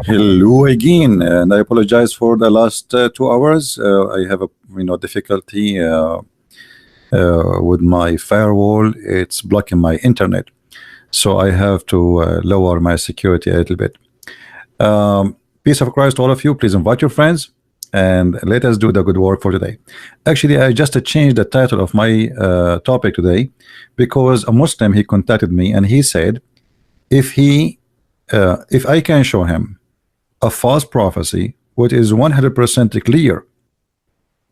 Hello again, and I apologize for the last 2 hours. I have a difficulty with my firewall. It's blocking my internet, so I have to lower my security a little bit. Peace of Christ, to all of you. Please invite your friends, and let us do the good work for today. Actually, I just changed the title of my topic today because a Muslim, he contacted me and he said if I can show him a false prophecy which is 100% clear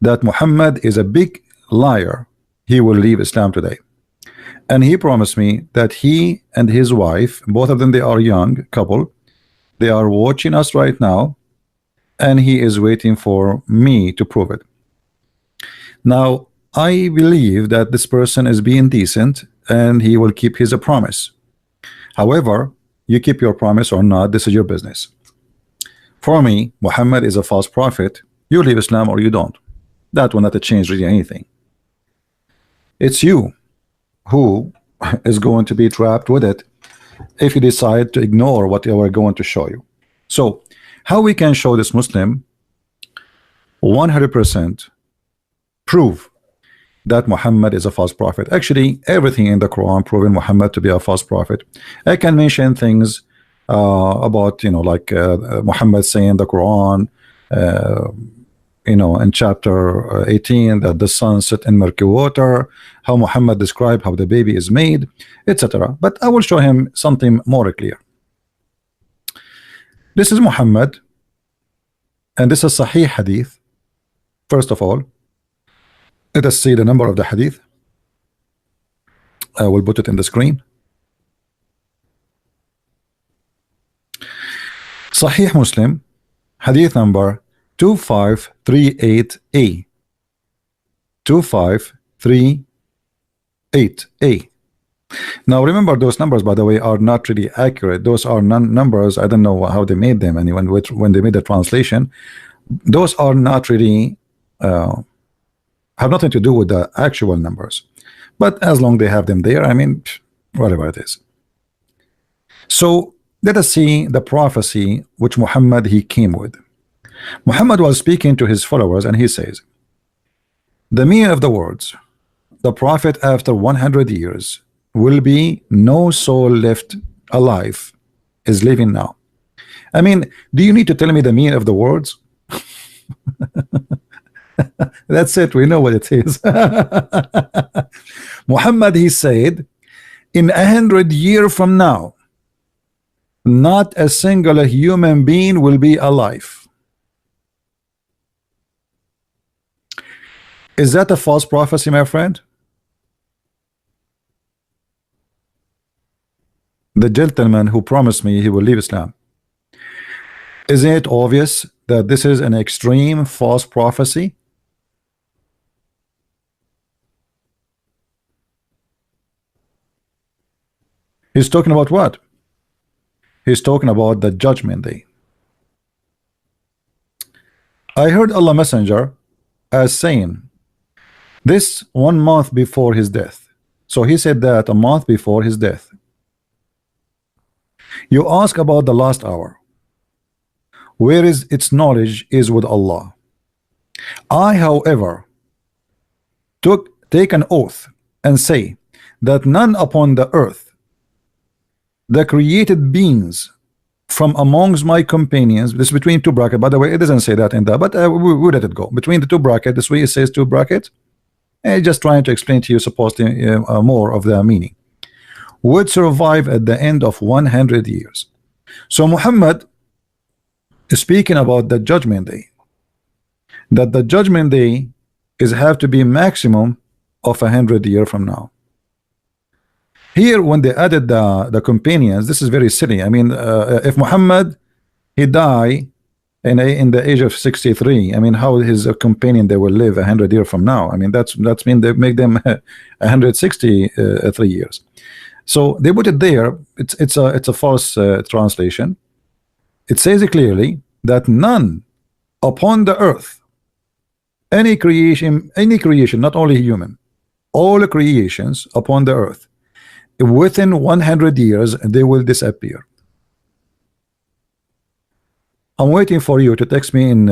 that Muhammad is a big liar, he will leave Islam today. And he promised me that he and his wife, both of them, they are young couple, they are watching us right now, and he is waiting for me to prove it. Now I believe that this person is being decent and he will keep his promise. However, you keep your promise or not, this is your business. For me, Muhammad is a false prophet. You leave Islam or you don't. That will not change really anything. It's you who is going to be trapped with it if you decide to ignore what we're going to show you. So how we can show this Muslim 100% prove that Muhammad is a false prophet? Actually, everything in the Quran proving Muhammad to be a false prophet. I can mention things about like Muhammad saying in the Quran in chapter 18 that the sun set in murky water, how Muhammad described how the baby is made, etc. But I will show him something more clear. This is Muhammad, and this is Sahih Hadith. First of all, let us see the number of the Hadith. I will put it in the screen. Sahih Muslim, Hadith number 2538A. 2538A. Now remember, those numbers, by the way, are not really accurate. Those are numbers. I don't know how they made them, and when they made the translation, those are not really have nothing to do with the actual numbers. But as long they have them there, I mean, whatever it is. So let us see the prophecy which Muhammad he came with. Muhammad was speaking to his followers and he says, the meaning of the words, the prophet after 100 years will be no soul left alive is living now. I mean, do you need to tell me the meaning of the words? That's it, we know what it is. Muhammad he said, in 100 years from now, not a single human being will be alive. Is that a false prophecy, my friend? The gentleman who promised me he will leave Islam. Isn't it obvious that this is an extreme false prophecy? He's talking about what? He's talking about the judgment day. I heard Allah Messenger as saying this 1 month before his death. So he said that a month before his death. You ask about the last hour. Where is its knowledge is with Allah. I, however, take an oath and say that none upon the earth, the created beings from amongst my companions, this is between two brackets, by the way, it doesn't say that in that, but we let it go. Between the two brackets, this way it says two brackets, and just trying to explain to you supposedly more of the meaning, would survive at the end of 100 years. So Muhammad is speaking about the judgment day, that the judgment day is have to be maximum of 100 years from now. Here, when they added the companions, this is very silly. I mean, if Muhammad he die in the age of 63, I mean, how his companion they will live 100 years from now? I mean, that's mean they make them 163 years. So they put it there. It's a false translation. It says it clearly that none upon the earth, any creation, not only human, all creations upon the earth, within 100 years they will disappear. I'm waiting for you to text me in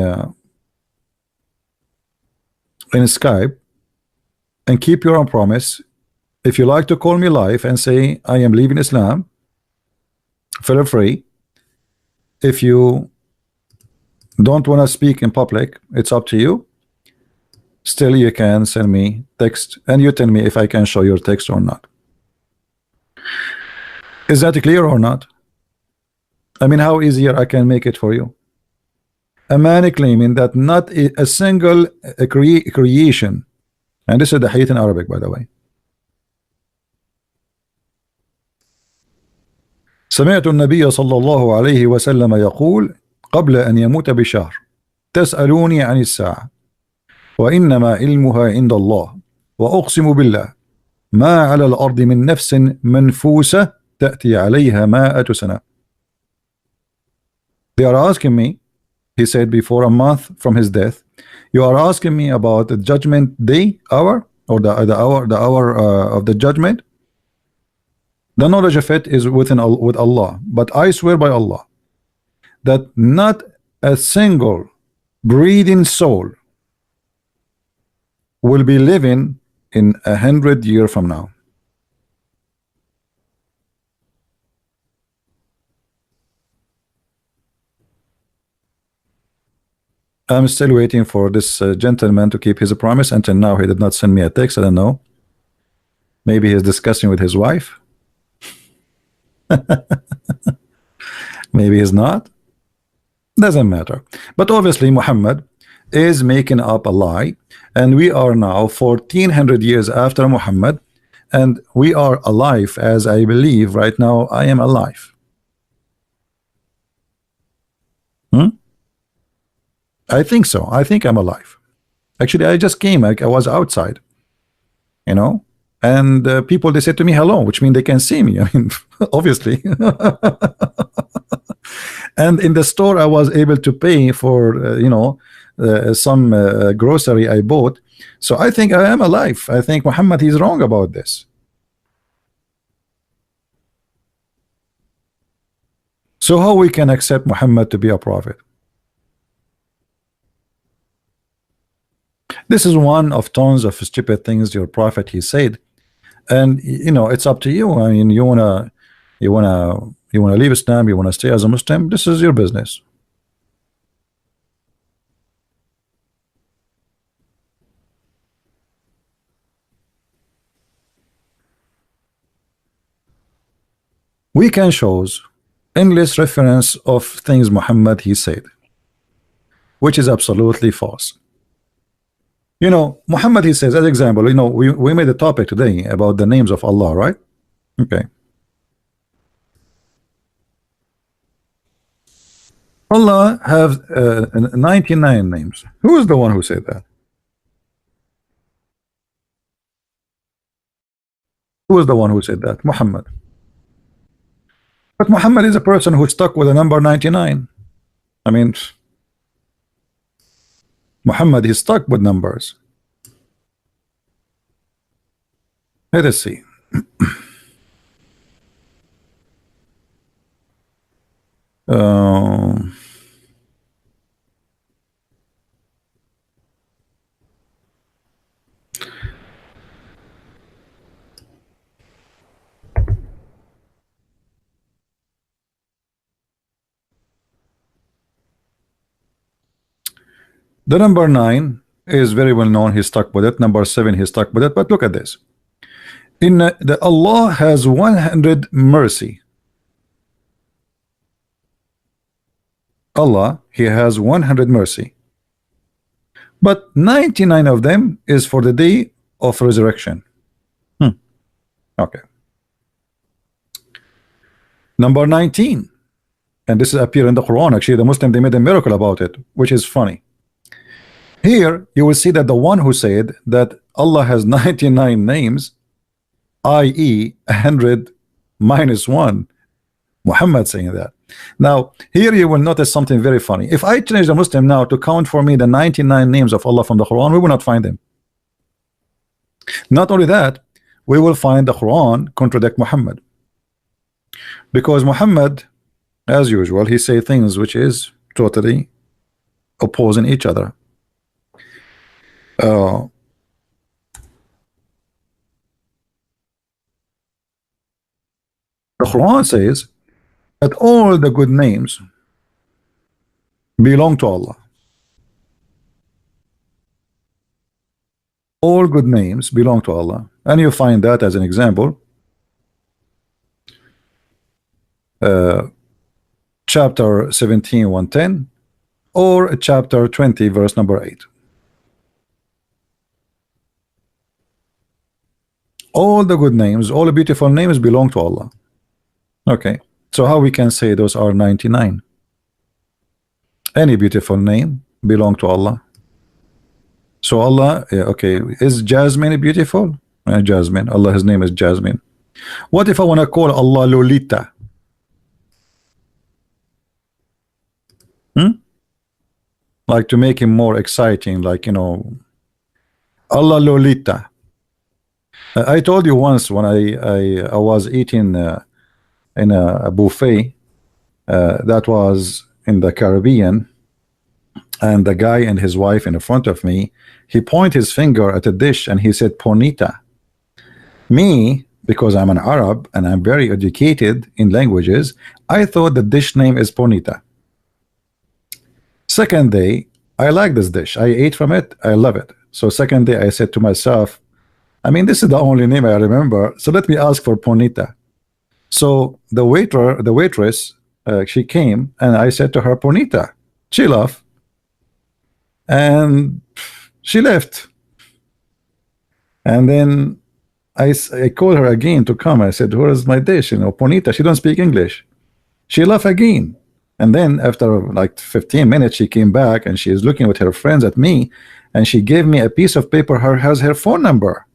Skype and keep your own promise. If you like to call me live and say I am leaving Islam, feel free. If you don't want to speak in public, it's up to you. Still, you can send me text and you tell me if I can show your text or not. Is that clear or not? I mean, how easier I can make it for you? A man claiming that not a single creation, and this is the hadith in Arabic, by the way. سمعت النبي صلى الله عليه وسلم يقول قبل أن يموت بشهر تسألوني عن الساعة وإنما علمها عند الله وأقسم بالله ما على الأرض من نفس منفوسة تأتي عليها 100 سنة. They are asking me, he said, before a month from his death, you are asking me about the judgment day hour, or the hour of the judgment. The knowledge of it is with Allah, but I swear by Allah that not a single breathing soul will be living in 100 years from now. I'm still waiting for this gentleman to keep his promise. Until now, he did not send me a text. I don't know. Maybe he's discussing with his wife. Maybe he's not. Doesn't matter. But obviously, Muhammad is making up a lie, and we are now 1400 years after Muhammad, and we are alive, as I believe right now I am alive. I think so. I think I'm alive. Actually, I just came. I was outside, you know, and people, they said to me hello, which means they can see me. I mean, obviously. And in the store, I was able to pay for you know, some grocery I bought. So I think I am alive. I think Muhammad is wrong about this. So how we can accept Muhammad to be a prophet? This is one of tons of stupid things your prophet he said, and you know, it's up to you. I mean, you wanna leave Islam, you wanna stay as a Muslim, this is your business. We can show endless reference of things Muhammad he said, which is absolutely false. You know, Muhammad he says, as example, you know, we made a topic today about the names of Allah, right? Okay. Allah have 99 names. Who is the one who said that? Who is the one who said that? Muhammad. But Muhammad is a person who stuck with the number 99. I mean, Muhammad is stuck with numbers. Let us see. The number 9 is very well known. He's stuck with it. Number 7, he's stuck with it. But look at this. In the Allah has 100 mercy. Allah, he has 100 mercy. But 99 of them is for the day of resurrection. Okay. Number 19. And this is appear in the Quran. Actually, the Muslim, they made a miracle about it, which is funny. Here, you will see that the one who said that Allah has 99 names, i.e. 100 minus 1, Muhammad saying that. Now, here you will notice something very funny. If I change the Muslim now to count for me the 99 names of Allah from the Quran, we will not find them. Not only that, we will find the Quran contradict Muhammad. Because Muhammad, as usual, he say things which is totally opposing each other. The Quran says that all the good names belong to Allah. All good names belong to Allah, and you find that as an example, chapter 17 110 or chapter 20 verse number 8. All the good names, all the beautiful names belong to Allah. Okay, so how we can say those are 99? Any beautiful name belong to Allah. So Allah, okay, is Jasmine beautiful? Jasmine, Allah, his name is Jasmine. What if I want to call Allah Lolita? Like to make him more exciting, like, you know, Allah Lolita. I told you once when I was eating in a buffet that was in the Caribbean, and the guy and his wife in front of me, he pointed his finger at a dish and he said Ponita. Me, because I'm an Arab and I'm very educated in languages, I thought the dish name is Ponita. Second day, I like this dish, I ate from it, I love it. So second day I said to myself, I mean, this is the only name I remember, so let me ask for Ponita. So the waitress, she came and I said to her Ponita. She laughed and she left. And then I called her again to come. I said, where is my dish? You know, Ponita, she don't speak English. She laughed again. And then after like 15 minutes, she came back and she is looking with her friends at me, and she gave me a piece of paper, has her phone number.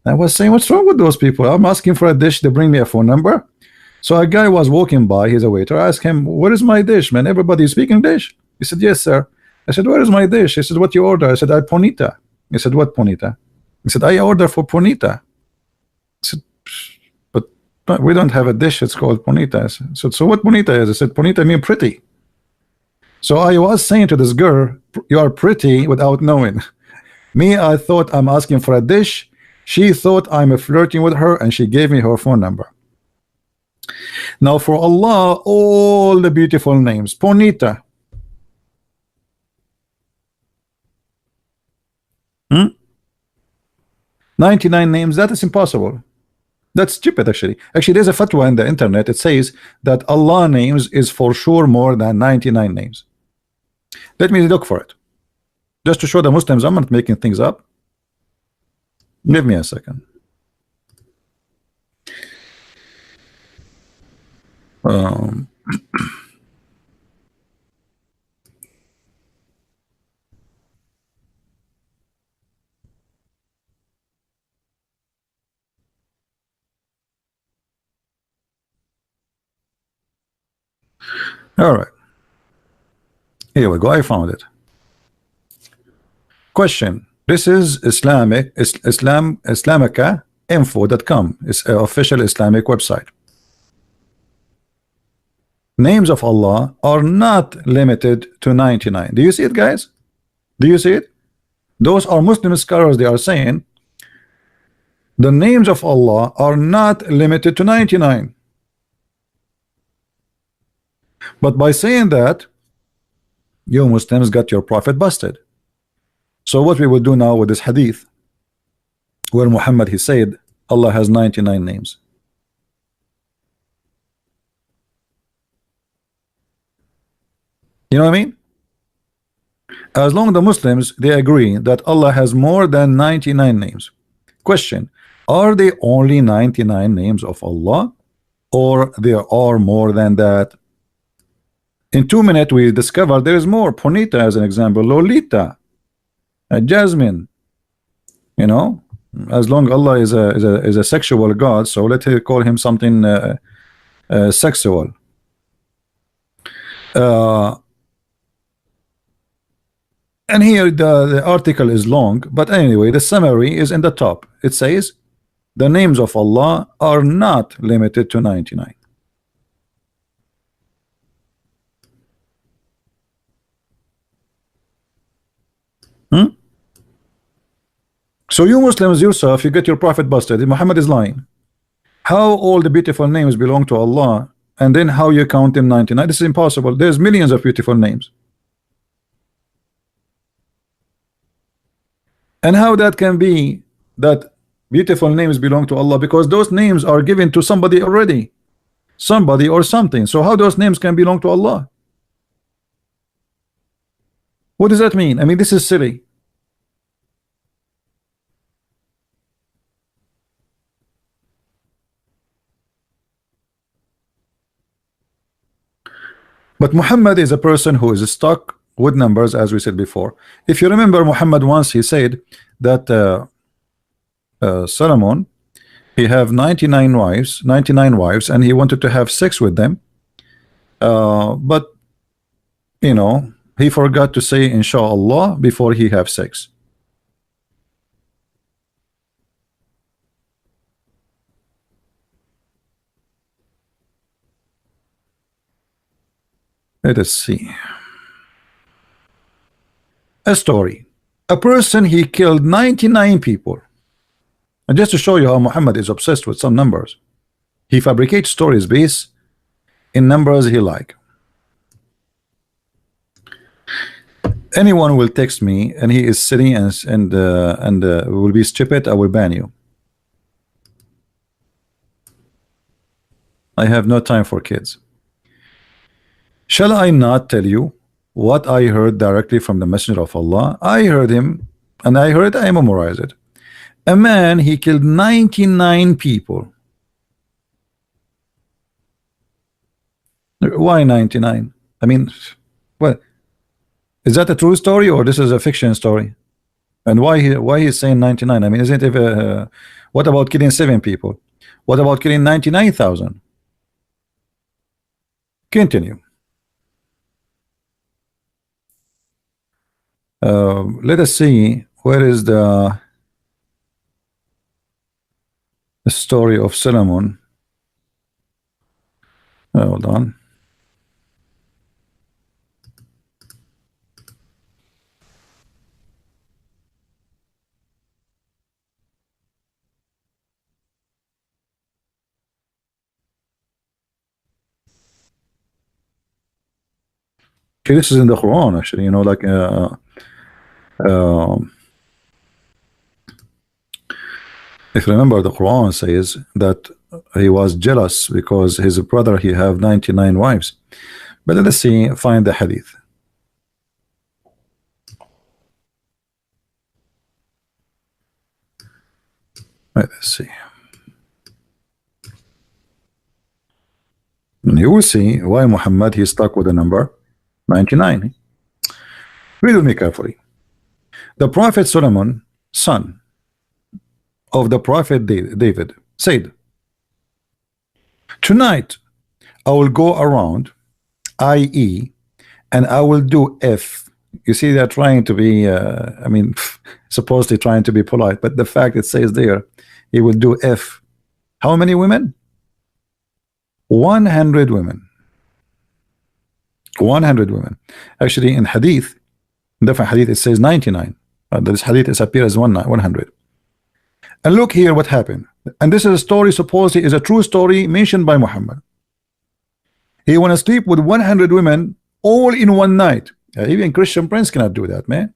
I was saying, what's wrong with those people? I'm asking for a dish, they bring me a phone number. So a guy was walking by, he's a waiter. I asked him, where is my dish, man? Everybody speak English? He said, yes, sir. I said, where is my dish? He said, what you order? I said, I Ponita. He said, what Ponita? He said, I order for Ponita. I said, but we don't have a dish, it's called Ponita. I said, so what Ponita is? I said, Ponita mean pretty. So I was saying to this girl, you are pretty without knowing. Me, I thought I'm asking for a dish. She thought I'm flirting with her, and she gave me her phone number. Now for Allah, all the beautiful names, Ponita. 99 names, that is impossible. That's stupid, actually. Actually, there's a fatwa in the internet. It says that Allah names is for sure more than 99 names. Let me look for it, just to show the Muslims I'm not making things up. Give me a second. All right, here we go. I found it. Question. This is Islamica.info.com. It's an official Islamic website. Names of Allah are not limited to 99. Do you see it, guys? Do you see it? Those are Muslim scholars. They are saying the names of Allah are not limited to 99. But by saying that, you Muslims got your prophet busted. So what we will do now with this hadith, where Muhammad, he said Allah has 99 names. You know what I mean? As long as the Muslims, they agree that Allah has more than 99 names. Question, are they only 99 names of Allah, or there are more than that? In 2 minutes we discover there is more. Ponita as an example, Lolita, Jasmine. You know, as long Allah is a sexual God, so let's call him something sexual. And here the article is long, but anyway, the summary is in the top. It says the names of Allah are not limited to 99. So you Muslims yourself, you get your prophet busted. Muhammad is lying. How all the beautiful names belong to Allah, and then how you count them 99? This is impossible. There's millions of beautiful names. And how that can be that beautiful names belong to Allah? Because those names are given to somebody already, somebody or something. So how those names can belong to Allah? What does that mean? I mean, this is silly. But Muhammad is a person who is stuck with numbers, as we said before. If you remember, Muhammad once he said that Solomon, he have 99 wives, and he wanted to have sex with them, but you know, he forgot to say inshallah before he have sex. Let us see. A story. A person, he killed 99 people. And just to show you how Muhammad is obsessed with some numbers, he fabricates stories based in numbers he like. Anyone will text me and he is sitting and will be stupid, I will ban you. I have no time for kids. Shall I not tell you what I heard directly from the Messenger of Allah? I heard him, and I heard it, I memorized it. A man, he killed 99 people. Why 99? I mean, well, is that a true story or this is a fiction story? And why he's saying 99? I mean, isn't it? What about killing 7 people? What about killing 99,000? Continue. Let us see where is the story of Solomon. Hold on. Okay, this is in the Quran actually, you know, like if you remember, the Quran says that he was jealous because his brother he have 99 wives. But let us see, find the hadith. Let us see. And you will see why Muhammad he stuck with the number 99. Read with me carefully. The Prophet Solomon, son of the Prophet David, said, tonight I will go around, i.e., and I will do F. You see, they're trying to be, I mean, supposedly trying to be polite, but the fact it says there, he will do F. How many women? 100 women. 100 women. Actually, in hadith, in different hadith, it says 99. This hadith is appears as 100. And look here what happened. And this is a story, supposedly is a true story mentioned by Muhammad. He want to sleep with 100 women all in one night. Even Christian Prince cannot do that, man.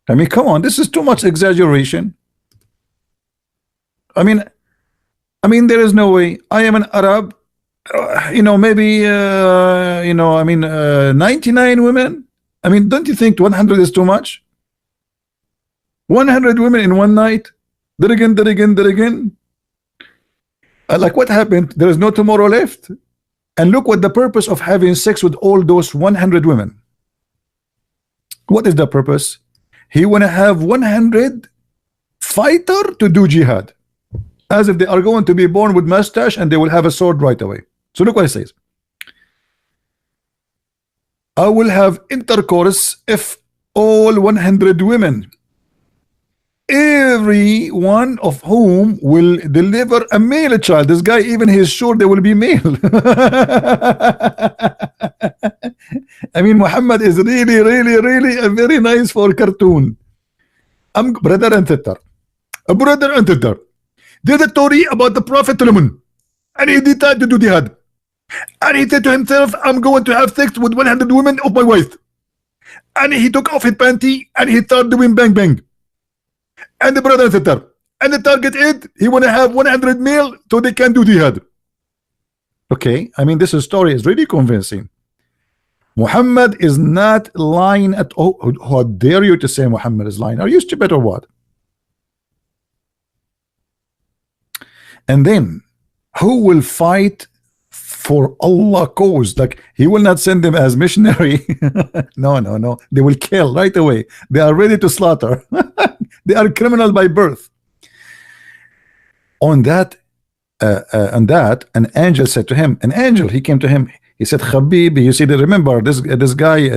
I mean, come on, this is too much exaggeration. I mean, there is no way. I am an Arab. You know, maybe you know, I mean, 99 women. I mean, don't you think 100 is too much? 100 women in one night. There again. Like what happened? There is no tomorrow left. And look what the purpose of having sex with all those 100 women. What is the purpose? He want to have 100 fighter to do jihad, as if they are going to be born with mustache and they will have a sword right away. So look what it says. I will have intercourse if all 100 women, every one of whom will deliver a male child. This guy even he is sure they will be male. I mean, Muhammad is really a very nice for cartoon. Brother and sister, a brother and sister. There's a story about the Prophet Solomon, and he decided to do jihad. And he said to himself, I'm going to have sex with 100 women of my wife. And he took off his panty and he started doing bang bang. And the brother and sister. And the target is he want to have 100 male so they can do jihad. Okay, I mean, this story is really convincing. Muhammad is not lying at all. How dare you to say Muhammad is lying? Are you stupid or what? And then who will fight for Allah cause? Like, he will not send them as missionary. No, they will kill right away. They are ready to slaughter. They are criminal by birth. On that, an angel said to him, he came to him, he said, Habibi, you see, remember this guy,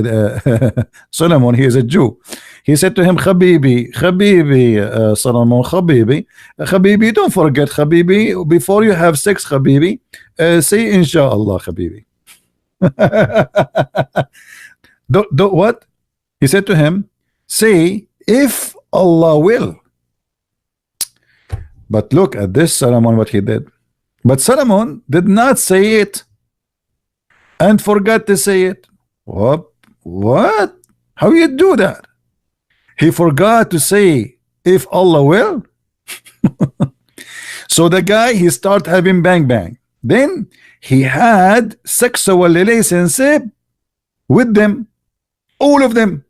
Solomon, he is a Jew. He said to him, Habibi, Solomon, Habibi, don't forget, Habibi, before you have sex, Habibi, say Inshallah, Habibi. What? He said to him, say, if Allah will. But look at this Solomon, what he did. But Solomon did not say it and forgot to say it. What? How you do that? He forgot to say, if Allah will. So the guy, he started having bang bang. Then he had sexual relationship with them, all of them.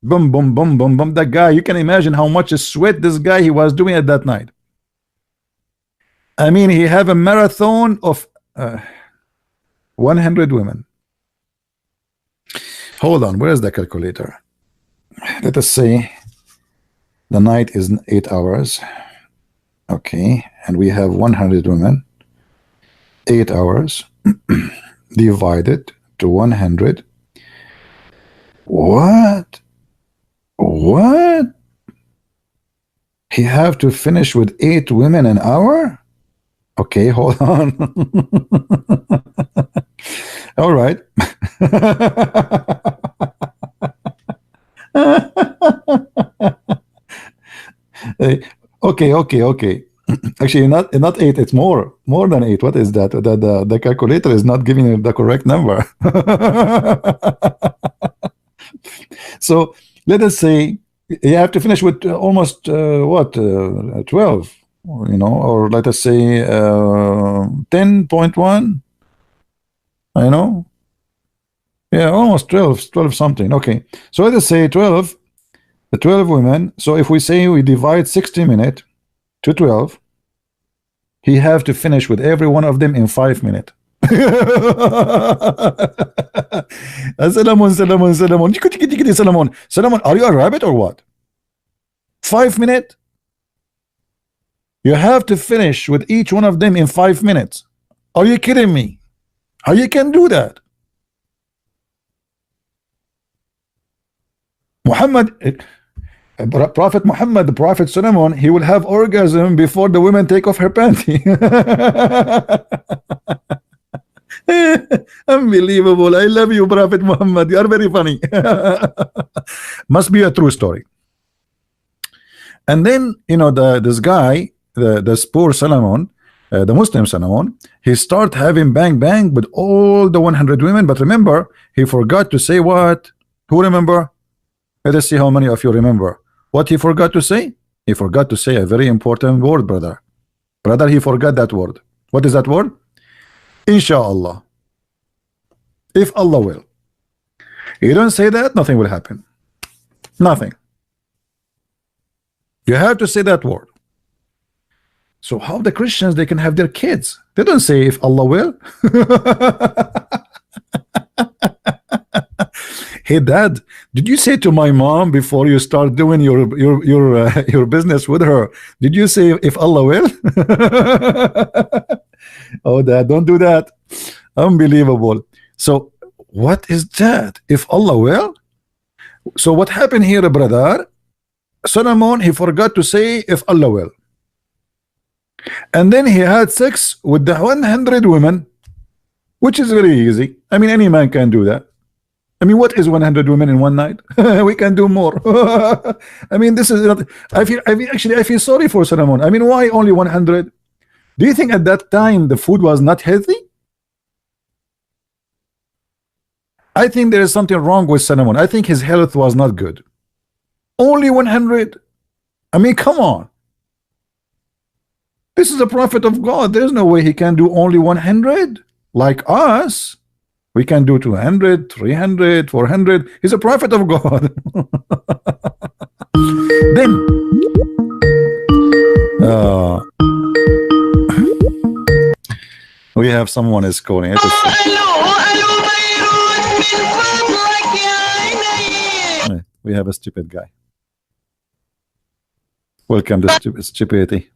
Boom, boom, boom, boom, boom. That guy, you can imagine how much sweat this guy he was doing at that night. I mean, he have a marathon of 100 women. Hold on, where is the calculator? Let us say the night is 8 hours. Okay, and we have 100 women. 8 hours divided to 100. What? He have to finish with 8 women an hour? Okay, hold on. All right. Okay. Actually, not 8. It's more than 8. What is that? The calculator is not giving you the correct number. So let us say you have to finish with almost 12. You know, or let us say 10.1. I know. Yeah, almost 12 something. Okay, so let us say 12 women. So if we say we divide 60 minutes to 12, he have to finish with every one of them in 5 minutes. Solomon, are you a rabbit or what? 5 minutes? You have to finish with each one of them in 5 minutes. Are you kidding me? How you can do that? Prophet Muhammad, the Prophet Solomon, he will have orgasm before the women take off her panty. Unbelievable. I love you, Prophet Muhammad. You are very funny. Must be a true story. And then, you know, this guy, the poor Solomon, the Muslim Solomon, he start having bang bang with all the 100 women. But remember, he forgot to say what? Who remember? Let us see how many of you remember. What he forgot to say? He forgot to say a very important word, brother. Brother, he forgot that word. What is that word? Inshallah. If Allah will. You don't say that, nothing will happen. Nothing. You have to say that word. So how the Christians, they can have their kids? They don't say if Allah will. Hey dad, did you say to my mom before you start doing your business with her, did you say if Allah will? Oh dad, don't do that. Unbelievable. So what is that? If Allah will? So what happened here, brother? Solomon, he forgot to say if Allah will. And then he had sex with the 100 women, which is very easy. I mean, any man can do that. I mean, what is 100 women in one night? We can do more. I mean, this is not. I feel sorry for Solomon. I mean, why only 100? Do you think at that time the food was not healthy? I think there is something wrong with Solomon. I think his health was not good. Only 100. I mean, come on. This is a prophet of God. There's no way he can do only 100. Like us, we can do 200, 300, 400. He's a prophet of God. Then we have someone is calling it. We have a stupid guy. Welcome to stupidity.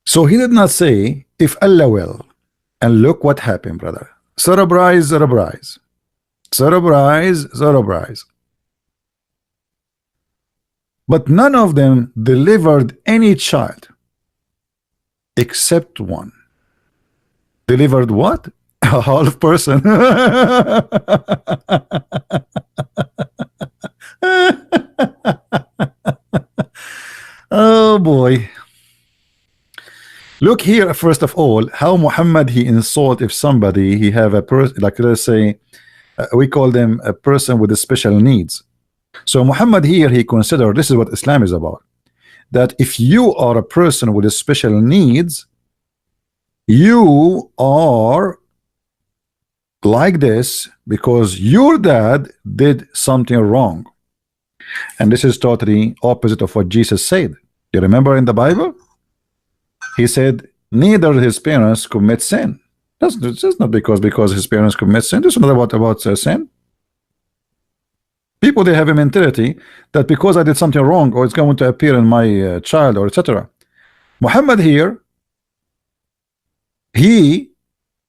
So he did not say if Allah will, and look what happened, brother. Surprise, surprise, surprise, surprise. But none of them delivered any child except one. Delivered what? A half person. Oh boy. Look here, first of all, how Muhammad he insult if somebody he have a person, like let's say we call them a person with a special needs. So Muhammad here he consider this is what Islam is about, that if you are a person with a special needs, you are like this because your dad did something wrong, and this is totally opposite of what Jesus said. You remember in the Bible he said neither his parents commit sin. That's not because his parents commit sin. This is not about sin. People they have a mentality that because I did something wrong or it's going to appear in my child or etc. Muhammad here he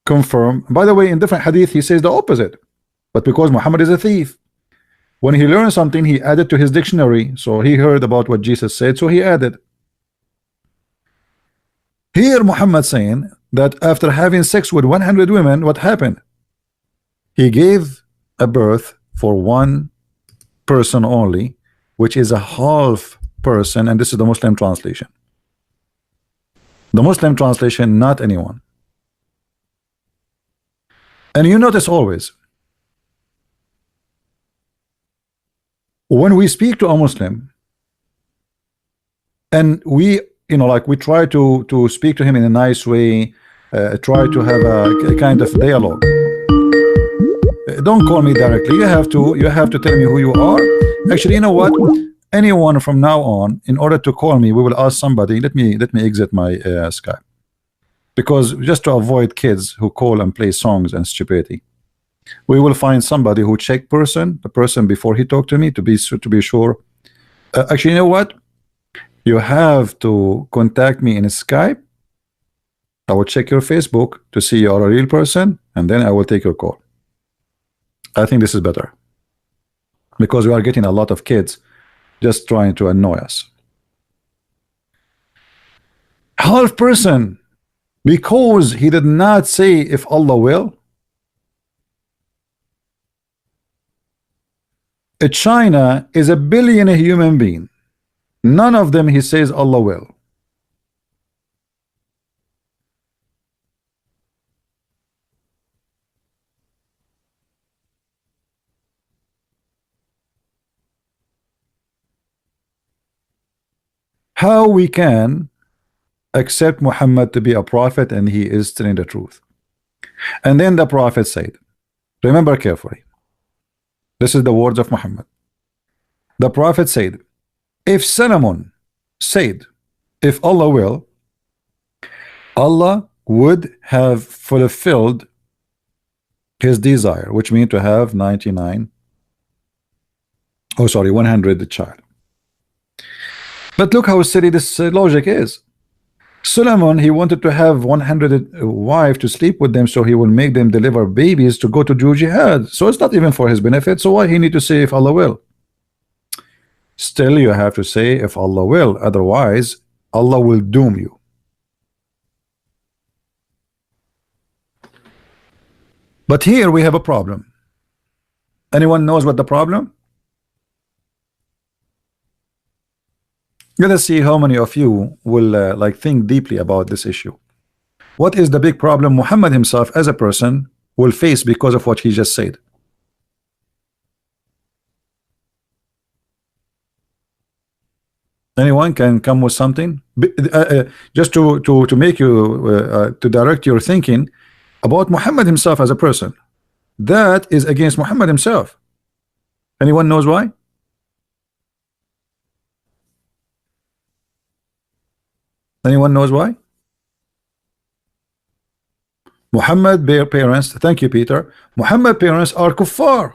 confirmed, by the way, in different hadith he says the opposite, but because Muhammad is a thief, when he learned something he added to his dictionary. So he heard about what Jesus said, so he added. Here Muhammad saying that after having sex with 100 women, what happened? He gave a birth for one person only, which is a half person, and this is the Muslim translation. The Muslim translation, not anyone. And you notice always when we speak to a Muslim and we like we try to speak to him in a nice way, try to have a kind of dialogue. Don't call me directly. You have to tell me who you are. Actually, you know what? Anyone from now on, in order to call me, we will ask somebody. Let me exit my Skype, because just to avoid kids who call and play songs and stupidity, we will find somebody who check the person before he talked to me to be sure. Actually, you know what? You have to contact me in Skype. I will check your Facebook to see you are a real person, and then I will take your call. I think this is better, because we are getting a lot of kids just trying to annoy us. Half person, because he did not say if Allah will. China is a billion human being. None of them he says Allah will. How we can accept Muhammad to be a prophet and he is telling the truth? And then the prophet said, remember carefully, this is the words of Muhammad. The prophet said, if Solomon said if Allah will, Allah would have fulfilled his desire, which means to have 100 child. But look how silly this logic is. Solomon, he wanted to have 100 wives to sleep with them, so he will make them deliver babies to go to do jihad. So it's not even for his benefit. So why he need to say if Allah will? Still, you have to say if Allah will, otherwise Allah will doom you. But here we have a problem. Anyone knows what the problem? Let us see how many of you will like think deeply about this issue. What is the big problem Muhammad himself as a person will face because of what he just said? Anyone can come with something just to make you to direct your thinking about Muhammad himself as a person. That is against Muhammad himself. Anyone knows why? Anyone knows why? Muhammad parents, thank you, Peter. Muhammad parents are kuffar.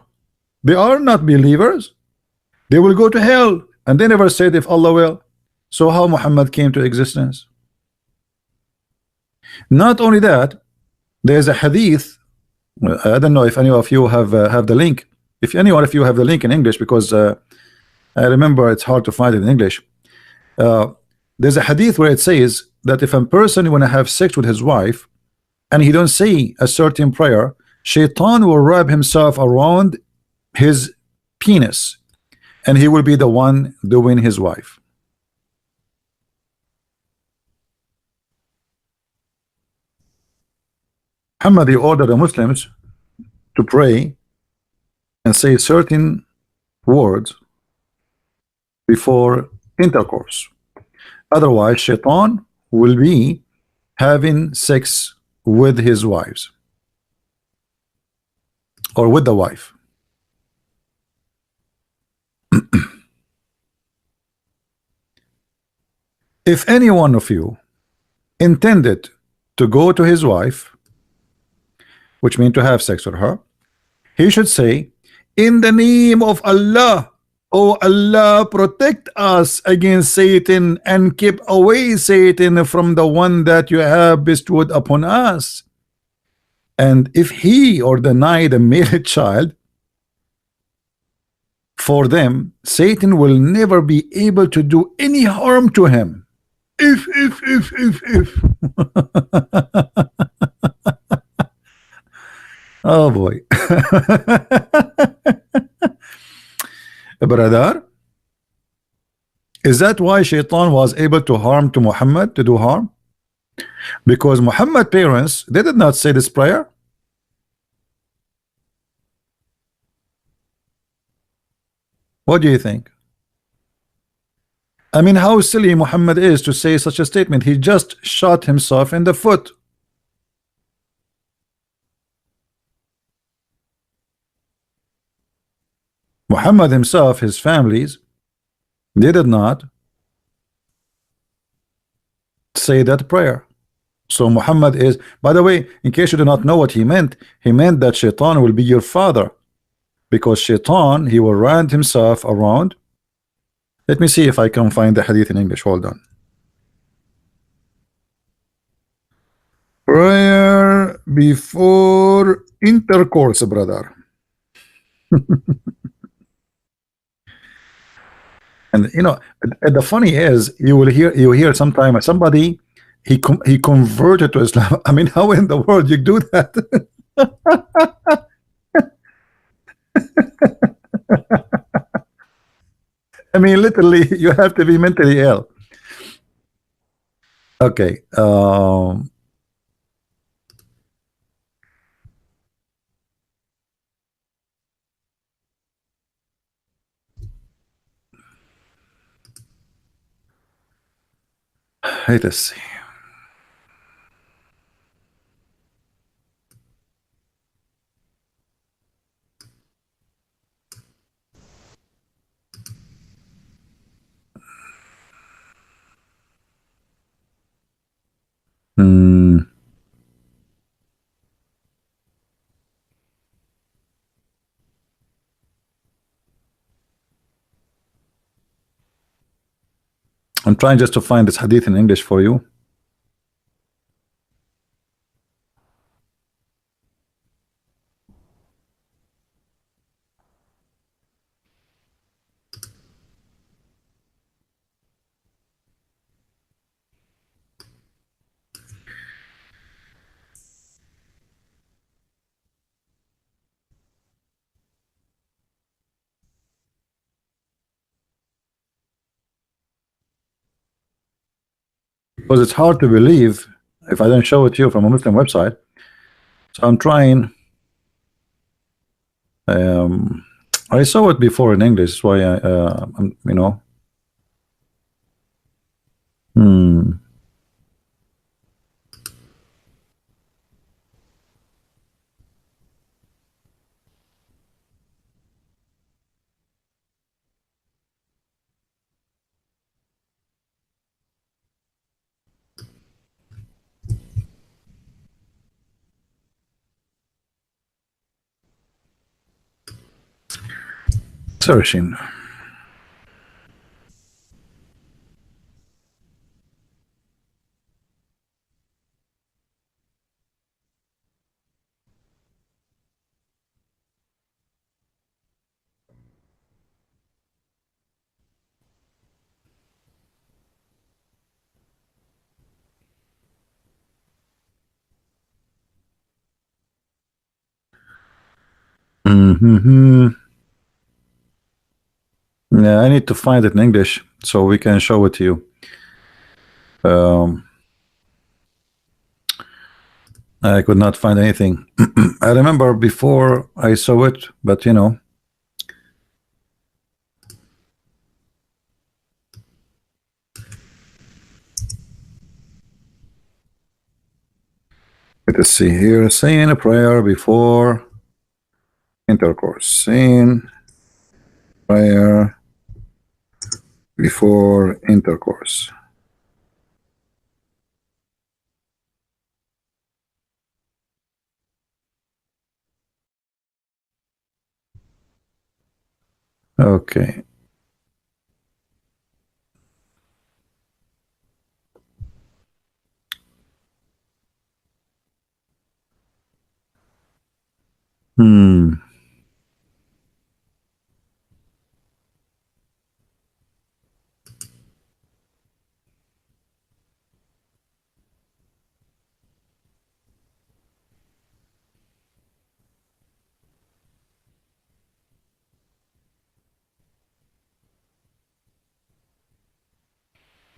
They are not believers. They will go to hell, and they never said if Allah will. So how Muhammad came to existence? Not only that, there's a hadith. I don't know if any of you have the link. If anyone of you have the link in English, because I remember it's hard to find it in English. There's a hadith where it says that if a person want to have sex with his wife and he don't say a certain prayer, Shaitan will wrap himself around his penis and he will be the one doing his wife. Muhammad ordered the Muslims to pray and say certain words before intercourse. Otherwise, Shaitan will be having sex with his wives or with the wife. If any one of you intended to go to his wife, which means to have sex with her, he should say, in the name of Allah, oh Allah, protect us against Satan and keep away Satan from the one that you have bestowed upon us. And if he or deny the male child, for them, Satan will never be able to do any harm to him. If. Oh boy. Brother, is that why Shaitan was able to harm to Muhammad, to do harm? Because Muhammad parents, they did not say this prayer. What do you think? I mean, how silly Muhammad is to say such a statement. He just shot himself in the foot. Muhammad himself, his families, they did not say that prayer. So Muhammad is, by the way, in case you do not know what he meant that Shaitan will be your father, because Shaitan, he will round himself around. Let me see if I can find the hadith in English. Hold on. Prayer before intercourse, brother. And you know, the funny is, you hear sometime somebody he converted to Islam. I mean, how in the world you do that? I mean, literally, you have to be mentally ill. Okay. Let us see. I'm trying just to find this hadith in English for you. because it's hard to believe if I don't show it to you from a Muslim website. So I'm trying. I saw it before in English, that's why I'm, you know. Searching. Yeah, I need to find it in English so we can show it to you. I could not find anything. I remember before I saw it, but you know. Let's see here. Saying a prayer before intercourse. Saying prayer before intercourse. Okay.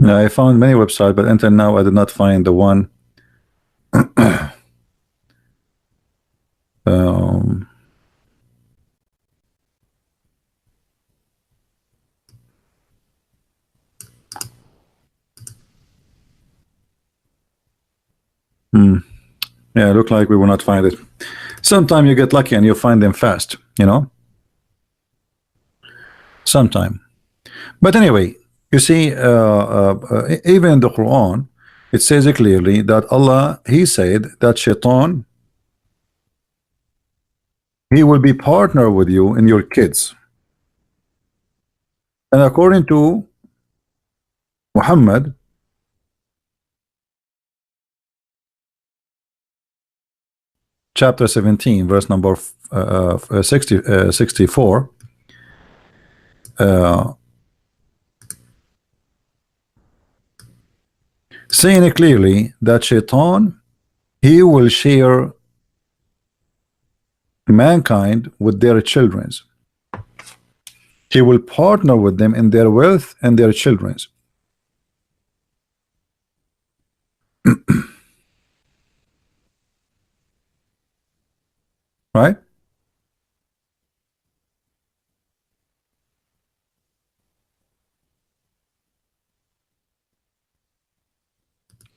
Yeah, I found many websites, but until now I did not find the one. um, yeah, look like we will not find it. Sometime you get lucky and you find them fast, you know. Sometime. But anyway, you see, even in the Quran, it says clearly that Allah, He said that Shaitan, he will be partner with you in your kids. And according to Muhammad, chapter 17, verse number 64, saying clearly that Shaitan, he will share mankind with their children. He will partner with them in their wealth and their children's. Right?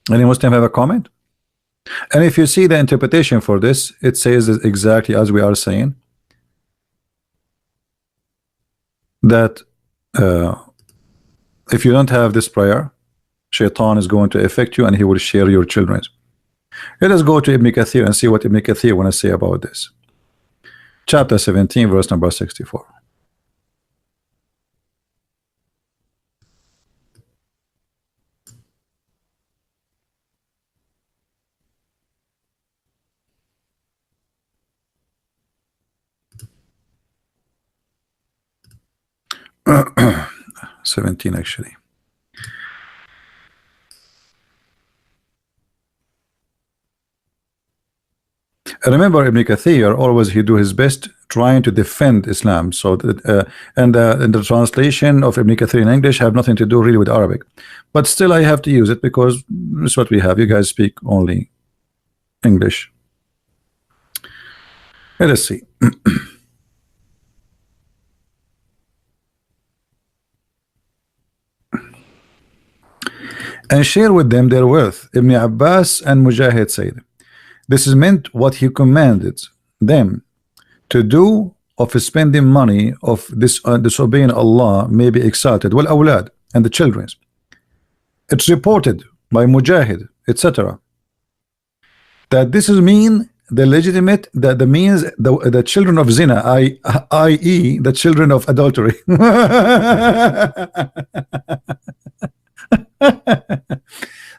Any Muslim have a comment? And if you see the interpretation for this, it says exactly as we are saying, that if you don't have this prayer, Shaitan is going to affect you and he will share your children. Let us go to Ibn Kathir and see what Ibn Kathir want to say about this. Chapter 17, verse number 64. uh, 17 actually. Remember, Ibn Kathir always he do his best trying to defend Islam. So that, and the translation of Ibn Kathir in English have nothing to do really with Arabic, but still I have to use it because it's what we have. You guys speak only English. Let us see. And share with them their wealth. Ibn Abbas and Mujahid said, this is meant what he commanded them to do of spending money of this disobeying Allah may be exalted. Well, awlad and the children. It's reported by Mujahid, etc., that this is mean the legitimate, that the means the children of zina, i.e. the children of adultery.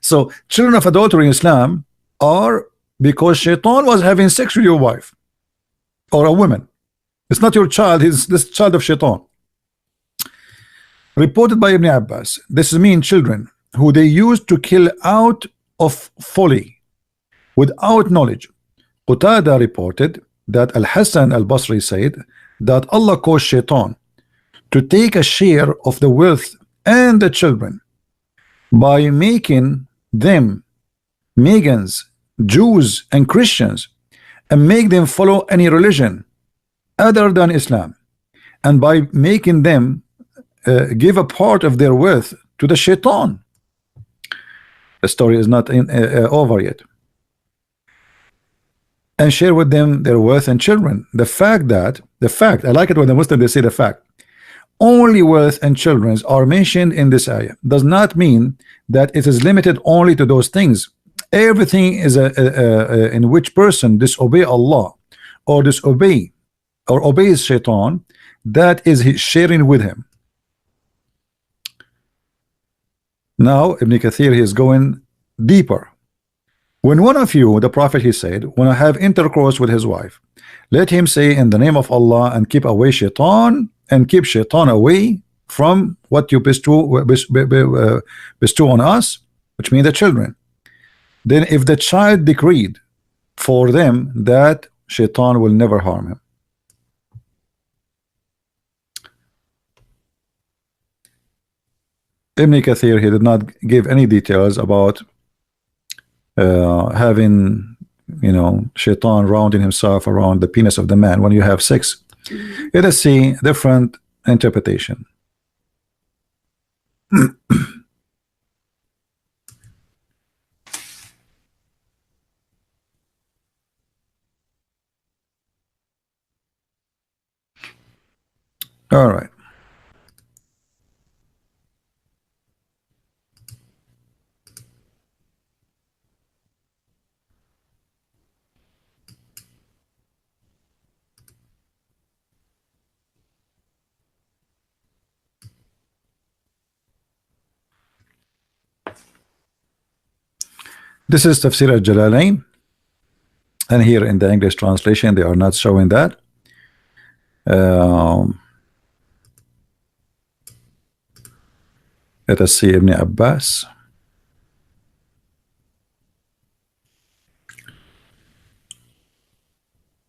So children of adultery in Islam are because shaitan was having sex with your wife or a woman. It's not your child, it's this child of shaitan. Reported by Ibn Abbas, this is mean children who they used to kill out of folly without knowledge. Qatada reported that Al-Hasan al-Basri said that Allah caused shaitan to take a share of the wealth and the children by making them Megans, Jews and Christians, and make them follow any religion other than Islam, and by making them give a part of their wealth to the shaitan. The story is not over yet. And share with them their wealth and children. The fact, I like it when the Muslims they say the fact, only wealth and children are mentioned in this ayah does not mean that it is limited only to those things. Everything is in which person disobey Allah or disobey or obeys shaitan, that is his sharing with him. Now Ibn Kathir he is going deeper. When one of you, the Prophet he said, when I have intercourse with his wife, let him say in the name of Allah and keep away shaitan, and keep shaitan away from what you bestow on us, which means the children. Then if the child decreed for them, that shaitan will never harm him. Ibn Kathir he did not give any details about having, you know, shaitan rounding himself around the penis of the man when you have sex. Let us see different interpretation. All right. This is Tafsir al-Jalalain, and here in the English translation they are not showing that. Let us see Ibn Abbas.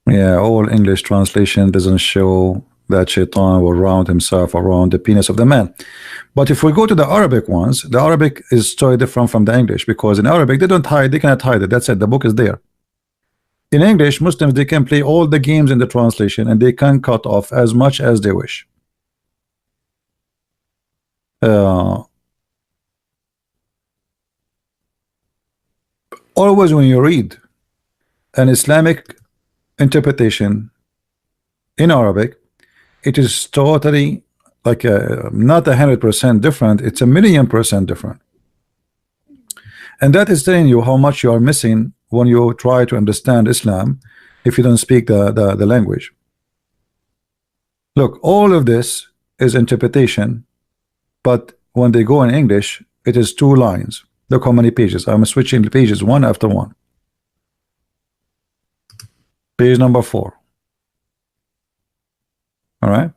Yeah, all English translation doesn't show that shaitan will round himself around the penis of the man. But if we go to the Arabic ones, the Arabic is totally different from the English, because in Arabic they don't hide, they cannot hide it. That's it, the book is there. In English, Muslims they can play all the games in the translation and they can cut off as much as they wish. Always when you read an Islamic interpretation in Arabic, it is totally like not 100% different, it's 1,000,000% different. And that is telling you how much you are missing when you try to understand Islam if you don't speak the language. Look, all of this is interpretation, but when they go in English, it is 2 lines. Look how many pages. I'm switching the pages one after one. Page number 4. All right.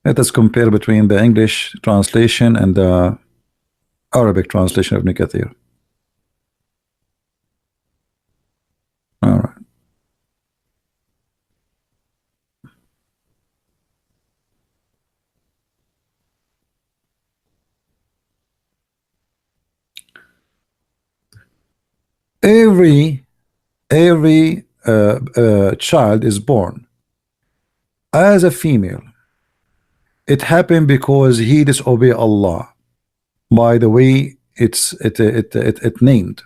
Let us compare between the English translation and the Arabic translation of Ibn Kathir. All right. Every child is born as a female. It happened because he disobeyed Allah. By the way, it named,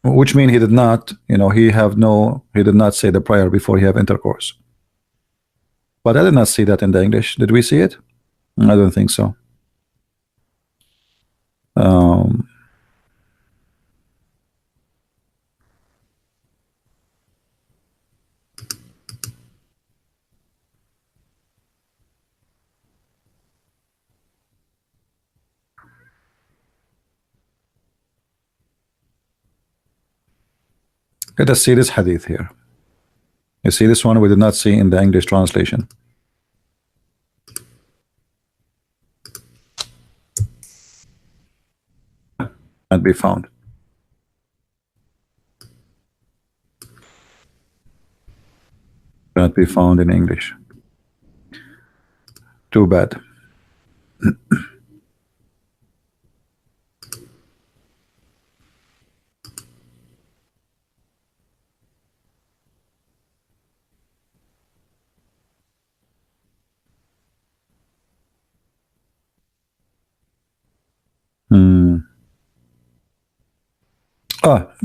which means he did not, he did not say the prayer before he have intercourse. But I did not see that in the English. Did we see it? I don't think so. Um, Let us see this hadith here. You see this one we did not see in the English translation. And be found. Cannot be found in English. Too bad.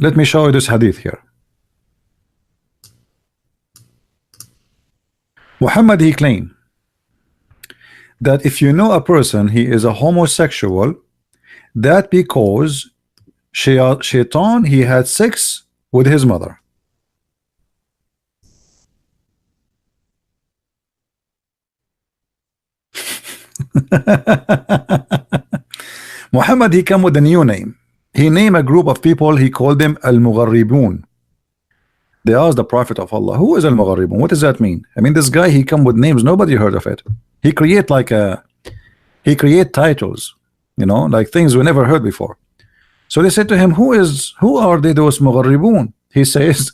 Let me show you this hadith here. Muhammad, he claimed that if you know a person, he is a homosexual, that because shaitan, he had sex with his mother. Muhammad, he came with a new name. He named a group of people, he called them Al-Mugharribun. They asked the Prophet of Allah, who is Al-Mugharribun? What does that mean? I mean, this guy, he come with names, nobody heard of it. He create titles, like things we never heard before. So they said to him, who are they, those Mugharribun? He says,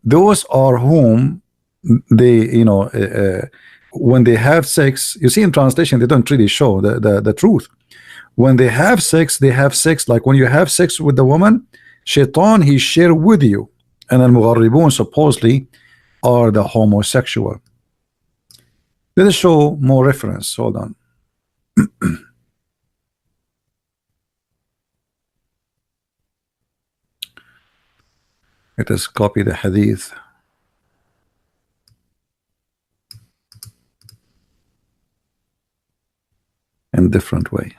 those are whom they, when they have sex, you see in translation, they don't really show the truth. When they have sex like when you have sex with the woman, shaitan, he share with you. And Al-Mugharribun supposedly are the homosexual. Let us show more reference. Hold on. Let us copy the hadith in different way.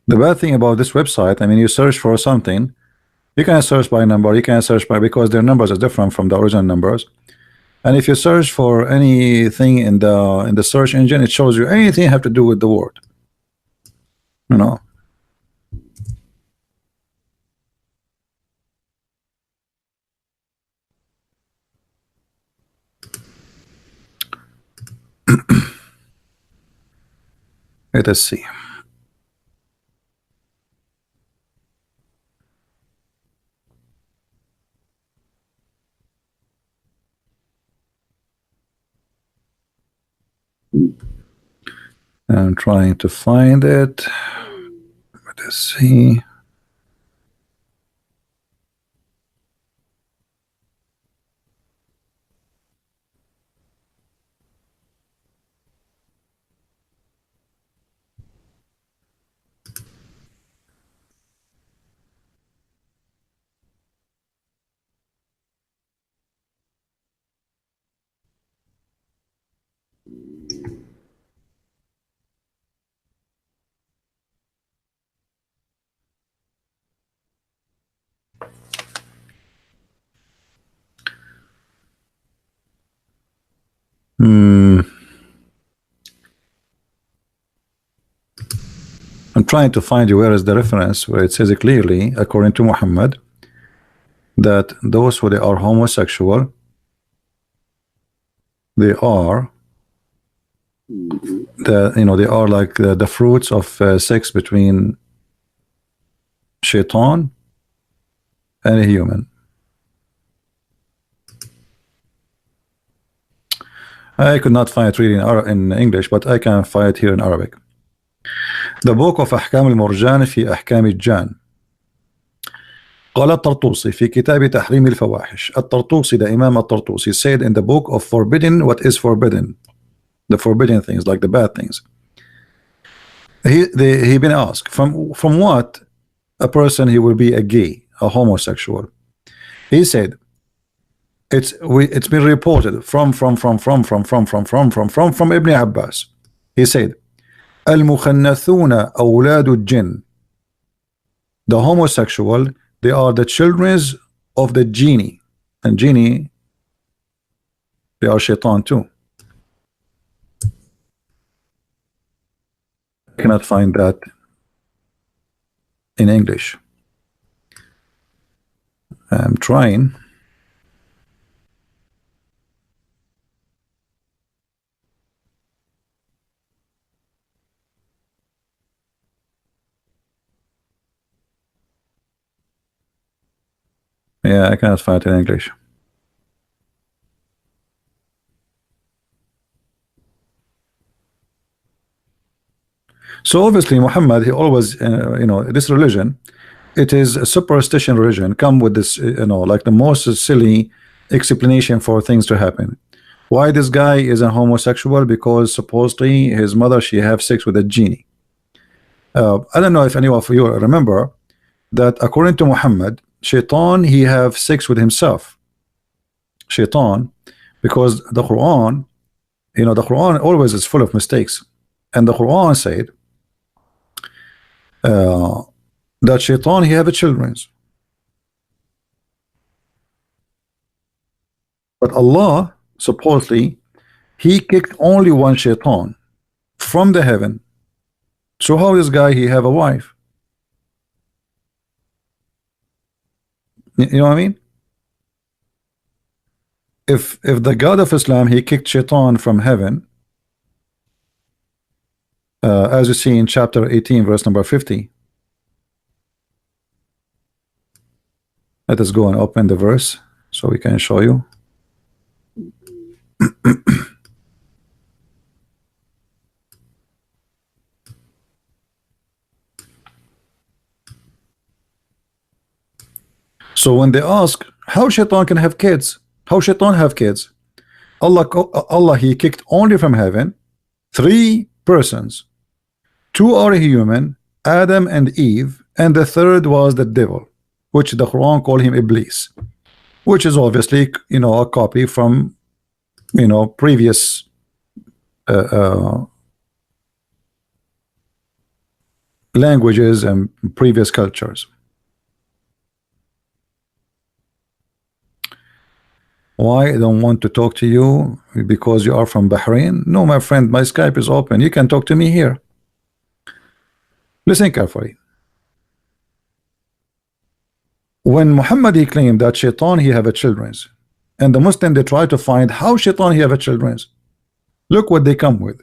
The bad thing about this website, I mean, you search for something, you can search by number, you can search by, because their numbers are different from the original numbers. And if you search for anything in the search engine, it shows you anything have to do with the word. Let us see. I'm trying to find it. Let us see. trying to find you where is the reference where it says clearly, according to Muhammad, that those who they are homosexual, they are they are like the fruits of sex between shaitan and a human. I could not find it really in English, but I can find it here in Arabic. The book of أحكام المرجان في أحكام الجان. قال الطرطوسي في كتاب تحريم الفواحش. الطرطوسي, the Imam الطرطوسي, said in the book of forbidden what is forbidden, the forbidden things, like the bad things. He been asked from what a person he will be a gay, a homosexual. He said it's been reported from Ibn Abbas. He said المخنثون أولاد الجن, the homosexual, they are the children of the genie, and genie, they are shaitan too. I cannot find that in English. I'm trying. Yeah, I cannot find it in English. So obviously Muhammad, he always this religion, it is a superstition religion, come with this like the most silly explanation for things to happen. Why this guy is a homosexual? Because supposedly his mother, she have sex with a genie. I don't know if any of you remember that according to Muhammad, shaitan, he have sex with himself. Shaitan, because the Quran, the Quran always is full of mistakes, and the Quran said that shaitan, he have a children, but Allah supposedly he kicked only one shaitan from the heaven. So how this guy he have a wife? You know what I mean? If the God of Islam, he kicked shaitan from heaven, as you see in chapter 18 verse number 50. Let us go and open the verse so we can show you. So when they ask how shaitan can have kids, how shaitan have kids, Allah he kicked only from heaven 3 persons. 2 are human, Adam and Eve, and the third was the devil, which the Quran call him Iblis, which is obviously a copy from previous languages and previous cultures. Why I don't want to talk to you? Because you are from Bahrain? No, my friend, my Skype is open. You can talk to me here. Listen carefully. When Muhammad he claimed that shaitan he have a children, and the Muslim they try to find how shaitan he have a children, look what they come with.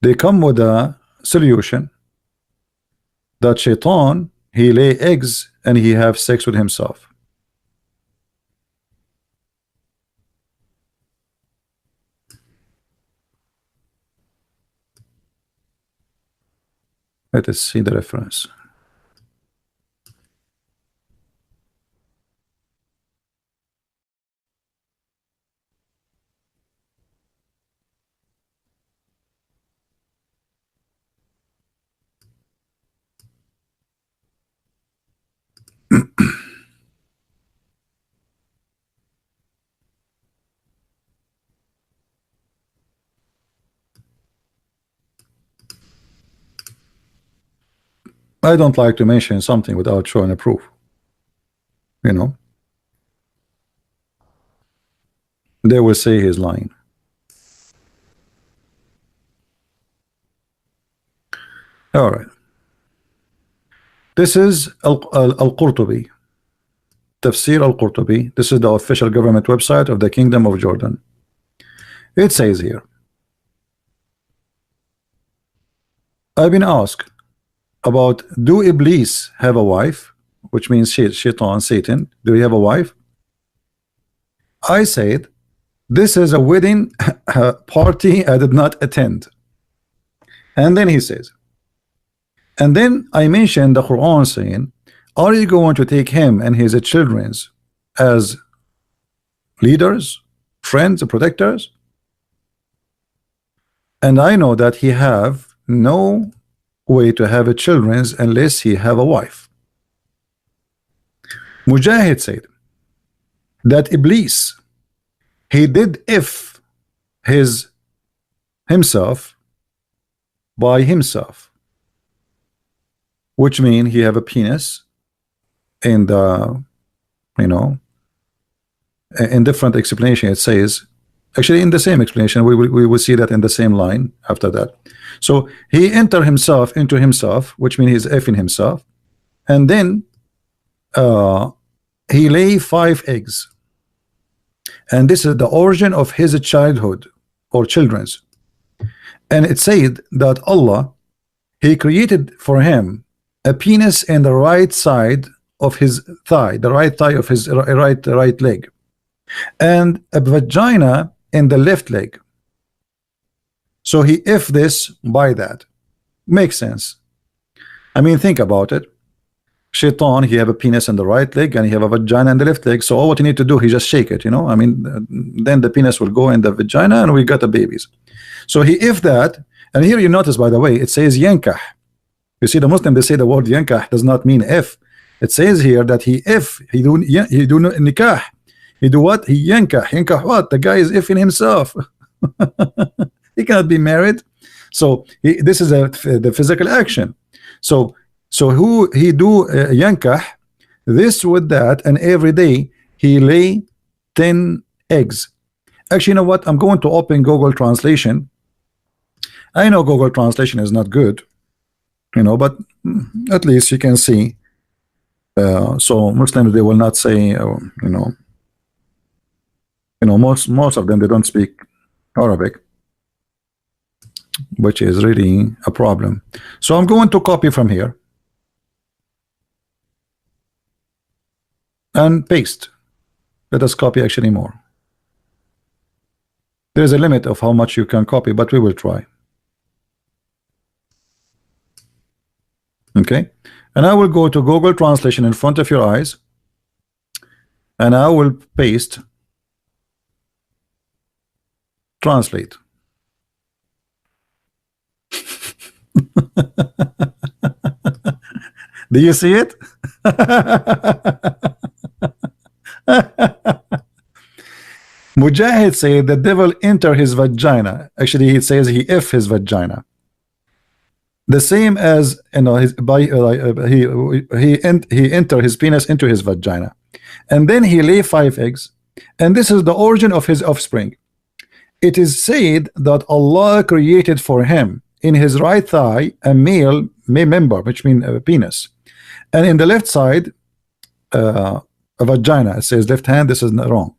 They come with a solution that shaitan he lay eggs and he have sex with himself. Let us see the reference. I don't like to mention something without showing a proof. You know, they will say he's lying. All right. This is Al-Qurtubi, Tafsir Al-Qurtubi. This is the official government website of the Kingdom of Jordan. It says here, I've been asked about, do Iblis have a wife? Which means Shaitan, Satan. Do he have a wife? I said, this is a wedding party I did not attend. And then he says, and then I mentioned the Quran saying, are you going to take him and his children as leaders, friends, protectors? And I know that he have no way to have a children unless he have a wife. Mujahid said that Iblis, he did if himself by himself, which mean he have a penis in the, you know, in different explanation it says, actually in the same explanation we will see that in the same line after that. So he enter himself into himself, which means he's effing himself, and then he lay 5 eggs, and this is the origin of his childhood or children's. And it said that Allah, he created for him a penis in the right side of his thigh, the right thigh of his right leg, and a vagina in the left leg. So he if this by that. Makes sense. I mean, think about it. Shaitan, he have a penis in the right leg and he have a vagina in the left leg. So all what you need to do, he just shake it, you know. I mean, then the penis will go in the vagina and we got the babies. So he if that, and here you notice, by the way, it says yankah. You see, the Muslim, they say the word yankah does not mean if. It says here that he if, he do nikah. He do what? He yankah what? The guy is ifing himself. He cannot be married. So this is the physical action. So who he do yankah this with that, and every day he lay 10 eggs. Actually, you know what? I'm going to open Google Translation. I know Google Translation is not good, you know, but at least you can see. So Muslims, they will not say, you know, most of them, they don't speak Arabic, which is really a problem. So I'm going to copy from here and paste. Let us copy actually more. There is a limit of how much you can copy, but we will try. Okay, and I will go to Google Translation in front of your eyes, and I will paste translate. Do you see it? Mujahid said the devil enter his vagina. Actually, he says he if his vagina. The same as, you know, he enter his penis into his vagina, and then he lay 5 eggs, and this is the origin of his offspring. It is said that Allah created for him in his right thigh a male member, which means a penis, and in the left side a vagina. It says left hand. This is not wrong.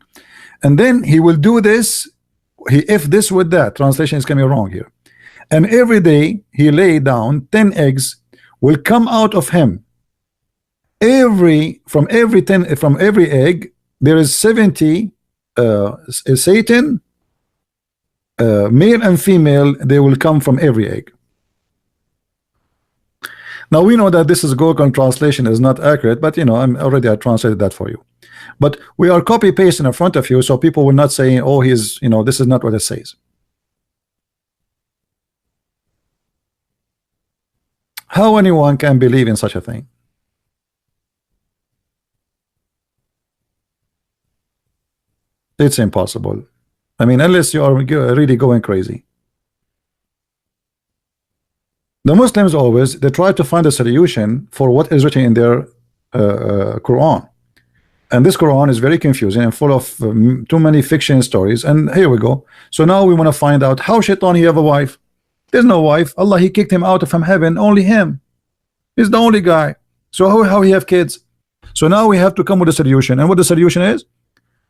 And then he will do this. He if this with that. Translation is coming wrong here. And every day he lay down 10 eggs will come out of him. From every egg there is 70 Satan, male and female. They will come from every egg. Now we know that this is Google Translation is not accurate, but you know, I translated that for you. But we are copy pasting in front of you, so people will not say, oh, he's, you know, this is not what it says. How anyone can believe in such a thing? It's impossible. I mean, unless you are really going crazy. The Muslims always they try to find a solution for what is written in their Quran, and this Quran is very confusing and full of too many fiction stories. And here we go. So now we want to find out how Shaitan he have a wife. There's no wife. Allah he kicked him out of heaven. Only him. He's the only guy. So how he have kids? So now we have to come with a solution. And what the solution is?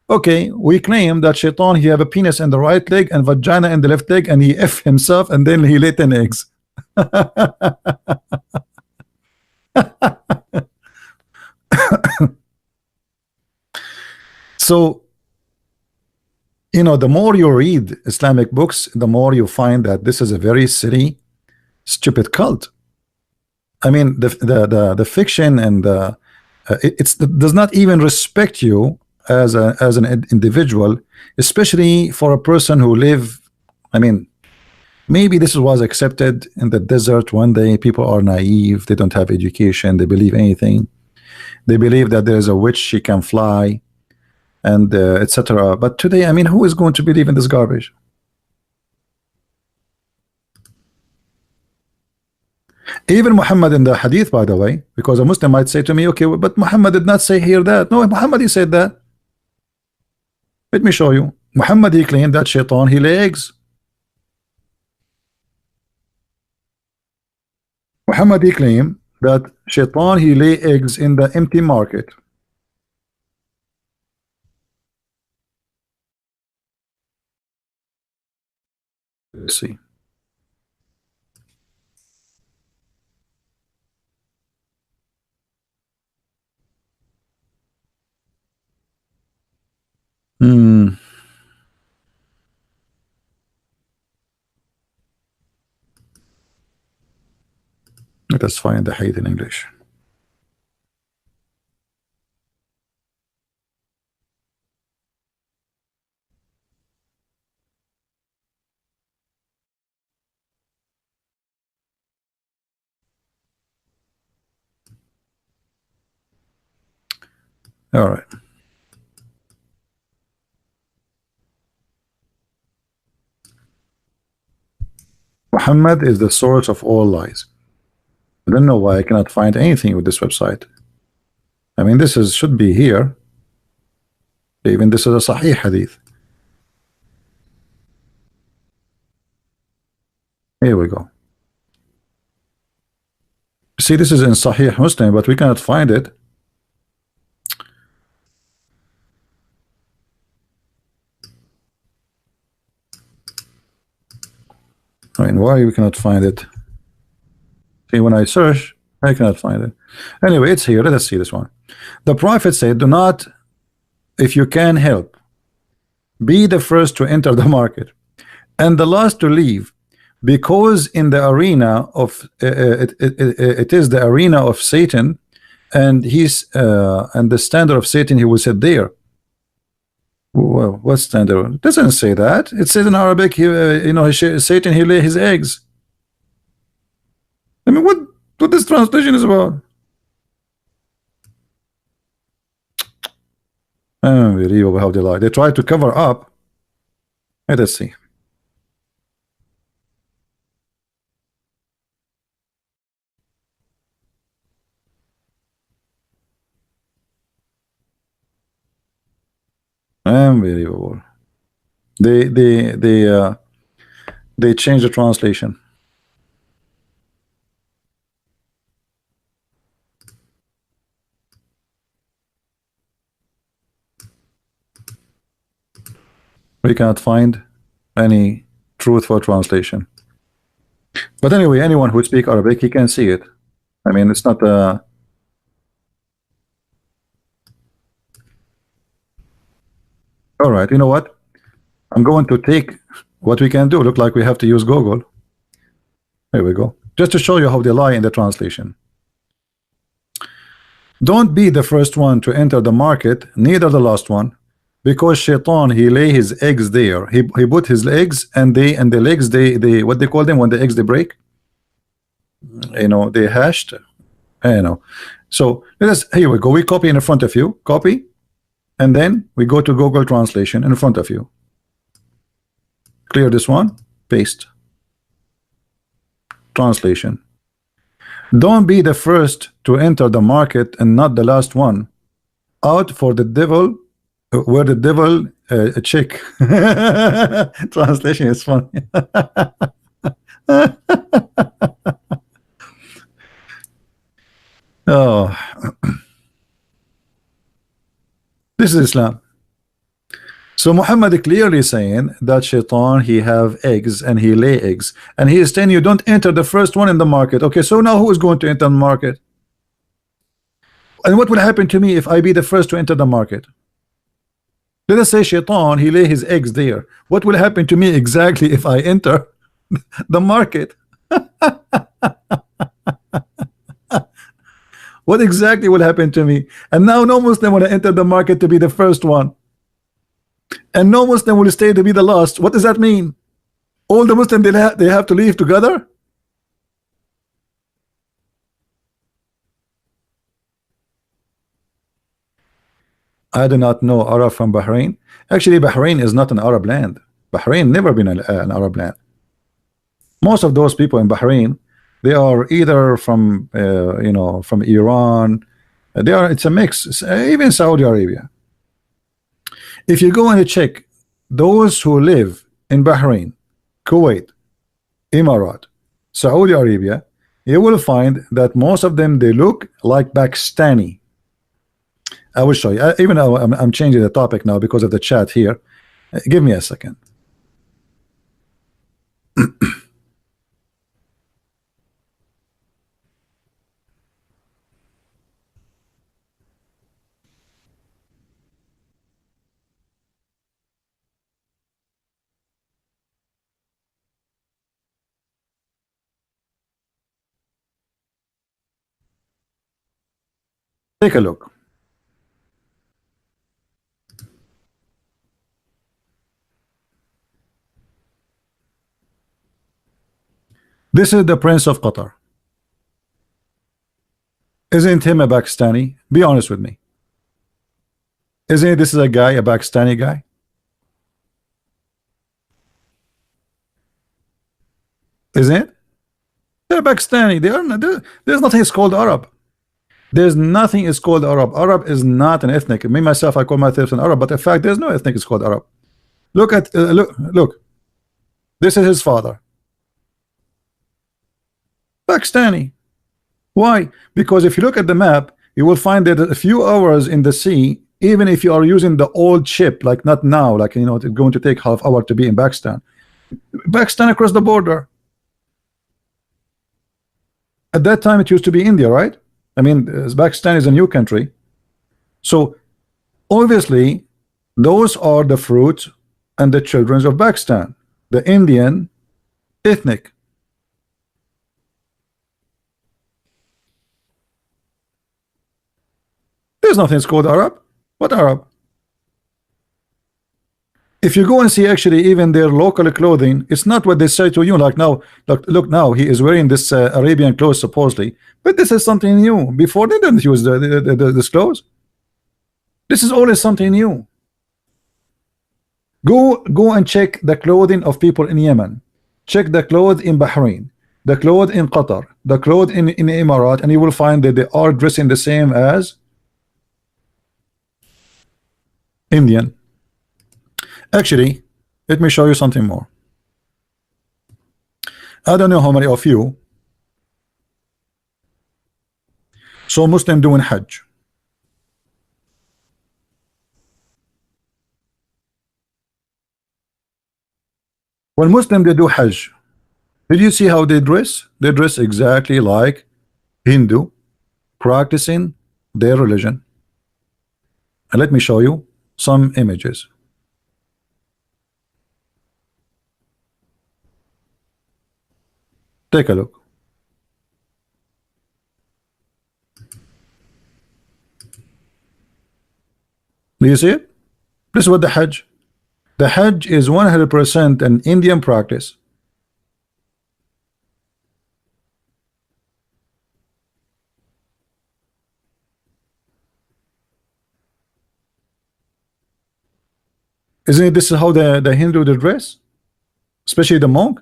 Okay, we claim that Shaitan he have a penis in the right leg and vagina in the left leg, and he F himself, and then he lay 10 eggs. So, you know, the more you read Islamic books, the more you find that this is a very silly, stupid cult. I mean, the fiction and it does not even respect you as an individual, especially for a person who live. I mean, maybe this was accepted in the desert one day. People are naive, they don't have education, they believe anything. They believe that there is a witch, she can fly, and etc. But today, I mean, who is going to believe in this garbage? Even Muhammad in the hadith, by the way, because a Muslim might say to me, okay, but Muhammad did not say here that. No, Muhammad he said that. Let me show you. Muhammad he claimed that Shaitan he lay eggs. Muhammad he claimed that Shaitan he lay eggs in the empty market. Let's see. Let us find the hadith in English. All right. Muhammad is the source of all lies. I don't know why I cannot find anything with this website. I mean, this should be here. Even this is a Sahih hadith. Here we go. See, this is in Sahih Muslim, but we cannot find it. I mean, why we cannot find it? See, when I search, I cannot find it. Anyway, it's here. Let us see this one. The Prophet said, do not, if you can help, be the first to enter the market and the last to leave, because in the arena of it is the arena of Satan, and he's and the standard of Satan he will sit there. Well, what standard? It doesn't say that. It says in Arabic, you know, Satan he lay his eggs. I mean, what this translation is about? Unbelievable how they lie. They try to cover up. Let us see. Unbelievable. They change the translation. We cannot find any truthful translation. But anyway, anyone who speaks Arabic, he can see it. I mean, it's not a all right, you know what? I'm going to take what we can do. Look like we have to use Google. Here we go. Just to show you how they lie in the translation. Don't be the first one to enter the market, neither the last one, because Shaitan he lay his eggs there. He put his eggs, and the legs they what they call them when the eggs they break. You know, they hashed. You know. So let us, here we go. We copy in front of you. Copy. And then we go to Google Translation in front of you. Clear this one, paste. Translation. Don't be the first to enter the market and not the last one. Out for the devil, where the devil a chick. Translation is funny. Oh, this is Islam. So Muhammad clearly saying that Shaitan, he have eggs and he lay eggs, and he is saying you don't enter the first one in the market. Okay, so now who is going to enter the market? And what will happen to me if I be the first to enter the market? Let us say Shaitan, he lay his eggs there. What will happen to me exactly if I enter the market? What exactly will happen to me? And now no Muslim will enter the market to be the first one, and no Muslim will stay to be the last. What does that mean? All the Muslims, they have to leave together? I do not know Arab from Bahrain. Actually, Bahrain is not an Arab land. Bahrain never been an Arab land. Most of those people in Bahrain, they are either from you know, from Iran. They are, it's a mix. Even Saudi Arabia. If you go and check those who live in Bahrain, Kuwait, Emirat, Saudi Arabia, you will find that most of them, they look like Pakistani. I will show you. Even though I'm changing the topic now because of the chat here. Give me a second. Take a look. This is the Prince of Qatar. Isn't him a Pakistani? Be honest with me. Isn't this is a guy, a Pakistani guy? Isn't it? They're Pakistani. They are not, there's nothing is called Arab. There's nothing is called Arab. Arab is not an ethnic. Me myself, I call myself an Arab, but in fact, there's no ethnic is called Arab. Look at look. This is his father. Pakistani. Why? Because if you look at the map, you will find that a few hours in the sea, even if you are using the old ship, like not now, like you know, it's going to take half hour to be in Pakistan. Pakistan across the border. At that time, it used to be India, right? I mean, Pakistan is a new country. So obviously, those are the fruits and the children of Pakistan, the Indian ethnic. There's nothing called Arab. What Arab? If you go and see actually even their local clothing, it's not what they say to you. Like now, look now, he is wearing this Arabian clothes supposedly, but this is something new. Before they didn't use this clothes. This is always something new. Go and check the clothing of people in Yemen. Check the clothes in Bahrain, the clothes in Qatar, the clothes in Emirat, and you will find that they are dressing the same as Indian. Actually, let me show you something more. I don't know how many of you saw Muslim doing Hajj. When Muslim they do Hajj, did you see how they dress? They dress exactly like Hindu, practicing their religion. And let me show you some images. Take a look. Do you see it? This is what the Hajj. The Hajj is 100% an Indian practice. Isn't it? This is how the Hindu they dress, especially the monk,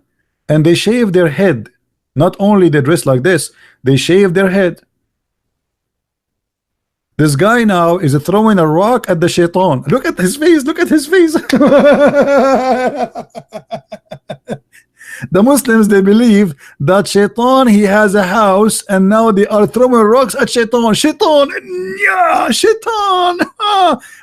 and they shave their head Not only they dress like this, they shave their head. This guy now is throwing a rock at the shaitan. Look at his face. Look at his face. The Muslims, they believe that shaitan, he has a house, and now they are throwing rocks at shaitan. Shaitan, yeah, shaitan.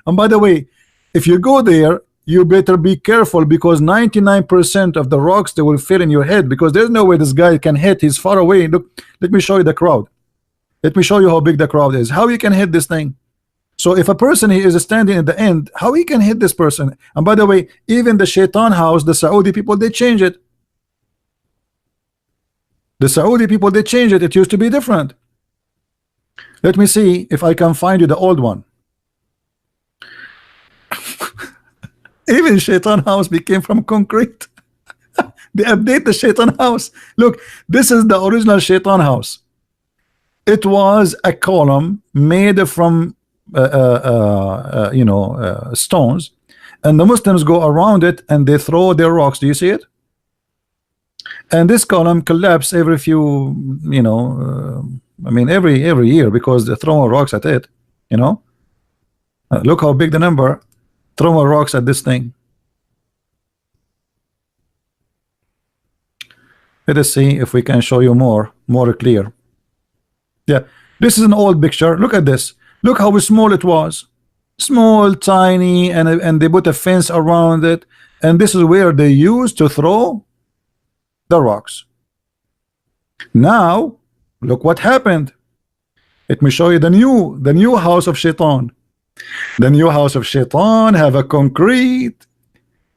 And by the way, if you go there, you better be careful, because 99% of the rocks, they will fit in your head, because there's no way this guy can hit. He's far away. Look, let me show you the crowd. Let me show you how big the crowd is. How you can hit this thing. So if a person he is standing at the end, how he can hit this person? And by the way, even the shaitan house, the Saudi people, they change it. The Saudi people, they changed it. It used to be different. Let me see if I can find you the old one. Even shaitan house became from concrete. They update the shaitan house. Look, this is the original shaitan house. It was a column made from stones, and the Muslims go around it and they throw their rocks. Do you see it? And this column collapses every few, I mean every year, because they're throwing rocks at it. Look how big the number. Throwing rocks at this thing. Let us see if we can show you more clear. Yeah, this is an old picture. Look at this. Look how small it was. Small, tiny, and they put a fence around it. And this is where they used to throw the rocks. Now, look what happened. Let me show you the new house of shaitan. The new house of shaitan have a concrete,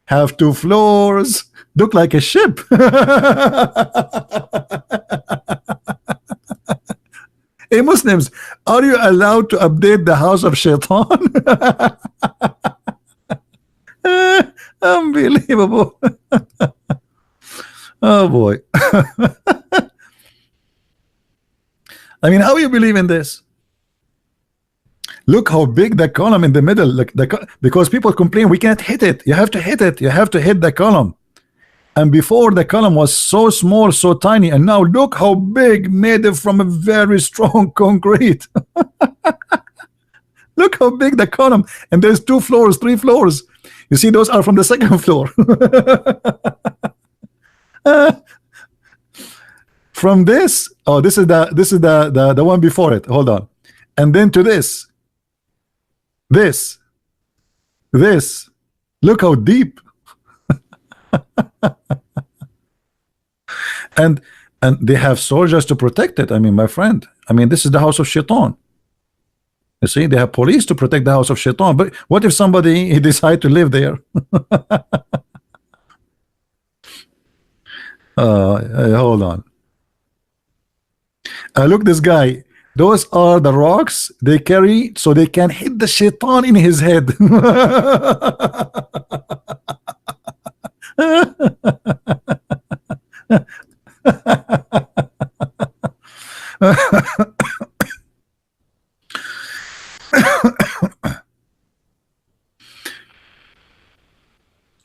have 2 floors, look like a ship. Hey Muslims, are you allowed to update the house of shaitan? Unbelievable. Oh boy. I mean, how you believe in this? Look how big the column in the middle, like because people complain we can't hit it. You have to hit it. You have to hit the column. And before, the column was so small, so tiny, and now look how big, made it from a very strong concrete. Look how big the column, and there's 2 floors, 3 floors. You see, those are from the second floor. From this, oh, this is the one before it. Hold on, and then to this. Look how deep. and they have soldiers to protect it. I mean, my friend, I mean, this is the house of shaitan. You see, they have police to protect the house of shaitan. But what if somebody he decide to live there? Hold on. Look, this guy. Those are the rocks they carry so they can hit the shaitan in his head.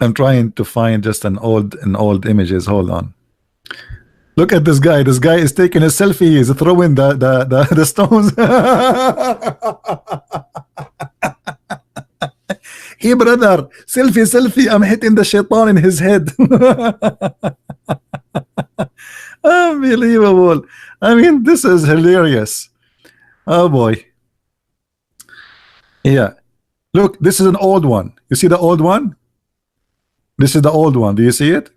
I'm trying to find just an old images. Hold on. Look at this guy. This guy is taking a selfie. He's throwing the stones. Hey brother, selfie. I'm hitting the shaitan in his head. Unbelievable. I mean, this is hilarious. Oh boy. Yeah. Look, this is an old one. You see the old one? This is the old one. Do you see it?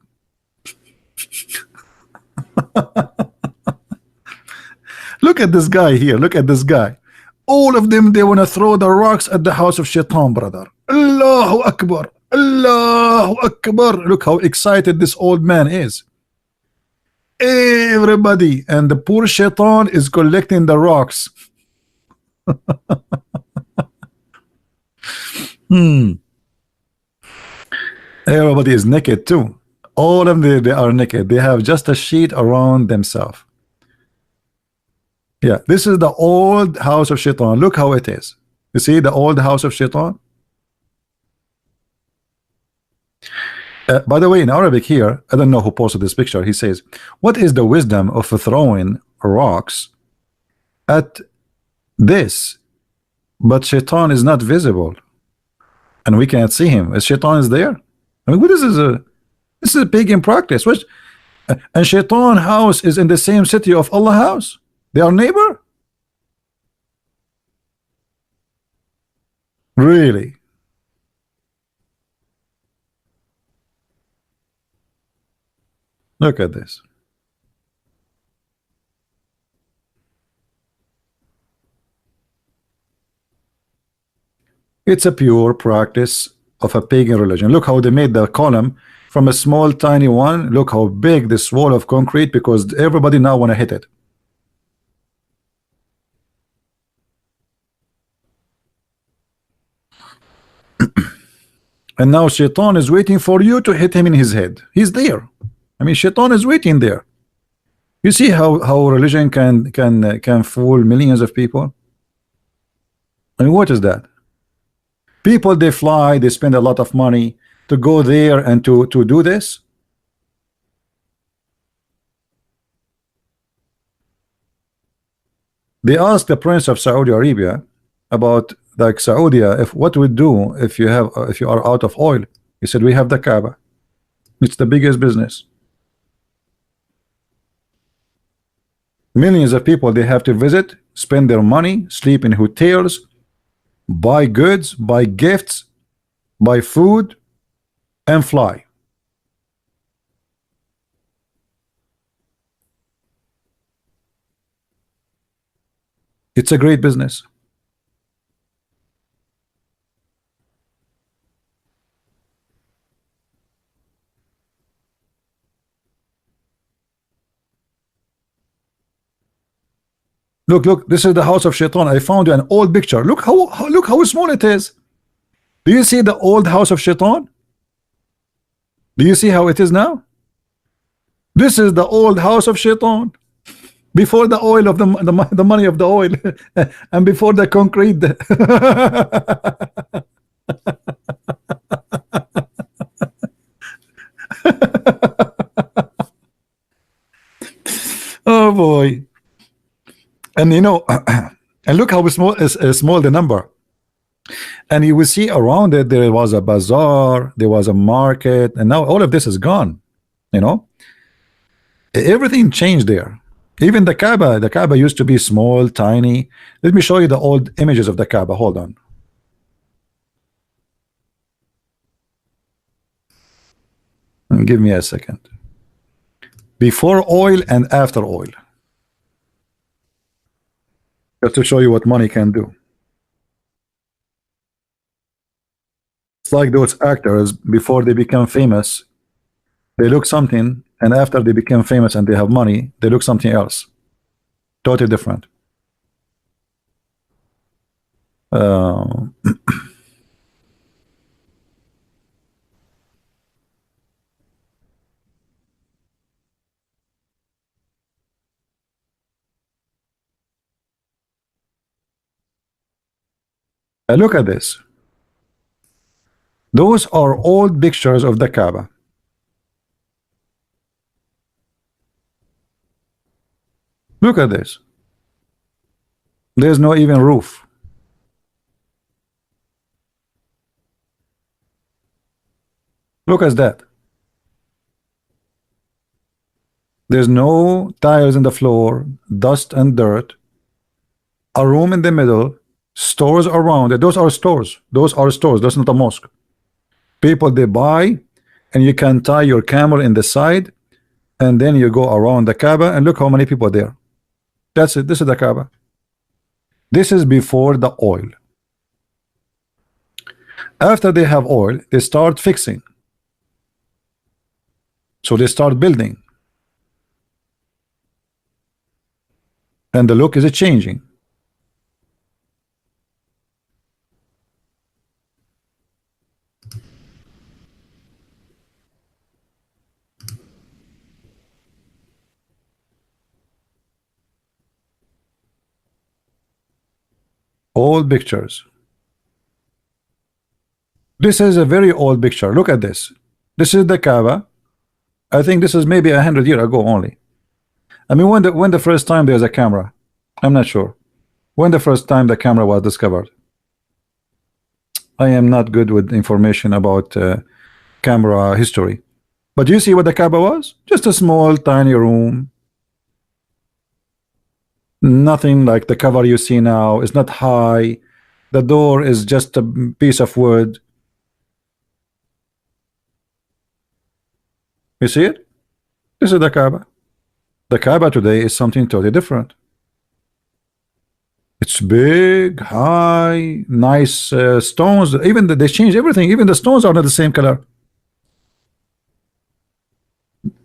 Look at this guy here. Look at this guy. All of them, they want to throw the rocks at the house of shaitan, brother. Allahu Akbar. Allahu Akbar. Look how excited this old man is. Everybody, and the poor shaitan is collecting the rocks. Everybody is naked too. All of them, they are naked. They have just a sheet around themselves. Yeah, this is the old house of shaitan. Look how it is. You see the old house of shaitan? By the way, in Arabic here, I don't know who posted this picture. He says, "What is the wisdom of throwing rocks at this? But Shaitan is not visible, and we can't see him. As Shaitan is there. I mean, this is a pagan practice. Which and Shaitan house is in the same city of Allah house. They are neighbor. Really? Look at this. It's a pure practice of a pagan religion. Look how they made the column from a small tiny one. Look how big this wall of concrete, because everybody now want to hit it. And now Shaitan is waiting for you to hit him in his head. He's there. I mean, Shaitan is waiting there. You see how religion can fool millions of people. I mean, what is that? People, they fly, they spend a lot of money to go there and to do this. They asked the Prince of Saudi Arabia about, like, Saudi, if what we do if you are out of oil. He said, we have the Kaaba. It's the biggest business. Millions of people, they have to visit, spend their money, sleep in hotels, buy goods, buy gifts, buy food, and fly. It's a great business. Look, this is the house of Shaitan. I found an old picture. Look how small it is. Do you see the old house of Shaitan? Do you see how it is now? This is the old house of Shaitan. Before the oil of the money of the oil and before the concrete. Oh boy. And you know, and look how small is small the number. And you will see around it there was a bazaar, there was a market, and now all of this is gone. You know, everything changed there. Even the Kaaba used to be small, tiny. Let me show you the old images of the Kaaba. Hold on. Give me a second. Before oil and after oil. Just to show you what money can do. It's like those actors, before they become famous, they look something, and after they become famous and they have money, they look something else. Totally different. Look at this. Those are old pictures of the Kaaba. Look at this. There's no even roof. Look at that. There's no tiles in the floor, dust and dirt, a room in the middle, stores around it. Those are stores. Those are stores. That's not a mosque. People, they buy, and you can tie your camel in the side, and then you go around the Kaaba, and look how many people there. That's it. This is the Kaaba. This is before the oil. After they have oil, they start fixing. So they start building. And the look is changing. Old pictures. This is a very old picture. Look at this. This is the Kaaba. I think this is maybe 100 years ago only. I mean, when the first time there's a camera, I'm not sure. When the first time the camera was discovered? I am not good with information about camera history. But you see what the Kaaba was? Just a small, tiny room. Nothing like the cover you see now. It's not high. The door is just a piece of wood. You see it? This is the Kaaba. The Kaaba today is something totally different. It's big, high, nice stones. Even they changed everything. Even the stones are not the same color.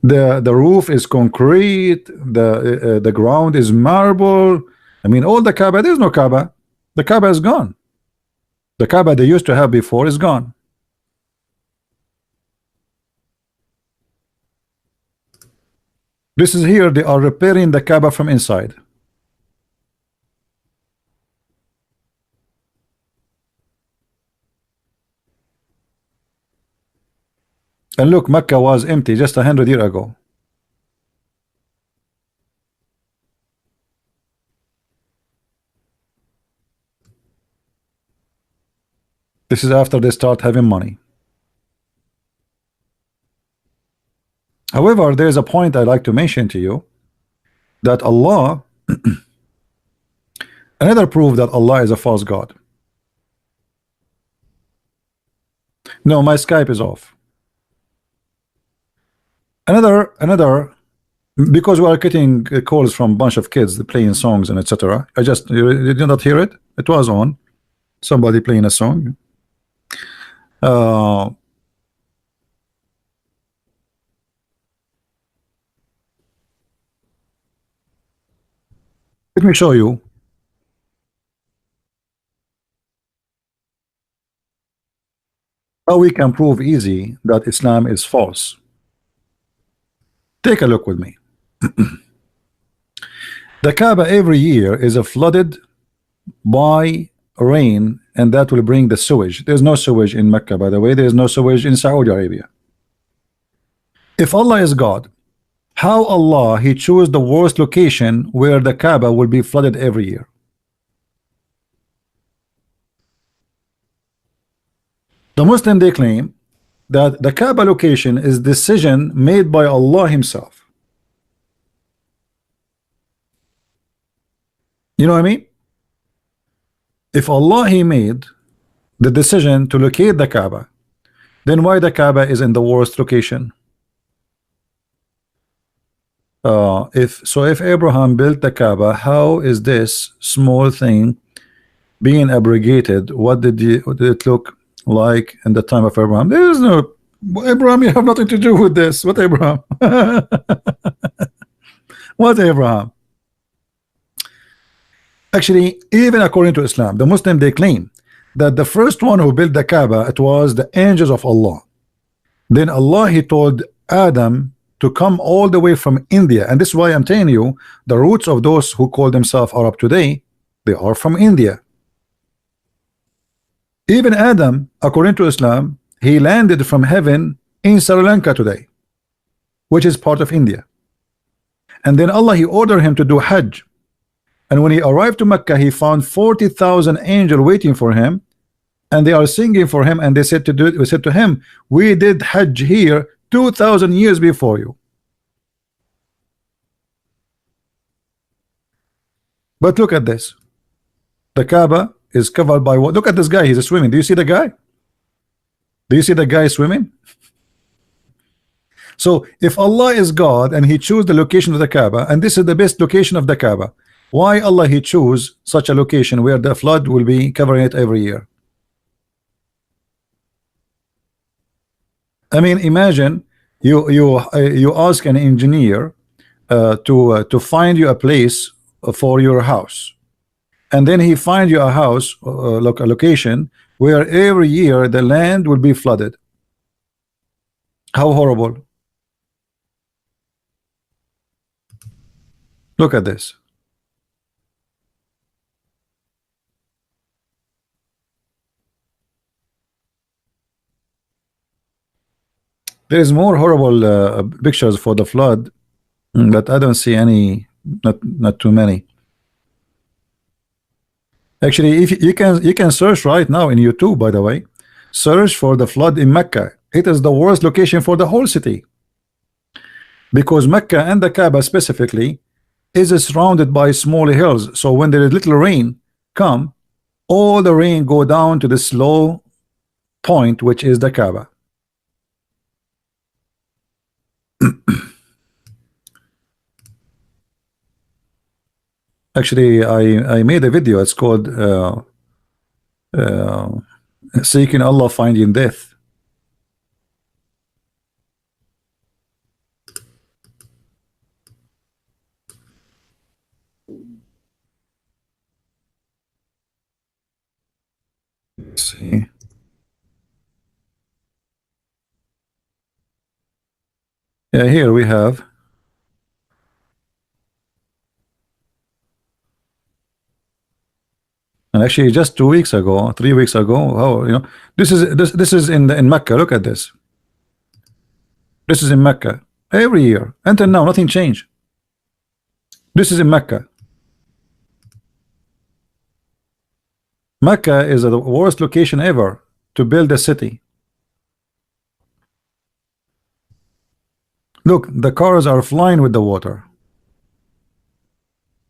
The roof is concrete. The ground is marble. I mean, all the Kaaba. There's no Kaaba. The Kaaba is gone. The Kaaba they used to have before is gone. This is here. They are repairing the Kaaba from inside. And look, Mecca was empty just 100 years ago. This is after they start having money. However, there is a point I'd like to mention to you, that Allah, another proof that Allah is a false God. No, my Skype is off. Another, because we are getting calls from a bunch of kids playing songs and etc. I just, you did not hear it? It was on. Somebody playing a song. Let me show you. How we can prove easy that Islam is false. Take a look with me. The Kaaba every year is flooded by rain, and that will bring the sewage. There's no sewage in Mecca, by the way. There's no sewage in Saudi Arabia. If Allah is God, how Allah he chose the worst location where the Kaaba will be flooded every year? The Muslim they claim that the Kaaba location is decision made by Allah himself. You know what I mean? If Allah he made the decision to locate the Kaaba, then why the Kaaba is in the worst location? If Abraham built the Kaaba, how is this small thing being abrogated? What did it look like in the time of Abraham? There is no Abraham. You have nothing to do with this. What Abraham? What Abraham? Actually, even according to Islam, the Muslim they claim that the first one who built the Kaaba, it was the angels of Allah. Then Allah he told Adam to come all the way from India, and this is why I'm telling you the roots of those who call themselves Arab today, they are from India. Even Adam, according to Islam, he landed from heaven in Sri Lanka today, which is part of India. And then Allah he ordered him to do Hajj, and when he arrived to Mecca, he found 40,000 angels waiting for him, and they are singing for him, and they said to him, we did Hajj here 2,000 years before you. But look at this. The Kaaba is covered by what? Look at this guy. He's swimming. Do you see the guy? Do you see the guy swimming? So if Allah is God and he chose the location of the Kaaba, and this is the best location of the Kaaba, why Allah he chose such a location where the flood will be covering it every year? I mean, imagine you ask an engineer to find you a place for your house, and then he find you a house, a location where every year the land will be flooded. How horrible. Look at this. There is more horrible pictures for the flood, but I don't see any. Not too many. Actually, if you can search right now in YouTube, by the way, search for the flood in Mecca. It is the worst location for the whole city, because Mecca and the Kaaba specifically is surrounded by small hills. So when there is little rain come, all the rain go down to this low point, which is the Kaaba. Actually, I made a video. It's called Seeking Allah, Finding Death. Let's see. Yeah, here we have. And actually, just 2 weeks ago, 3 weeks ago, oh, you know, this is in Mecca. Look at this. This is in Mecca. Every year until now, nothing changed. This is in Mecca. Mecca is the worst location ever to build a city. Look, the cars are flying with the water.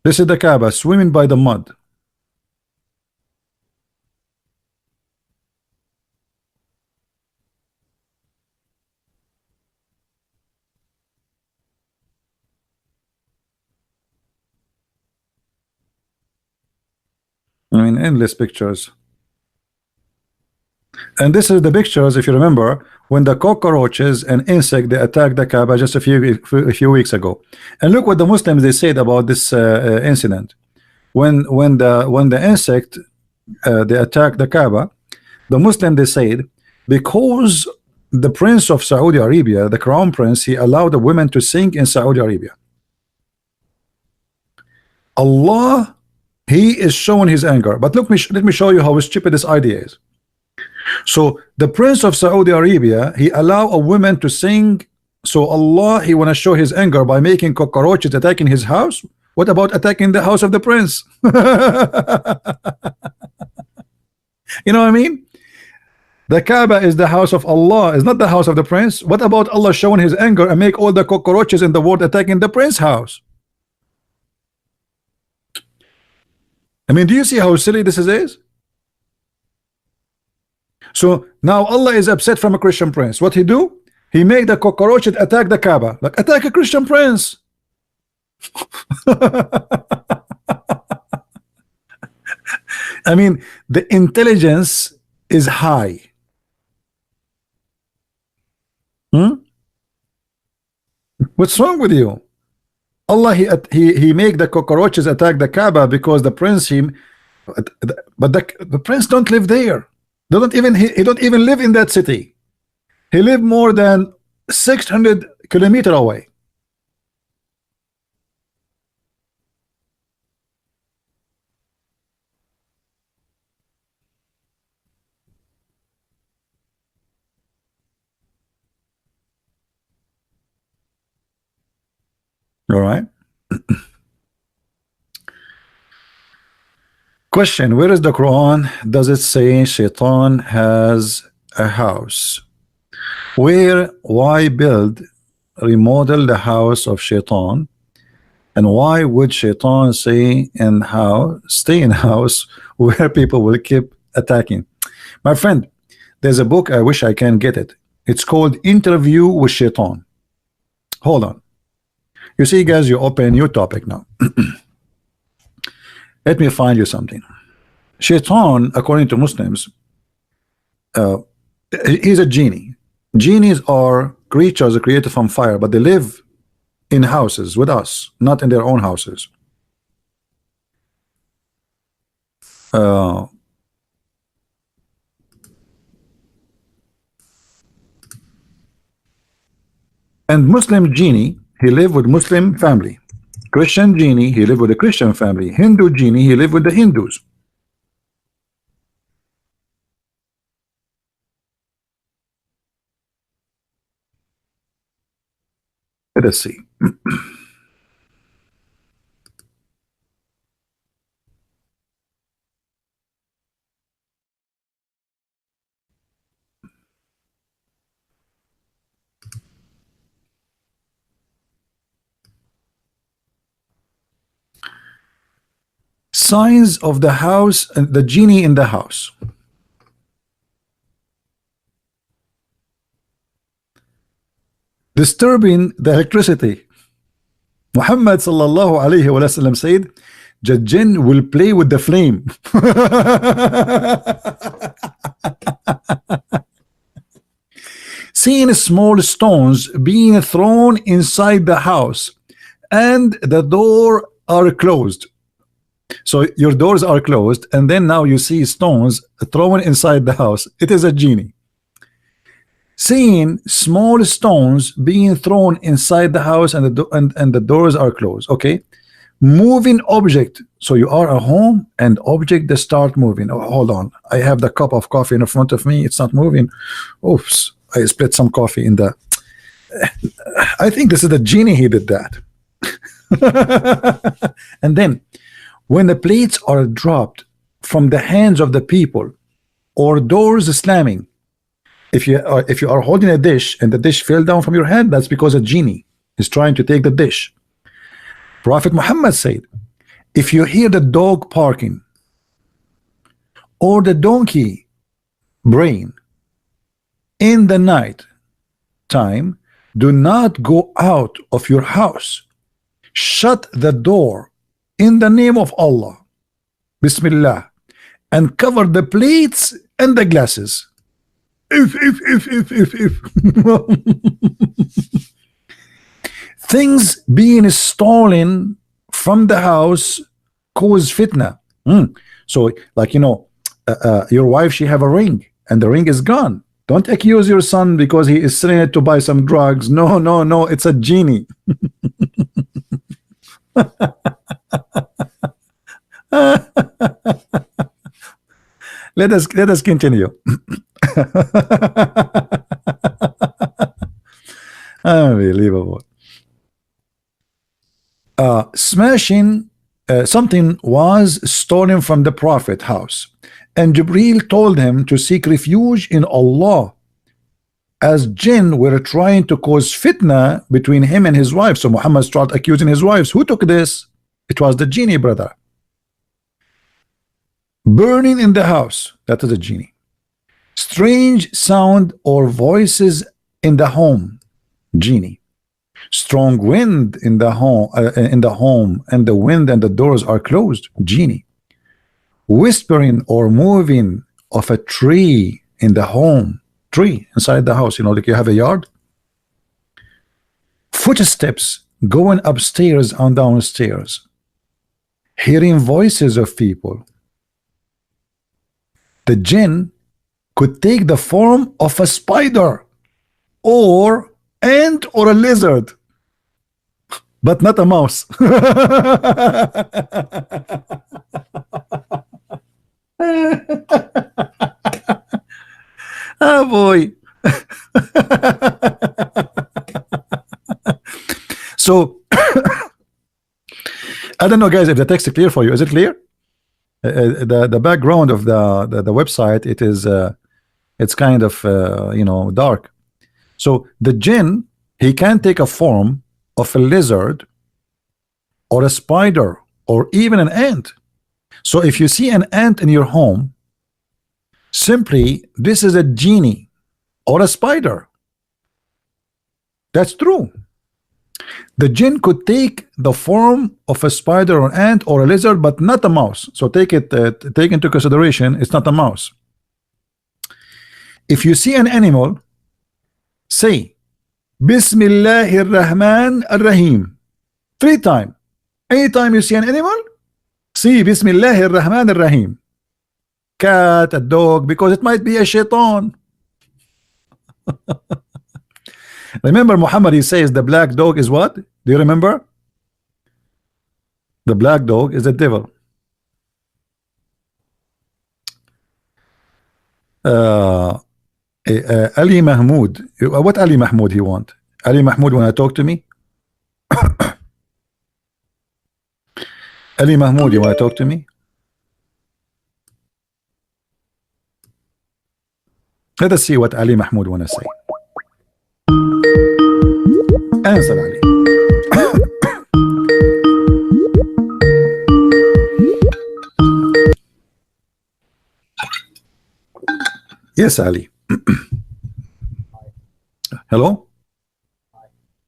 This is the Kaaba swimming by the mud. I mean, endless pictures. And this is the pictures, if you remember, when the cockroaches and insect they attacked the Kaaba just a few weeks ago. And look what the Muslims they said about this incident. When the insect they attacked the Kaaba, the Muslim they said, because the Prince of Saudi Arabia, the Crown Prince, he allowed the women to sing in Saudi Arabia. Allah, he is showing his anger. But look, let me show you how stupid this idea is. So the Prince of Saudi Arabia, he allow a woman to sing. So Allah, he want to show his anger by making cockroaches attacking his house. What about attacking the house of the prince? You know what I mean? The Kaaba is the house of Allah, is not the house of the prince. What about Allah showing his anger and make all the cockroaches in the world attacking the prince's house? I mean, do you see how silly this is? So now Allah is upset from a Christian prince. What he do? He made the cockroaches attack the Kaaba. Like, attack a Christian prince. I mean, the intelligence is high. What's wrong with you? Allah, he make the cockroaches attack the Kaaba because the prince but the prince don't live there. They don't even he don't even live in that city. He live more than 600 kilometers away. All right. Question: where is the Quran? Does it say Shaitan has a house? Where? Why build, remodel the house of Shaitan? And why would Shaitan stay in house where people will keep attacking? My friend, there's a book, I wish I can get it. It's called Interview with Shaitan. Hold on. You see, guys, you open a new topic now. Let me find you something. Shaitan, according to Muslims, he's a genie. Genies are creatures created from fire, but they live in houses with us, not in their own houses. And Muslim genie, he lived with Muslim family. Christian genie, he lived with a Christian family. Hindu genie, he lived with the Hindus. Let us see. Signs of the house, the genie in the house. Disturbing the electricity. Muhammad sallallahu alayhi wa sallam said, the jinn will play with the flame. Seeing small stones being thrown inside the house and the door are closed. So your doors are closed, and then now you see stones thrown inside the house. It is a genie. Seeing small stones being thrown inside the house and the doors are closed. Okay. Moving object. So you are at home and object they start moving. Oh, hold on. I have the cup of coffee in front of me. It's not moving. Oops. I split some coffee in the. I think this is the genie. He did that. And then when the plates are dropped from the hands of the people or doors slamming, if you are holding a dish and the dish fell down from your hand, that's because a genie is trying to take the dish. Prophet Muhammad said, if you hear the dog barking or the donkey braying in the night time, do not go out of your house. Shut the door in the name of Allah, Bismillah, and cover the plates and the glasses. If things being stolen from the house cause fitna. So like, you know, your wife, she have a ring and the ring is gone. Don't accuse your son because he is selling it to buy some drugs. No, it's a genie. Let us continue. Unbelievable. Smashing something was stolen from the Prophet house, and Jibril told him to seek refuge in Allah, as jinn were trying to cause fitna between him and his wife. So Muhammad started accusing his wives. Who took this? It was the genie, brother. Burning in the house, that is a genie. Strange sound or voices in the home, genie. Strong wind in the home, and the wind and the doors are closed, genie. Whispering or moving of a tree in the home, tree inside the house, you know, like you have a yard. Footsteps going upstairs and downstairs. Hearing voices of people. The jinn could take the form of a spider or ant or a lizard, but not a mouse. Oh boy. So I don't know, guys, if the text is clear for you. Is it clear? The background of the website, it is it's kind of you know, dark. So the jinn, he can take a form of a lizard or a spider or even an ant. So if you see an ant in your home, simply this is a genie or a spider. That's true. The jinn could take the form of a spider or ant or a lizard, but not a mouse. So take into consideration, it's not a mouse. If you see an animal, say Bismillahir Rahman Ar-Rahim 3 times. Anytime you see an animal, see Bismillahir Rahman Ar-Rahim. Cat, a dog, because it might be a shaitan. Remember, Muhammad, he says the black dog is what? Do you remember? The black dog is the devil. Ali Mahmoud. What Ali Mahmoud he want? Ali Mahmoud want to talk to me? Ali Mahmoud, you want to talk to me? Let us see what Ali Mahmoud want to say. Answer, Ali. Yes, Ali. Hello?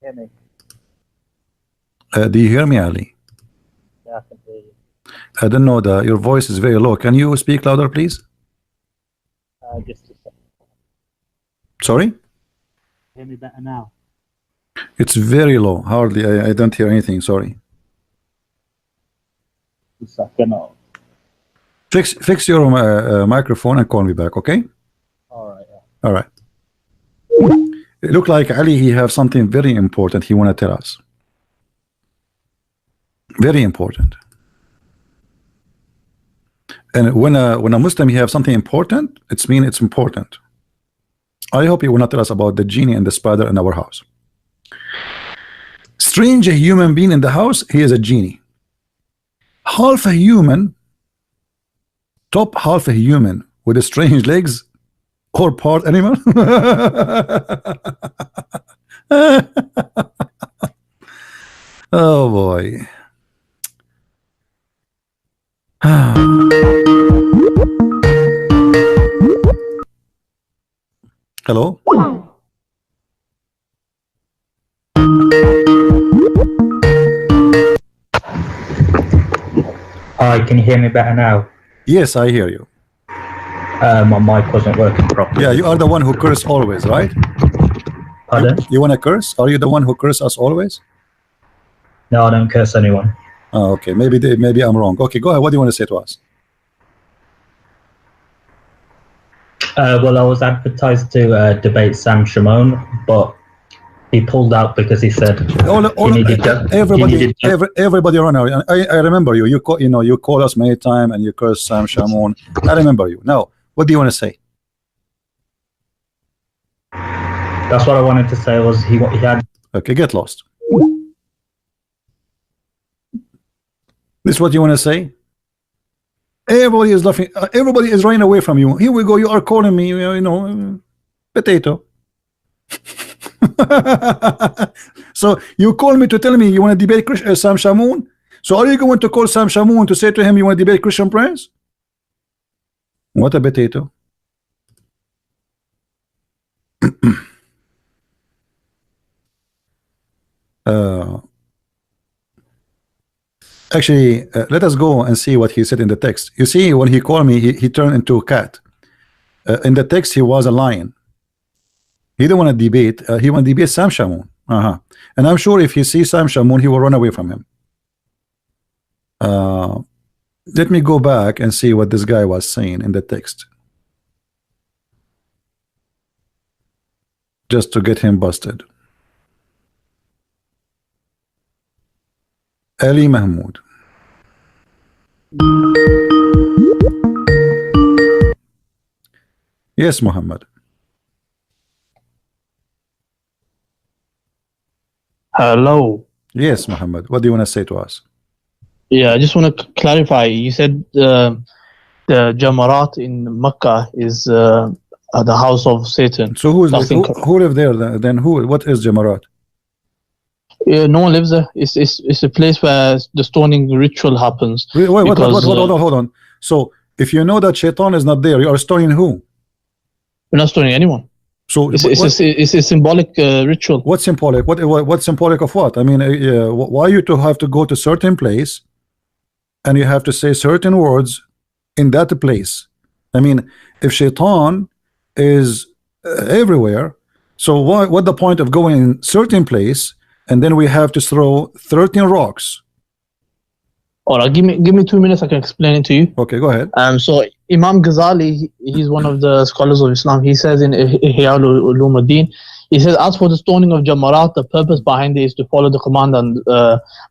Hear me? Do you hear me, Ali? Yeah, I can hear you. I don't know, your voice is very low. Can you speak louder, please? Just a second. Sorry? Hear me better now? It's very low. Hardly. I don't hear anything. Sorry. Just a second. Fix your microphone and call me back, okay? All right. Yeah. All right. It look like Ali, he have something very important he want to tell us. Very important. And when a Muslim he have something important, it's mean it's important. I hope he will not tell us about the genie and the spider in our house. Strange human being in the house, he is a genie. Half a human, top half a human with a strange legs or part animal. Oh boy. Hello? Hi, can you hear me better now? Yes, I hear you. My mic wasn't working properly. Yeah, you are the one who curse always, right? Pardon? You want to curse? Are you the one who curse us always? No, I don't curse anyone. Oh, okay. Maybe I'm wrong. Okay, go ahead. What do you want to say to us? Well, I was advertised to debate Sam Shimon, but he pulled out because he said everybody run out. I remember you. You call us many times and you curse Sam Shimon. I remember you. Now, what do you want to say? That's what I wanted to say. Was he had? Okay, get lost. This is what you want to say? Everybody is laughing. Everybody is running away from you. Here we go. You are calling me, potato. So you call me to tell me you want to debate Sam Shamoun. So are you going to call Sam Shamoun to say to him you want to debate Christian Prince? What a potato. Actually, let us go and see what he said in the text. You see, when he called me, he turned into a cat. In the text, he was a lion. He didn't want to debate. He want to debate Sam Shamoun. And I'm sure if he sees Sam Shamoun, he will run away from him. Let me go back and see what this guy was saying in the text, just to get him busted. Ali Mahmoud. Yes, Muhammad. Hello. Yes, Muhammad. What do you want to say to us? Yeah, I just want to clarify. You said the Jamarat in Mecca is the house of Satan. So who live there then? What is Jamarat? No one lives there. It's a place where the stoning ritual happens. Wait, hold on. So if you know that Shaitan is not there, you are stoning who? We're not stoning anyone. So it's a symbolic ritual. What's symbolic? What's symbolic of what? I mean, why you to have to go to certain place and you have to say certain words in that place? I mean, if Shaitan is everywhere, so what the point of going in certain place and then we have to throw 13 rocks? All right, give me 2 minutes. I can explain it to you. Okay, go ahead. So Imam Ghazali, he's one of the scholars of Islam. He says in Ihya Ulumuddin, he says, as for the stoning of Jamarat, the purpose behind it is to follow the command and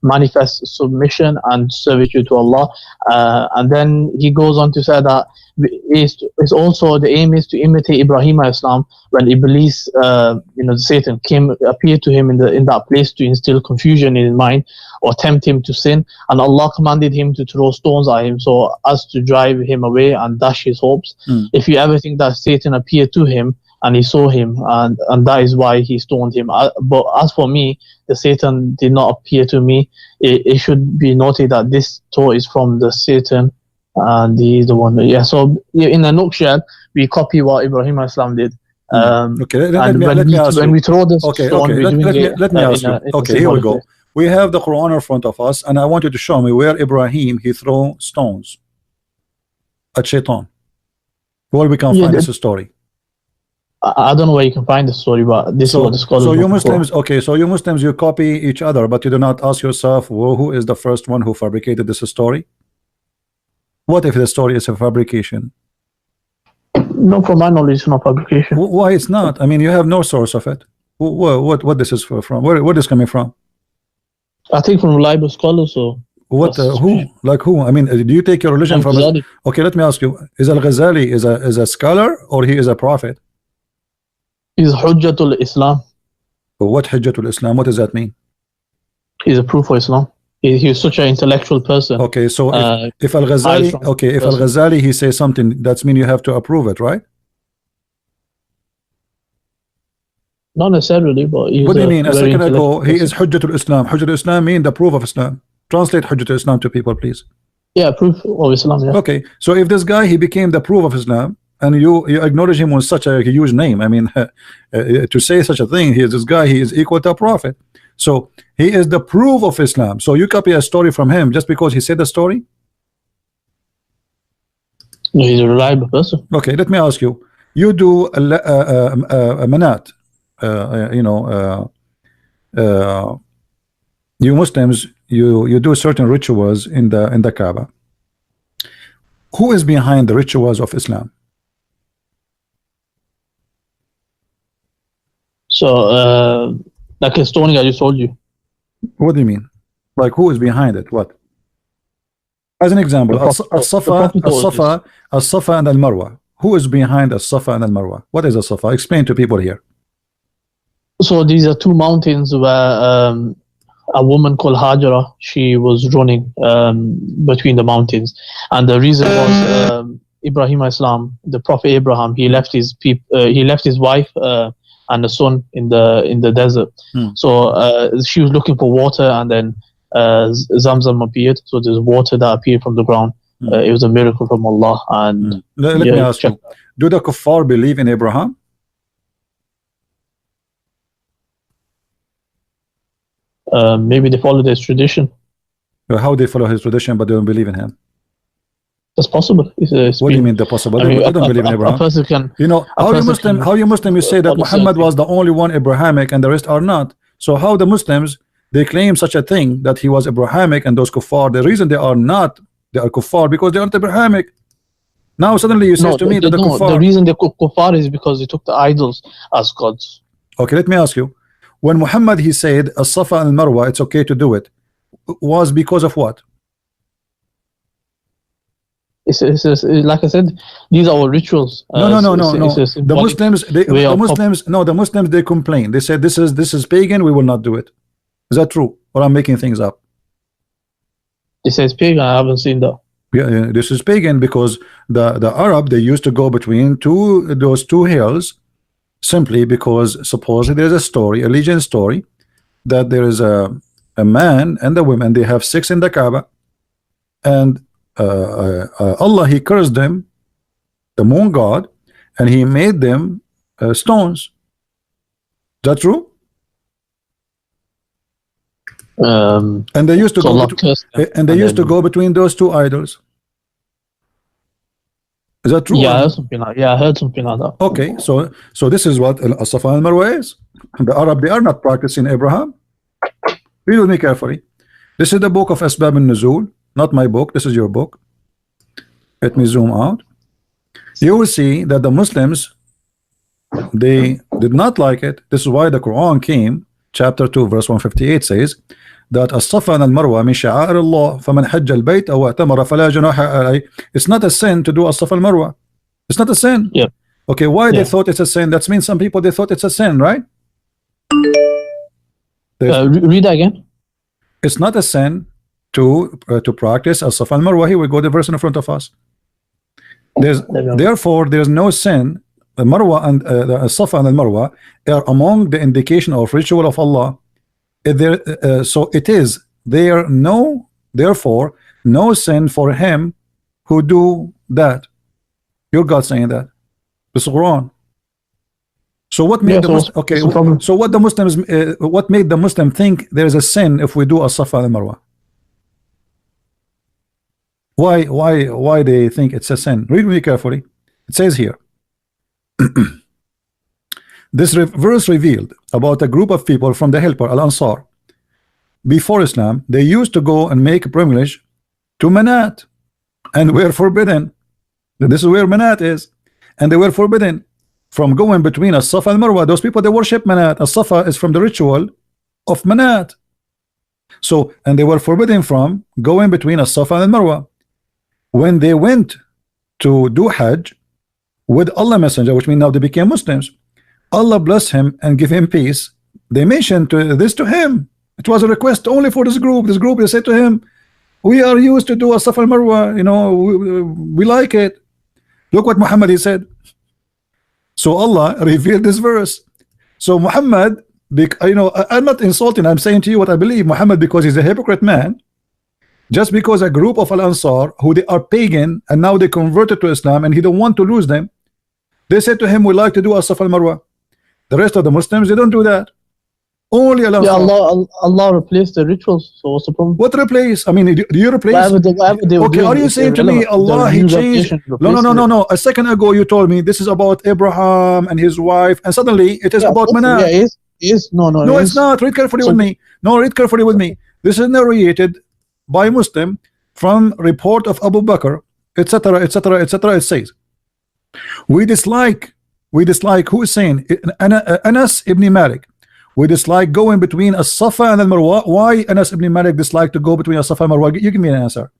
manifest submission and servitude to Allah. And then he goes on to say that it's also the aim is to imitate Ibrahim Islam when Iblis, Satan appeared to him in that place to instill confusion in his mind or tempt him to sin, and Allah commanded him to throw stones at him so as to drive him away and dash his hopes. If you ever think that Satan appeared to him and he saw him, and that is why he stoned him. But as for me, the Satan did not appear to me. It should be noted that this thought is from the Satan, and he is the one. So in a nutshell, we copy what Ibrahim Islam did. Okay, let me ask you. When we throw this okay, stone, let me ask you. Okay, here we go. We have the Quran in front of us, and I want you to show me where Ibrahim he threw stones at Shaitan. Where we can find this story. I don't know where you can find the story, but this is what the scholars. So you Muslims, okay, so you Muslims, you copy each other, but you do not ask yourself who is the first one who fabricated this story. What if the story is a fabrication? No, from my knowledge, it's not fabrication. Why it's not? I mean, you have no source of it. What this is from? Where is coming from? I think from reliable scholars. So what? Who? Like who? I mean, do you take your religion from? Okay, let me ask you: is Al-Ghazali is a scholar or he is a prophet? He's Hujjatul Islam. What Hujjatul Islam? What does that mean? He's a proof for Islam. He's such an intellectual person. Okay, so if Al-Ghazali, if Al-Ghazali he says something, that's mean you have to approve it, right? Not necessarily, but what do you mean? A second ago, he is Hujjatul Islam. Hujjatul Islam mean the proof of Islam. Translate Hujjatul Islam to people, please. Yeah, proof of Islam. Yeah. Okay, so if this guy he became the proof of Islam, and you acknowledge him with such a huge name, I mean, to say such a thing, he is this guy, he is equal to a prophet. So he is the proof of Islam. So you copy a story from him just because he said the story? No, he's a reliable person. Okay, let me ask you. You do a manat, you Muslims, you do certain rituals in the Kaaba. Who is behind the rituals of Islam? So, like a stoning I just told you. What do you mean? Like who is behind it? What? As an example, As-Safa and Al-Marwa. Who is behind As-Safa and Al-Marwa? What is As-Safa? Explain to people here. So these are two mountains where a woman called Hajara, she was running between the mountains, and the reason was Ibrahim Islam, the Prophet Abraham, he left his wife and a son in the desert. So she was looking for water, and then Zamzam appeared. So there's water that appeared from the ground. It was a miracle from Allah. And let me ask you: do the kuffar believe in Abraham? Maybe they follow his tradition. How they follow his tradition, but they don't believe in him? That's possible. What do you mean the possible? They don't believe in Abraham. How you Muslim you say that Muhammad was the only one Abrahamic and the rest are not? So how the Muslims they claim such a thing that he was Abrahamic and those kuffar? The reason they are not, they are kuffar because they aren't Abrahamic. Now suddenly you say to me that the kuffar. The reason they kuffar is because they took the idols as gods. Okay, let me ask you. When Muhammad he said As-Safa and Al-Marwa, it's okay to do it, was because of what? It's like I said, these are all rituals. No. The Muslims they complain. They said this is pagan. We will not do it. Is that true? Or I'm making things up? It says pagan. I haven't seen that. Yeah, this is pagan because the Arab they used to go between those two hills simply because supposedly there's a story, a legend story, that there is a man and a woman they have sex in the Kaaba, and Allah he cursed them, the moon god, and he made them stones. Is that true? And they used to go between those two idols. Is that true? Yeah, I heard something like that. Okay, so this is what As-Safa and Marwa is. The Arab they are not practicing Abraham. Read with me carefully. This is the book of Asbab al-Nuzul, not my book. This is your book. Let me zoom out. you will see that the Muslims, they did not like it. This is why the Quran came, chapter 2 verse 158 says that الصفا and المروة من شعائر الله فمن حج البيت أو اعتمر فلا جناح عليه. It's not a sin to do الصفا المروة. It's not a sin. Yeah. Okay, why they thought it's a sin? That means some people they thought it's a sin, right? Read that again. It's not a sin to practice الصفا المروة. Here we go, the verse in front of us. Therefore, there's no sin. The Marwa and the Safa and the Marwa are among the indication of ritual of Allah. So it is there therefore no sin for him who do that. Your God saying that. It's Quran. So what made so what the Muslims what made the Muslim think there is a sin if we do a Safa and Marwa? Why they think it's a sin? Read me carefully. It says here. This verse revealed about a group of people from the helper Al-Ansar. Before Islam, they used to go and make pilgrimage to Manat and were forbidden. This is where Manat is, and they were forbidden from going between As-Safa and Marwa. Those people, they worship Manat. As-Safa is from the ritual of Manat. So, and they were forbidden from going between As-Safa and Marwa. When they went to do Hajj with Allah Messenger, which means now they became Muslims, Allah bless him and give him peace. They mentioned this to him. It was a request only for this group. This group, they said to him, we are used to do a Safa al-Marwa, you know, we like it. Look what Muhammad he said. So Allah revealed this verse. So Muhammad, you know, I'm not insulting, I'm saying to you what I believe. Muhammad, because he's a hypocrite man, just because a group of Al-Ansar who they are pagan and now they converted to Islam and he don't want to lose them, they said to him, we like to do As-Safa al-Marwa. The rest of the Muslims, they don't do that. Only Al-Ansar. Yeah, Allah replaced the rituals. So what's the problem? What replace? I mean, do you replace? Whatever they okay, are you saying to me Allah he changed? No. A second ago you told me this is about Abraham and his wife, and suddenly it is about Manat. Yeah, it is. No, it's not. Read carefully with me. No, read carefully with me. This is narrated by Muslim from report of Abu Bakr, etc., etc., etc. It says, we dislike, who is saying? Anas ibn Malik. We dislike going between As-Safa and Al-Marwa. Why Anas ibn Malik dislike to go between As-Safa and Marwa? You give me an answer.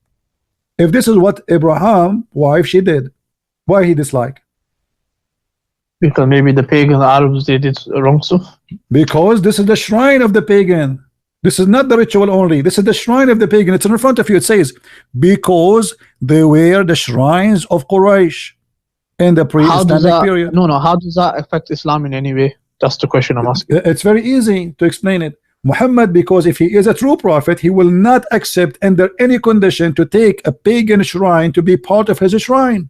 If this is what Abraham wife she did, why he dislike? Because maybe the pagan Arabs they did wrong stuff. Because this is the shrine of the pagan. This is not the ritual only. This is the shrine of the pagan. It's in front of you. It says because they were the shrines of Quraysh in the pre-Islamic period. No. How does that affect Islam in any way? That's the question I'm asking. It's very easy to explain it. Muhammad, because if he is a true prophet, he will not accept under any condition to take a pagan shrine to be part of his shrine.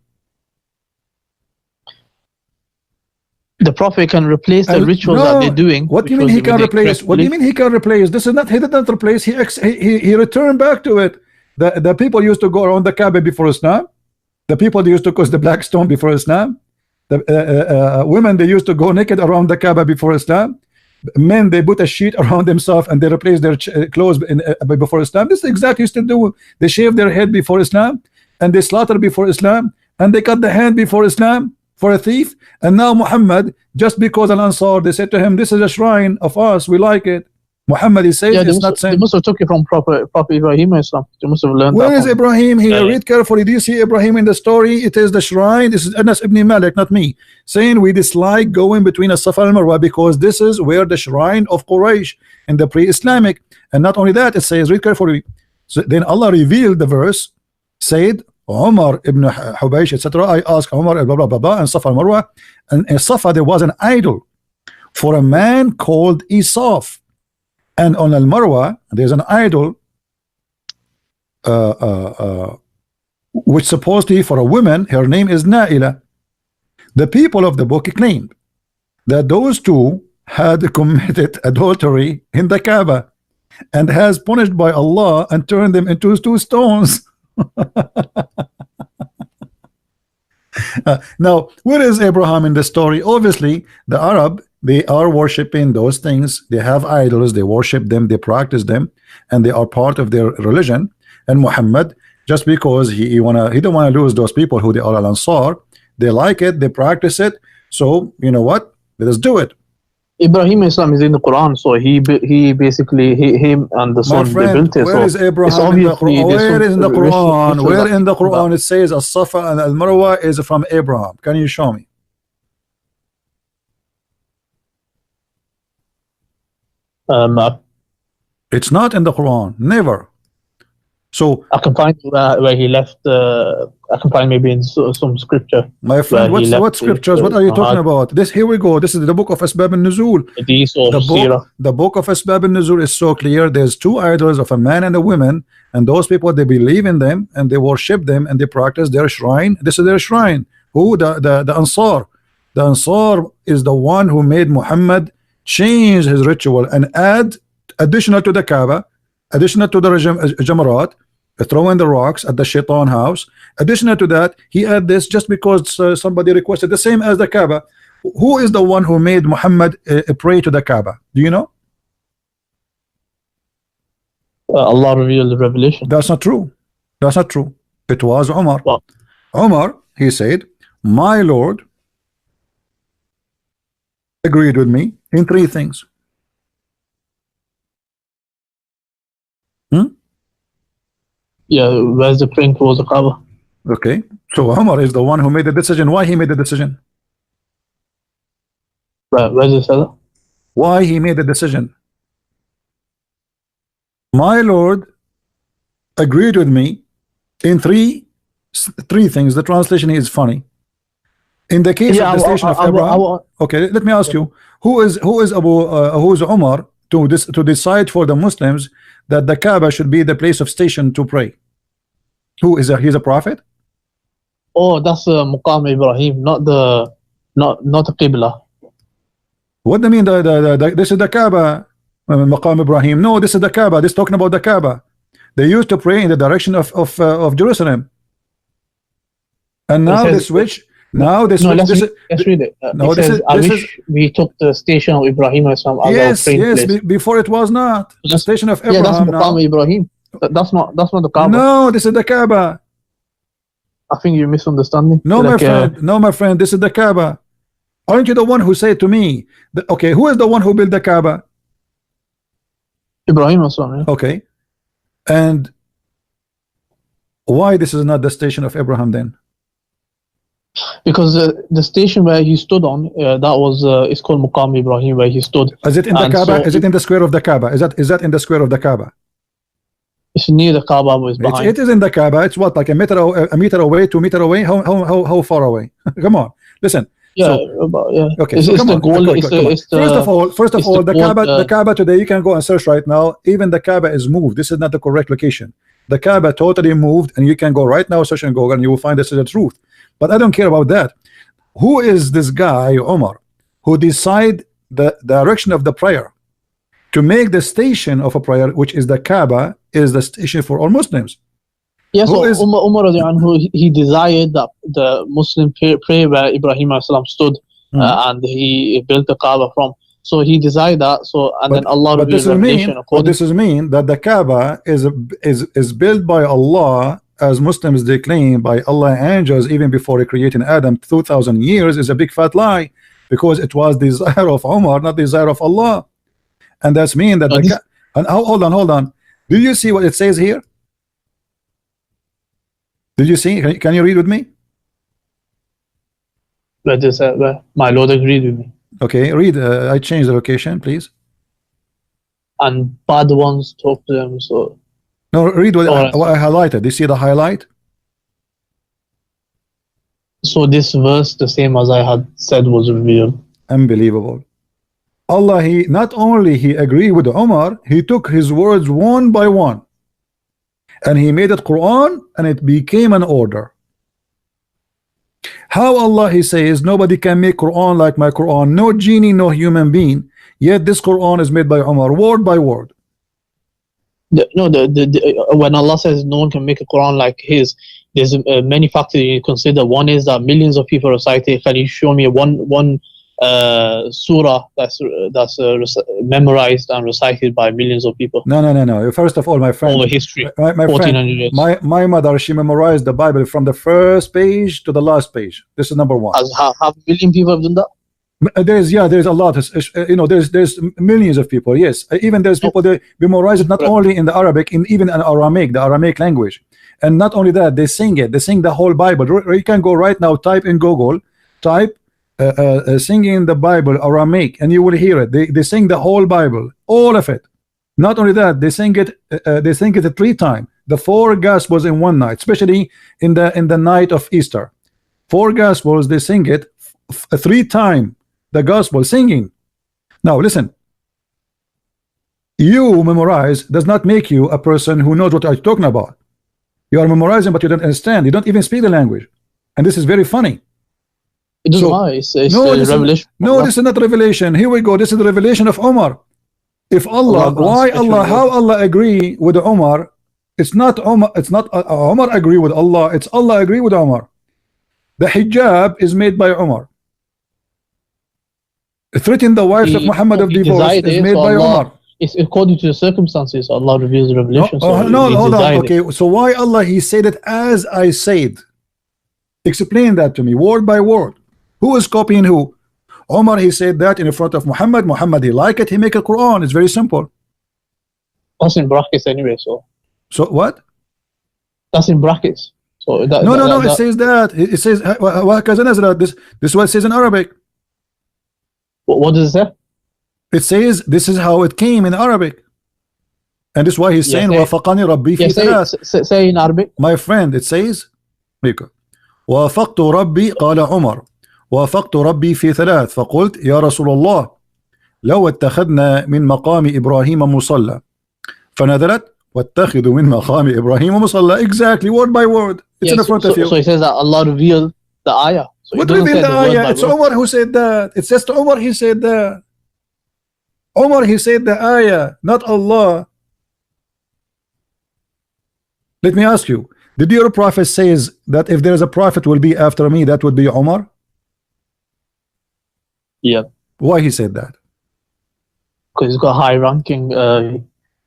The prophet can replace the rituals that they're doing. What do you mean he can replace? What do you mean he can replace? This is not, he did not replace, he returned back to it. The people used to go around the Kaaba before Islam. The people used to cause the black stone before Islam. The women, they used to go naked around the Kaaba before Islam. Men, they put a sheet around themselves and they replace their clothes before Islam. This is exactly used to do. They shave their head before Islam, and they slaughter before Islam, and they cut the hand before Islam for a thief. And now Muhammad, just because Al-Ansar, they said to him, this is a shrine of us, we like it. Muhammad, he says it's not saying. They must have took it from Prophet Ibrahim Islam. They must have learned. Where is Ibrahim here? Read carefully. Do you see Ibrahim in the story? It is the shrine. This is Anas ibn Malik, not me, saying we dislike going between As-Safa and Marwa because this is where the shrine of Quraysh in the pre-Islamic. And not only that, it says, read carefully. So then Allah revealed the verse, said Umar ibn Hubaysh, etc. I asked Umar, blah blah blah blah, and Safa and Marwa, and in Safa there was an idol for a man called Isaf. And on Al-Marwa, there's an idol which supposedly for a woman, her name is Naila. The people of the book claimed that those two had committed adultery in the Kaaba and has punished by Allah and turned them into two stones. Now, where is Abraham in the story? Obviously, the Arab, they are worshiping those things. They have idols, they worship them, they practice them, and they are part of their religion. And Muhammad, just because he don't want to lose those people who they are Al-Ansar, They like it, they practice it. So you know what? Let us do it. Ibrahim Islam is in the Quran, so he basically him and the My son they friend, built it. where is So it's Abraham in the obviously Quran? there's Where some is in the rituals Quran? Where in the that- Quran it says As-Safa and Al-Marwa is from Abraham? Can you show me? I It's not in the Quran. Never. So can find where he left. I can find maybe in some scripture. my friend, Where he what left scriptures? What are you talking about? This, here we go. This is the book of Asbab al-Nuzul. Hadith or The book of Asbab al-Nuzul is so clear. There's two idols of a man and a woman, and those people, they believe in them and they worship them and they practice their shrine. This is their shrine. Who? The Ansar. The Ansar is the one who made Muhammad change his ritual and add additional to the Kaaba, additional to the Jamarat, throwing the rocks at the Shaitan house. Additional to that, he add this just because somebody requested, the same as the Kaaba. Who is the one who made Muhammad pray to the Kaaba? Do you know? Allah revealed the revelation. That's not true. That's not true. It was Umar. What? Umar, he said, my Lord agreed with me in three things. Yeah, where's the praying towards the Kaaba? Okay, so Umar is the one who made the decision. Why he made the decision? Where's the seller? Why he made the decision? My Lord agreed with me in three things. The translation is funny. In the case of the station of Abraham. Okay, let me ask you, who is Umar to decide for the Muslims that the Kaaba should be the place of station to pray? Who is he's a prophet? Oh, that's Muqam Ibrahim, not the Qibla. What do you mean? This is the Kaaba, Maqam Ibrahim. No, this is the Kaaba. This is talking about the Kaaba. They used to pray in the direction of Jerusalem, and now they switch. Now they switch. Let's read it. No, it says, I wish we took the station of Ibrahim as our yes, praying yes. place. Before it was not the station of Yeah, that's Abraham. Muqam Ibrahim. That's not the Kaaba. No, this is the Kaaba. I think you're misunderstanding. No, my friend. No, my friend. This is the Kaaba. Aren't you the one who said to me that, okay, who is the one who built the Kaaba? Ibrahim as well. Yeah. Okay, and why this is not the station of Abraham then? Because the station where he stood on, that was it's called Muqam Ibrahim, where he stood. Is it in the Kaaba? Is it in the square of the Kaaba? Is that in the square of the Kaaba? It's near the Kaaba, but it's behind. It is in the Kaaba. It's what, like a meter away, 2 meters away? How far away? Come on, listen. Yeah, yeah. Okay, it's so the goal. First of all, the Kaaba today, you can go and search right now. Even the Kaaba is moved. This is not the correct location. The Kaaba totally moved, and you can go right now, search and Google, and you will find this is the truth. But I don't care about that. Who is this guy, Omar, who decide the direction of the prayer to make the station of a prayer, which is the Kaaba, is the station for all Muslims? Yes, yeah, so Umar he desired that the Muslim pray where Ibrahim stood, and he built the Kaaba from. So he desired that. So then Allah revealed revelation. But this is mean that the Kaaba is built by Allah, as Muslims they claim, by Allah angels even before creating Adam 2,000 years, is a big fat lie, because it was the desire of Umar, not the desire of Allah. And that's mean that hold on. Do you see what it says here? Did you see? Can you read with me? Where my Lord agreed with me. Okay, read. I changed the location, please. And bad ones talk to them. So no, read what I highlighted. Do you see the highlight? So this verse, the same as I had said, was revealed. Unbelievable. Allah, he not only he agreed with Umar, he took his words one by one, and he made it Quran, and it became an order. How Allah, he says, nobody can make Quran like my Quran, no genie, no human being, yet this Quran is made by Umar, word by word. When Allah says no one can make a Quran like his, there's many factors you consider. One is that millions of people recite it. Can you show me one surah that's memorized and recited by millions of people No. First of all, my friend, over history. my 1400 friend, years. my mother, she memorized the Bible from the first page to the last page. This is number one. As half a billion people have done that. There's a lot. There's millions of people. Yes, even there's people that memorize it not only in the Arabic, even in Aramaic, the Aramaic language, and not only that, they sing it. They sing the whole Bible. You can go right now, type in Google, type singing the Bible Aramaic, and you will hear it. They sing the whole Bible, all of it. Not only that, they sing it. They sing it 3 times. The 4 Gospels in one night, especially in the night of Easter. 4 Gospels, they sing it 3 times. The Gospel singing. Now listen. You memorize does not make you a person who knows what you're talking about. You are memorizing, but you don't understand. You don't even speak the language, and this is very funny. It doesn't matter. It's revelation. This is not revelation. Here we go. This is the revelation of Omar. If Allah, how Allah agree with Omar? It's not Omar. It's not Omar agree with Allah. It's Allah agree with Omar. The hijab is made by Omar. Threatening the wives of Muhammad of divorce is made by Omar. It's according to the circumstances. Allah reveals the revelation. No, hold on. Okay, so why Allah He said it as I said? Explain that to me, word by word. Who is copying who? Omar, he said that in front of Muhammad. Muhammad, he like it. He make a Quran. It's very simple. That's in brackets anyway. So what? That's in brackets. So no. It says that. It says this is what it says in Arabic. What does it say? It says this is how it came in Arabic, and this is why he's saying وافقني ربي في ثلاث. Say in Arabic. My friend, it says وافقت ربي قال عمر وافقت ربي في ثلاث فقلت يا رسول الله لو اتخذنا من مقام إبراهيم مصلى فنزلت واتخذوا من مقام إبراهيم مصلى. Exactly, word by word. It's in front of you. So he says that Allah revealed the ayah. So what revealed the ayah? It's Umar who said that. It says to Umar he said that. Umar he said the ayah, not Allah. Let me ask you, did your prophet says that if there is a prophet will be after me, that would be Umar? Yeah. Why he said that? Because he's got high ranking.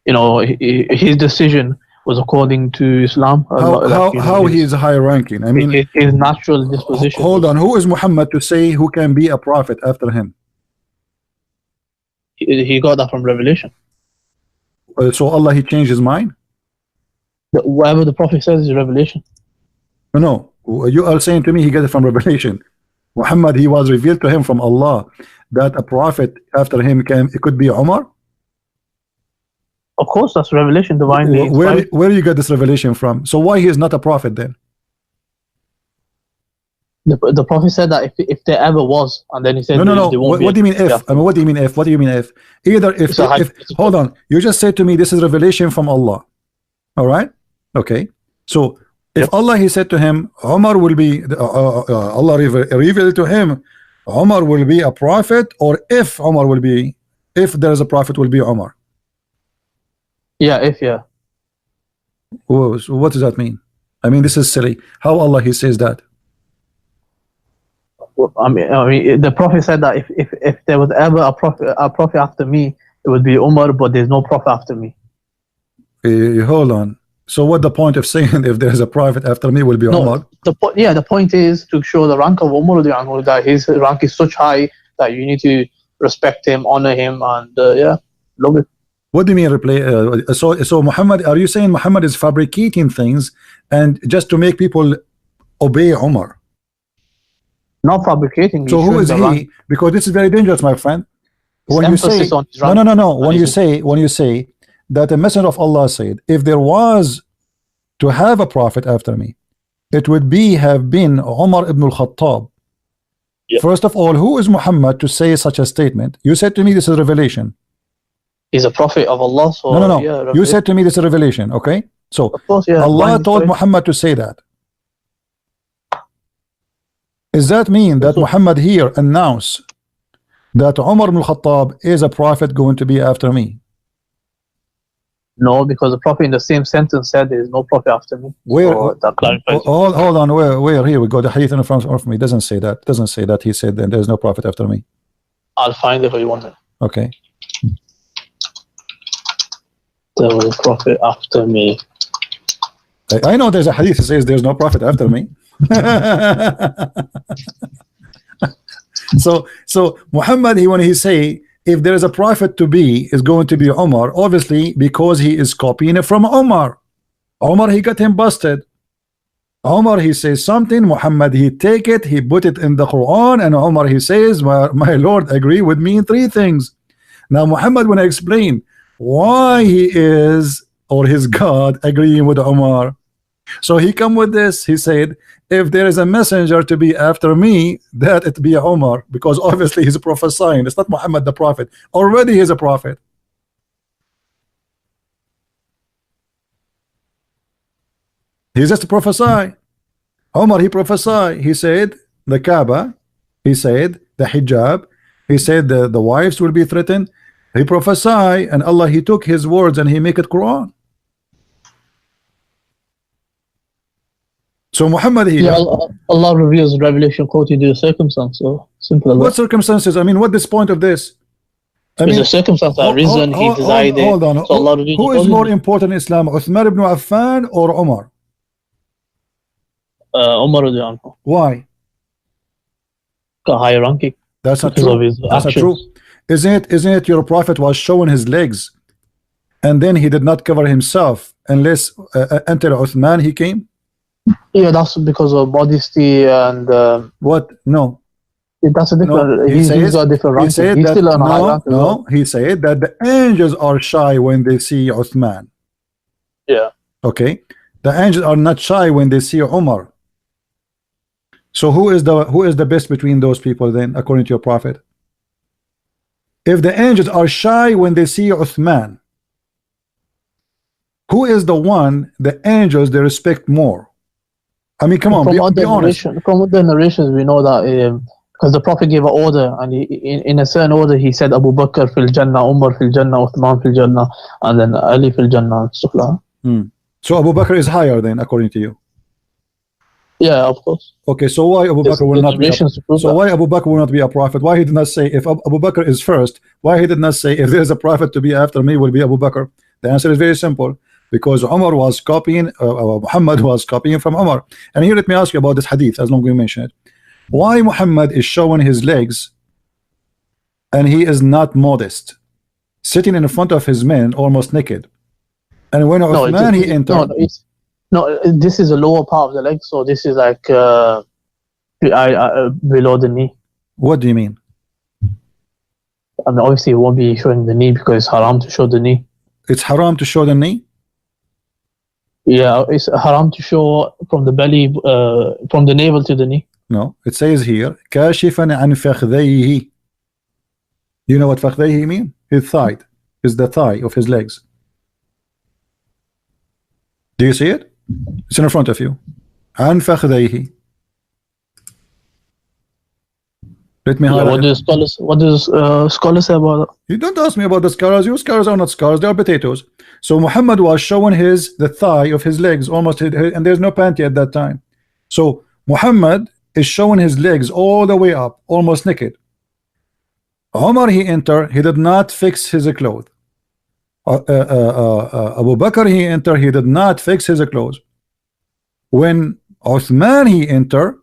His decision was according to Islam. How he is high ranking? I mean, his natural disposition. Hold on, who is Muhammad to say who can be a prophet after him? He got that from revelation. So Allah he changed his mind? Whatever the prophet says is revelation. No, you are saying to me he got it from revelation. Muhammad, he was revealed to him from Allah that a prophet after him it could be Umar. Of course, that's revelation, divinely. Where you get this revelation from? So why he is not a prophet then? The prophet said that if there ever was, and then he said no. What do you mean if? I mean, what do you mean if? What do you mean if? Either if hold on, you just said to me this is revelation from Allah. All right, okay. So if Allah he said to him, Umar will be Allah revealed to him, Umar will be a prophet, or if Umar will be, if there is a prophet will be Umar. Yeah. Oh, so what does that mean? I mean, this is silly. How Allah he says that? I mean, the prophet said that if there was ever a prophet after me, it would be Umar, but there's no prophet after me. Hold on. So what the point of saying if there's a prophet after me will be Umar? The point is to show the rank of Umar, that his rank is such high that you need to respect him, honor him, and love it. What do you mean so Muhammad, are you saying Muhammad is fabricating things and just to make people obey Umar? Not fabricating. So who is he? Rank. Because this is very dangerous, my friend. When you say no. When you say that the Messenger of Allah said, if there was to have a prophet after me, it would have been Umar ibn al-Khattab. Yeah. First of all, who is Muhammad to say such a statement? You said to me this is revelation. He's a prophet of Allah. So no. Yeah, you said to me this is revelation. Okay, so of course, Allah told Muhammad to say that. Does that mean that Muhammad here announced that Umar ibn al-Khattab is a prophet going to be after me? No, because the prophet in the same sentence said there is no prophet after me. Where? So that clarifies. Hold on. Where? Here we go. The hadith in front of me doesn't say that. Doesn't say that he said that there is no prophet after me. I'll find it for you one minute. Okay. There was a prophet after me. I know there's a hadith that says there's no prophet after me. so Muhammad, when he say if there is a prophet to be, is going to be Umar, obviously because he is copying it from Umar. Umar, he got him busted. Umar, he says something, Muhammad, he take it, he put it in the Quran, and Umar, he says, my Lord, agree with me in 3 things. Now Muhammad, when I explain why he is, or his God, agreeing with Umar, so he come with this, he said, if there is a messenger to be after me, that it be Umar, because obviously he's prophesying. It's not Muhammad the prophet. Already he's a prophet. He's just a prophesy. Umar, he prophesy. He said the Kaaba, he said the hijab, he said the wives will be threatened. He prophesy, and Allah, he took his words and he make it Quran. So Muhammad here, Yeah, Allah reveals revelation according to the circumstance. So simple as what that. circumstances? I mean, what is point of this? I There's a circumstance that reason he decided. Hold on. So Allah reveals Who is according more to- important in Islam, Uthman ibn Affan or Umar? Umar radiallahu anhu. Why? Got higher ranking. That's not Because of true. his That's not true. actions. Isn't it your prophet was showing his legs, and then he did not cover himself unless until Uthman he came? Yeah, that's because of modesty and What? No. that's a different. No, he he's says- got different He ranking. said He's that still on a high rank. as well. no. He said that the angels are shy when they see Uthman. Yeah. Okay, the angels are not shy when they see Umar. So who is the best between those people then, according to your prophet? If the angels are shy when they see Uthman, who is the one the angels they respect more? I mean, come on, be honest. From the narrations, we know that because the Prophet gave an order, and in a certain order, he said Abu Bakr fil Jannah, Umar fil Jannah, Uthman fil Jannah, and then Ali fil Jannah, and stuff like that. So Abu Bakr is higher then, according to you. Yeah, of course. Okay, so why Abu There's Bakr will not be? narrations to prove So that. why Abu Bakr will not be a prophet? Why he did not say if Abu Bakr is first? Why he did not say if there is a prophet to be after me will be Abu Bakr? The answer is very simple. Because Umar was copying, Muhammad was copying from Umar. And here let me ask you about this hadith, as long as we mention it. Why Muhammad is showing his legs and he is not modest, sitting in front of his men almost naked? And when Uthman he entered, this is the lower part of the leg, so this is like below the knee. what do you mean? I mean, obviously, it won't be showing the knee because it's haram to show the knee. It's haram to show the knee? Yeah, it's haram to show from the belly, from the navel to the knee. No, it says here, كاشفا عن فخذيه. You know what فخذيه mean? His thigh is the thigh of his legs. Do you see it? It's in front of you. عن فخذيه. Let me Yeah, highlight. what does scholars say about that? You don't ask me about the scars. Your scars are not scars, they are potatoes. So Muhammad was showing the thigh of his legs almost, and there's no panty at that time. So Muhammad is showing his legs all the way up, almost naked. Umar he entered, he did not fix his clothes. Abu Bakr he entered, he did not fix his clothes. When Uthman he entered,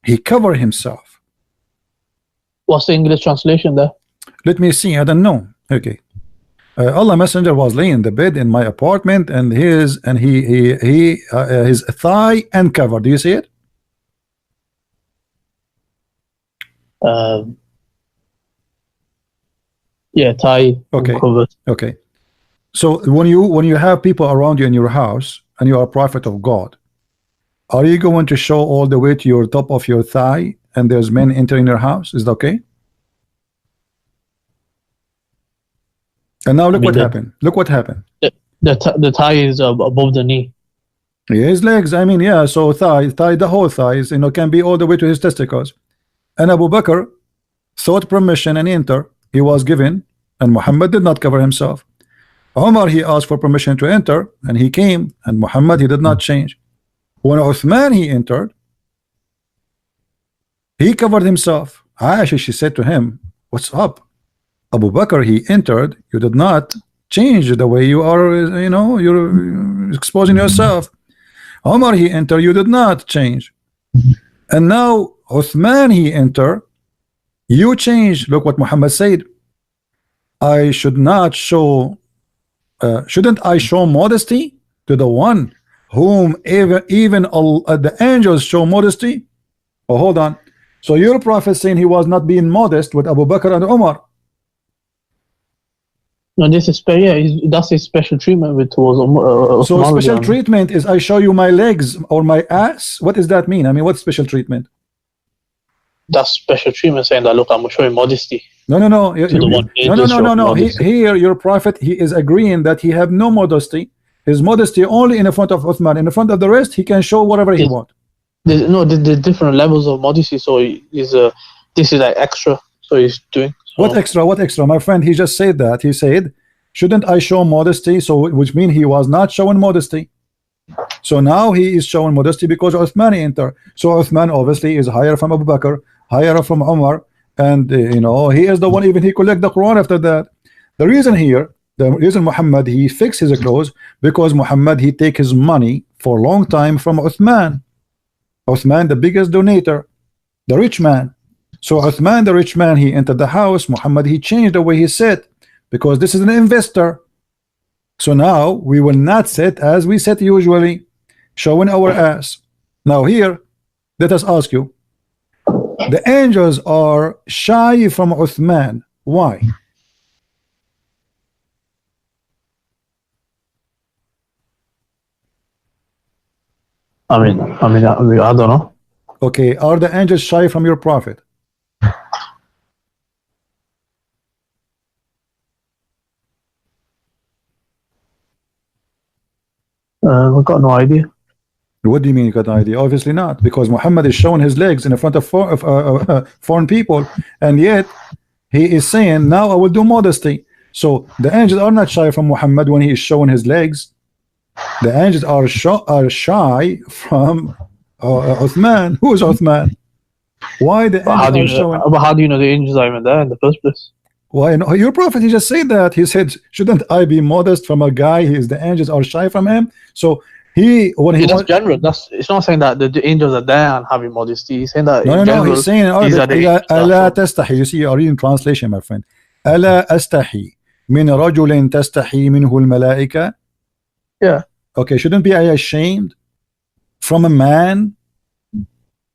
he covered himself. What's the English translation there? Let me see, I don't know. Okay. Allah Messenger was laying in the bed in my apartment, and his thigh uncovered. Do you see it? Yeah, tie. Okay. Covered. Okay. So when you have people around you in your house and you are a prophet of God, are you going to show all the way to your top of your thigh and there's men entering your house? Is that okay? And now look what happened. Look what happened. The tie is above the knee. His legs, I mean, yeah, so thigh, the whole thighs, can be all the way to his testicles. And Abu Bakr sought permission and enter. He was given, and Muhammad did not cover himself. Umar, he asked for permission to enter, and he came, and Muhammad, he did not change. When Uthman, he entered, he covered himself. Aisha, she said to him, what's up? Abu Bakr, he entered, you did not change the way you are, you know, you're exposing yourself. Omar, he entered, you did not change. And now Uthman, he entered, you change. Look what Muhammad said. I should not show, shouldn't I show modesty to the one whom even the angels show modesty? Oh, hold on. So your prophet saying he was not being modest with Abu Bakr and Umar. No, this is that's his special treatment towards So Uthman. special treatment is I show you my legs or my ass? What does that mean? I mean, what's special treatment? That's special treatment, saying that, look, I'm showing modesty. No. To the one angels show No. modesty. Here, your prophet, he is agreeing that he have no modesty. His modesty only in the front of Uthman. In the front of the rest, he can show whatever he wants. There's different levels of modesty. So this is like extra. So he's doing. So. What extra? What extra? My friend, he just said that. He said, shouldn't I show modesty? So which means he was not showing modesty. So now he is showing modesty because Uthman entered. So Uthman obviously is higher from Abu Bakr, higher from Umar, and you know, he is the one, even he collect the Quran after that. The reason here, the reason Muhammad, he fix his clothes, because Muhammad, he take his money for a long time from Uthman. Uthman, the biggest donator, the rich man. So Uthman, the rich man, he entered the house. Muhammad, he changed the way he sat, because this is an investor. So now we will not sit as we sit usually, showing our ass. Now here, let us ask you, the angels are shy from Uthman. Why? I mean, I don't know. Okay, are the angels shy from your prophet? I've got no idea. What do you mean you got an idea? Obviously not, because Muhammad is showing his legs in front of foreign people, and yet he is saying, now I will do modesty. So the angels are not shy from Muhammad when he is showing his legs. The angels are shy from Uthman. Who is Uthman? Why the angels are showing? But how do you know the angels are even there in the first place? Why? No, your prophet, he just said that. He said, shouldn't I be modest from a guy? The angels are shy from him. So that's general. It's not saying that the angels are there and having modesty. He's saying that no, he's saying ألا تستحي. You see, you are reading translation, my friend. ألا أستحي من رجل تستحي منه الملائكة. Yeah. Okay, shouldn't be ashamed from a man?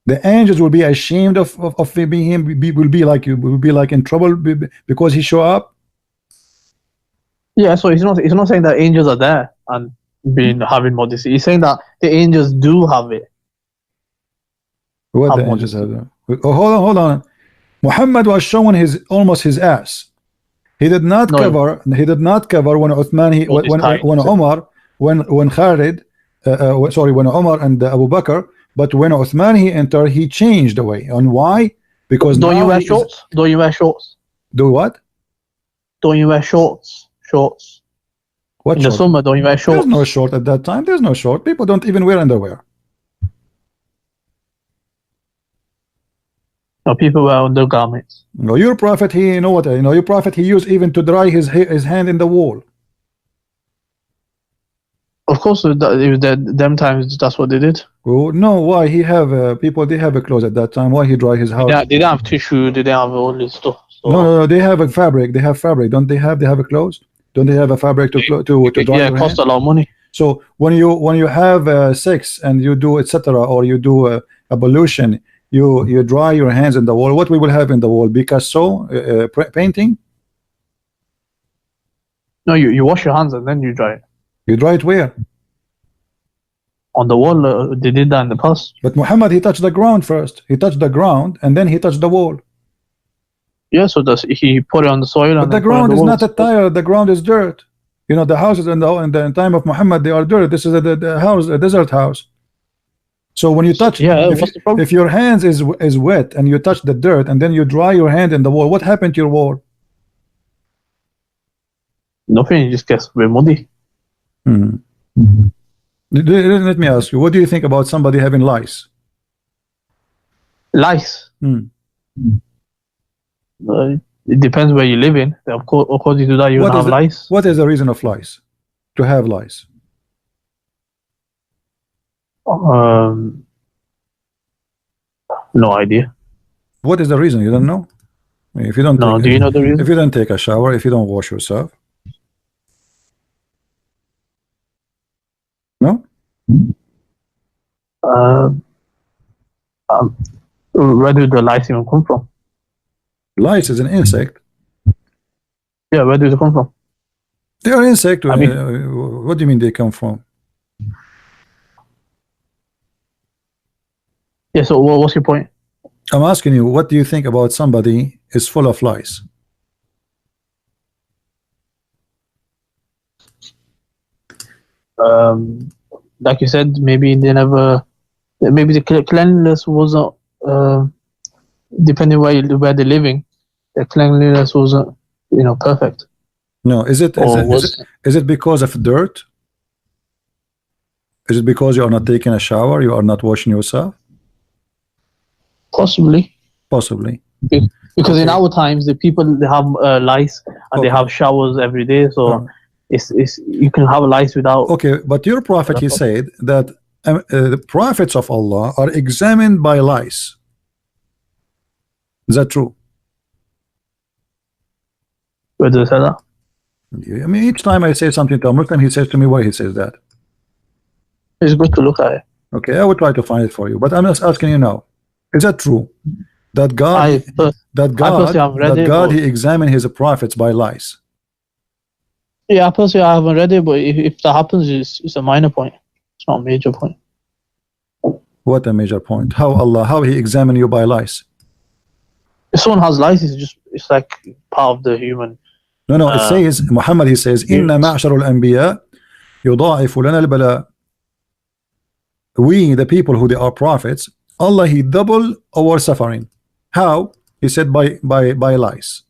The angels will be ashamed of being him. Will be like in trouble because he show up. Yeah, so he's not saying that angels are there and having modesty. He's saying that the angels do have it. What the angels have there? Oh, hold on. Muhammad was showing almost his ass. He did not cover when Uthman when Umar when Khalid when Umar and Abu Bakr, but when Uthman he entered, he changed the way. And why? Because don't you wear shorts? Don't you wear shorts? Do what? Don't you wear shorts? Shorts. What in short? The summer, don't you wear shorts? There's no short at that time. There's no short. People don't even wear underwear. No, people wear undergarments. No, your prophet, your prophet, he used even to dry his hand in the wall. Of course, them times that's what they did. Oh, no, why? He have people, they have a clothes at that time. Why he dry his house? They didn't have tissue. They didn't have all this stuff. So. No, they have a fabric. They have fabric. Don't they have? They have a clothes. Don't they have a fabric to dry? Yeah, it costs a lot of money. So when you have sex and you do etc. or you do ablution, you dry your hands in the wall. What we will have in the wall? Picasso painting? No, you wash your hands and then you dry it. You dry it where? On the wall. They did that in the past. But Muhammad, he touched the ground first. He touched the ground and then he touched the wall. Yeah, so he put it on the soil. But the ground is not a tile. The ground is dirt. You know, the houses in the time of Muhammad, they are dirt. This is the house, a desert house. So when you touch, if your hands is wet and you touch the dirt and then you dry your hand in the wall, what happened to your wall? Nothing. It just gets very muddy. Let me ask you, what do you think about somebody having lice? Lice? It depends where you live in. Of course, you do that, you will have lice. What is the reason of lice? To have lice? No idea. What is the reason? You don't know? If you don't do you know the reason? If you don't take a shower, if you don't wash yourself, no? Where do the lice even come from? Lice is an insect. Yeah, where do they come from? They are insect. I mean, what do you mean they come from? Yeah, so what's your point? I'm asking you, what do you think about somebody is full of lies? Like you said, maybe they never, maybe the cleanliness wasn't, depending where they're living, the cleanliness wasn't, perfect. No, is it because of dirt? Is it because you are not taking a shower, you are not washing yourself? Possibly. Because in our times, the people, they have lice and they have showers every day, so it's you can have lice without. Okay, but your prophet, he said that the prophets of Allah are examined by lice. Is that true? Where does it say that? I mean, each time I say something to a Muslim, he says to me why he says that. It's good to look at it. Okay, I will try to find it for you, but I'm just asking you now. Is that true? That God, he examined his prophets by lies. Yeah, personally, I haven't read it, but if that happens, it's a minor point. It's not a major point. What a major point? How he examined you by lies? If someone has lies, it's like part of the human. No, it says, Muhammad, he says, Inna ma'sharul anbiya yudha'ifu lana al-bala. We, the people who they are prophets, Allah, he double our suffering. How? He said by lies.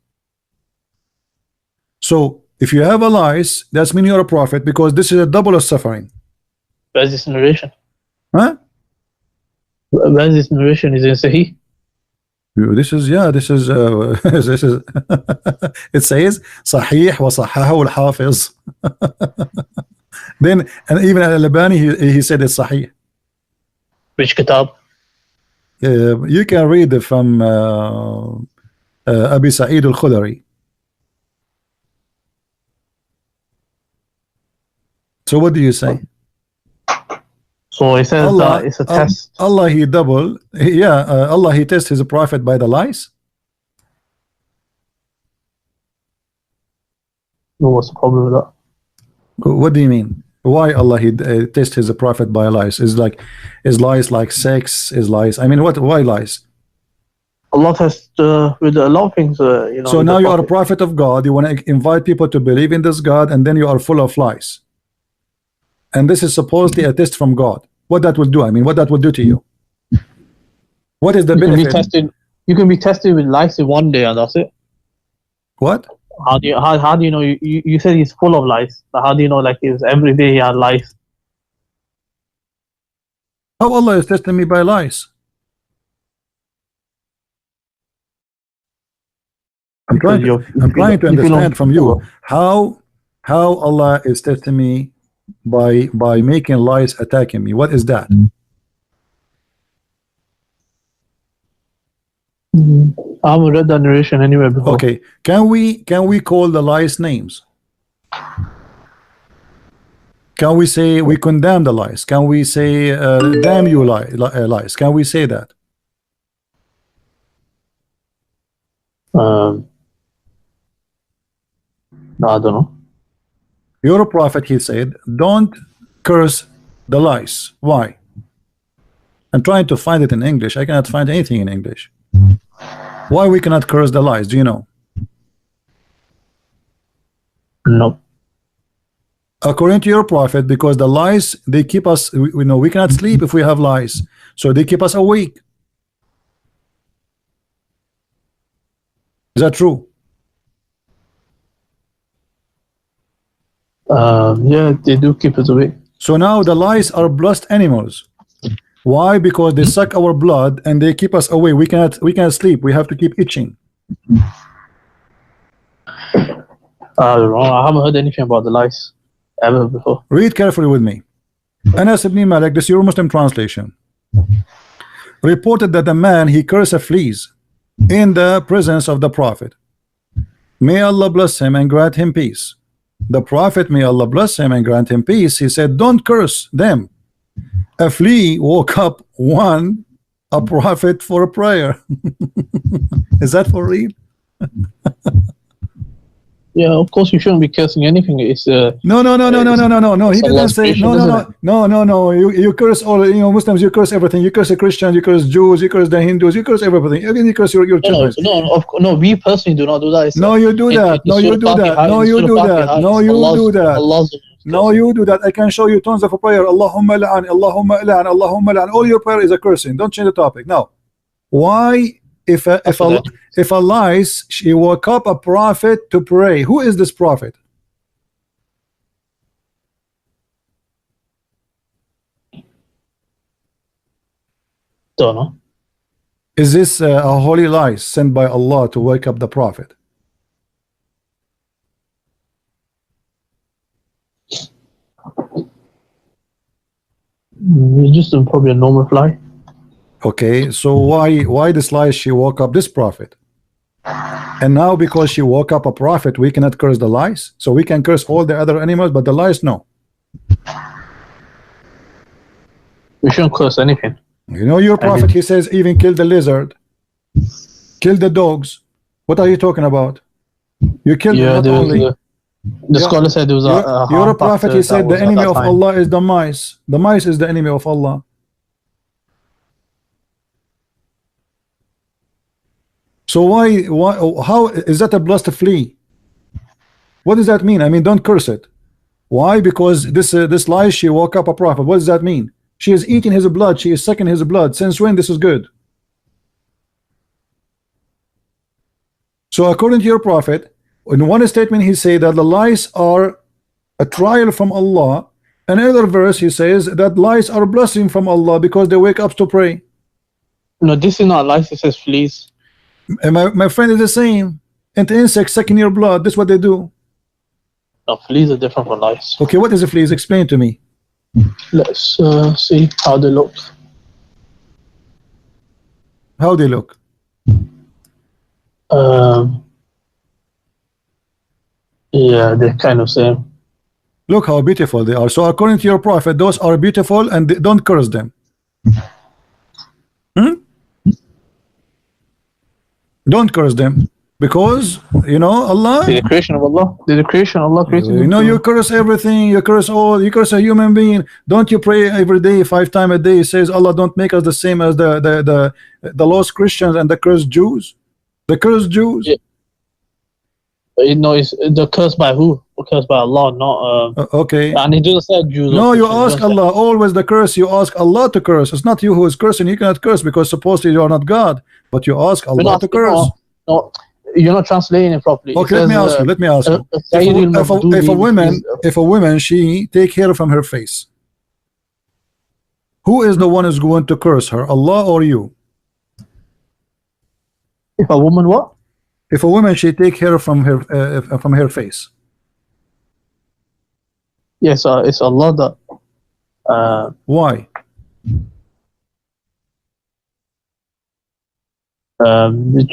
So if you have a lies, that's mean you're a prophet, because this is a double of suffering. Where's this narration? Huh? Where's this narration? Is it Sahih? This is this is it says Sahih wa Sahahu al-Hafiz. Then, and even Al-Albani, he said it's Sahih. Which kitab? You can read it from Abi Sa'id al-Khudri. So what do you say? So he says that it's a test. Allah, he double, Allah, he tests his prophet by the lies. What's the problem with that? What do you mean? Why Allah he tests his prophet by lies? Is lies like sex? Is lies? I mean, why lies? Allah tests with a lot of things. So now you are a prophet of God. You want to invite people to believe in this God, and then you are full of lies. And this is supposedly a test from God. What that will do? I mean, what that will do to you? What is the benefit? You can be tested with lies in one day, and that's it. What? How do you know? You said he's full of lies. But how do you know? Like, every day he had lies. How Allah is testing me by lies? I'm trying to understand from you how Allah is testing me by making lies attacking me. What is that? I haven't read that narration anywhere before. Okay, can we call the lies names? Can we say we condemn the lies? Can we say damn you lies? Can we say that? No, I don't know. Your prophet, he said, don't curse the lies. Why? I'm trying to find it in English. I cannot find anything in English. Why we cannot curse the lies? Do you know? No. According to your prophet, because the lies, they keep us, we cannot sleep if we have lies, so they keep us awake. Is that true? Yeah, they do keep us awake. So now the lies are blessed animals. Why? Because they suck our blood and they keep us away. We cannot sleep. We have to keep itching. I don't know. I haven't heard anything about the lice ever before. Read carefully with me. Anas ibn Malik, this is your Muslim translation, reported that a man, he cursed fleas in the presence of the Prophet. May Allah bless him and grant him peace. The Prophet, may Allah bless him and grant him peace, he said, don't curse them. A flea woke up a prophet for a prayer. Is that for real? Yeah, of course you shouldn't be cursing anything. It's No. He didn't Allah's say creation, isn't it? no. You curse all, Muslims. You curse everything. You curse the Christians. You curse Jews. You curse the Hindus. You curse everything. Even you curse your children. No. We personally do not do that. No, you do that. No, you do that. No, you do that. No, you do that. No, you do that. I can show you tons of prayer. Allahumma la'an, Allahumma la'an, Allahumma la'an. All your prayer is a cursing. Don't change the topic. Now, why if a lice, she woke up a prophet to pray? Who is this prophet? Don't know. Is this a holy lice sent by Allah to wake up the prophet? It's just probably a normal fly. Okay, so why this lice she woke up this prophet? And now because she woke up a prophet, we cannot curse the lice? So we can curse all the other animals, but the lice, no. We shouldn't curse anything. Your prophet, he says even kill the lizard, kill the dogs. What are you talking about? You killed them not only. The scholar said there was you're a prophet, he said the enemy of Allah is the mice. The mice is the enemy of Allah. So how is that a blessed flea? What does that mean? I mean, don't curse it. Why? Because this lice, she woke up a prophet. What does that mean? She is eating his blood. She is sucking his blood. Since when this is good? So according to your prophet, in one statement he said that the lice are a trial from Allah. Another verse he says that lice are a blessing from Allah because they wake up to pray. No, this is not lice. This is fleas. And my friend is the same. And the insects sucking your blood. That's what they do. No, fleas are different from lice. Okay, what is a flea? Explain to me. Let's see how they look. How they look? Yeah, they're kind of same. Look how beautiful they are. So according to your prophet, those are beautiful and don't curse them. Don't curse them because Allah. They're the creation of Allah. They're the creation of Allah created. You curse everything. You curse all. You curse a human being. Don't you pray every day, 5 times a day? It says Allah, don't make us the same as the lost Christians and the cursed Jews. The cursed Jews. Yeah. It's the curse by who? Cursed by Allah, not okay. And he doesn't say Jews. No, you ask Allah. Always the curse. You ask Allah to curse. It's not you who is cursing. You cannot curse because supposedly you are not God. But you ask Allah to curse. No, you're not translating it properly. Okay, let me ask you. If a woman she take hair from her face, who is the one who's going to curse her? Allah or you? If a woman what? If a woman she take hair from her face. Yes, it's Allah that. Why?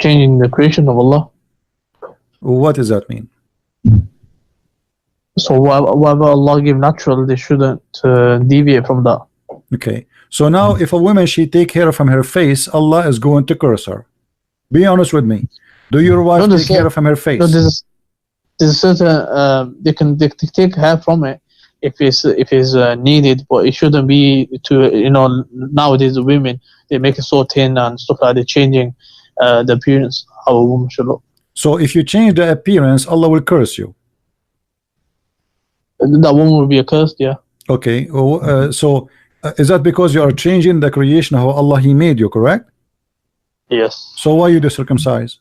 Changing the creation of Allah. What does that mean? So whatever Allah give natural, they shouldn't deviate from that. Okay. So now if a woman she take hair from her face, Allah is going to curse her. Be honest with me. Do your wife take hair from her face? No, there's a certain they can take hair from it if it's needed, but it shouldn't be to nowadays the women they make it so thin and stuff like that. They're changing the appearance how a woman should look. So if you change the appearance, Allah will curse you. That woman will be accursed, yeah. Okay. So is that because you are changing the creation how Allah He made you, correct? Yes. So why you do circumcise?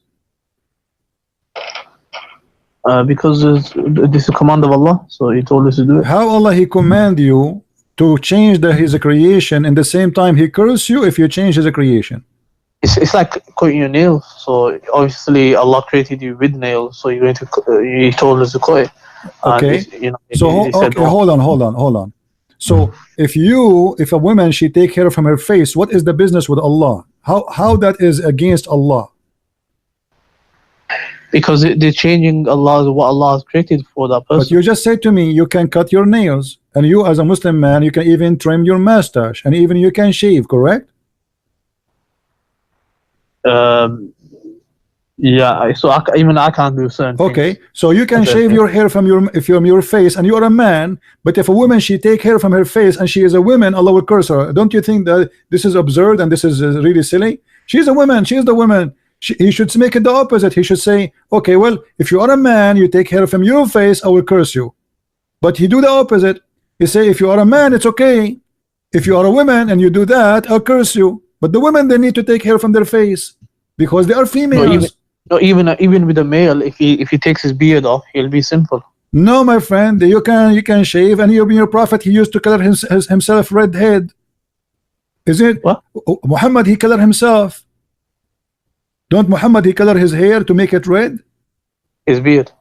Because this is a command of Allah, so He told us to do it. How Allah He command you to change His creation, and the same time He curse you if you change His creation? It's like cutting your nails. So obviously Allah created you with nails, so you're going to He told us to cut it. Okay. So He said, okay, hold on. So if a woman she take hair from her face, what is the business with Allah? How that is against Allah? because they're changing what Allah has created for that person. But you just said to me you can cut your nails, and you as a Muslim man you can even trim your mustache, and even you can shave, correct? Yeah, so even I can't do certain Okay, things. so you can Okay, shave okay. your hair from your face, and you are a man. But if a woman she take hair from her face and she is a woman, Allah will curse her. Don't you think that this is absurd and this is really silly? She's a woman. She is the woman. He should make it the opposite. He should say, okay, well, if you are a man, you take hair from your face, I will curse you. But he do the opposite. He say, if you are a man, it's okay. If you are a woman and you do that, I'll curse you. But the women, they need to take hair from their face because they are females. Even with a male, if he takes his beard off, he'll be sinful. No, my friend, you can shave, and your prophet he used to color himself red head. Is it What? Muhammad? He color himself. Don't Muhammad he color his hair to make it red? His beard.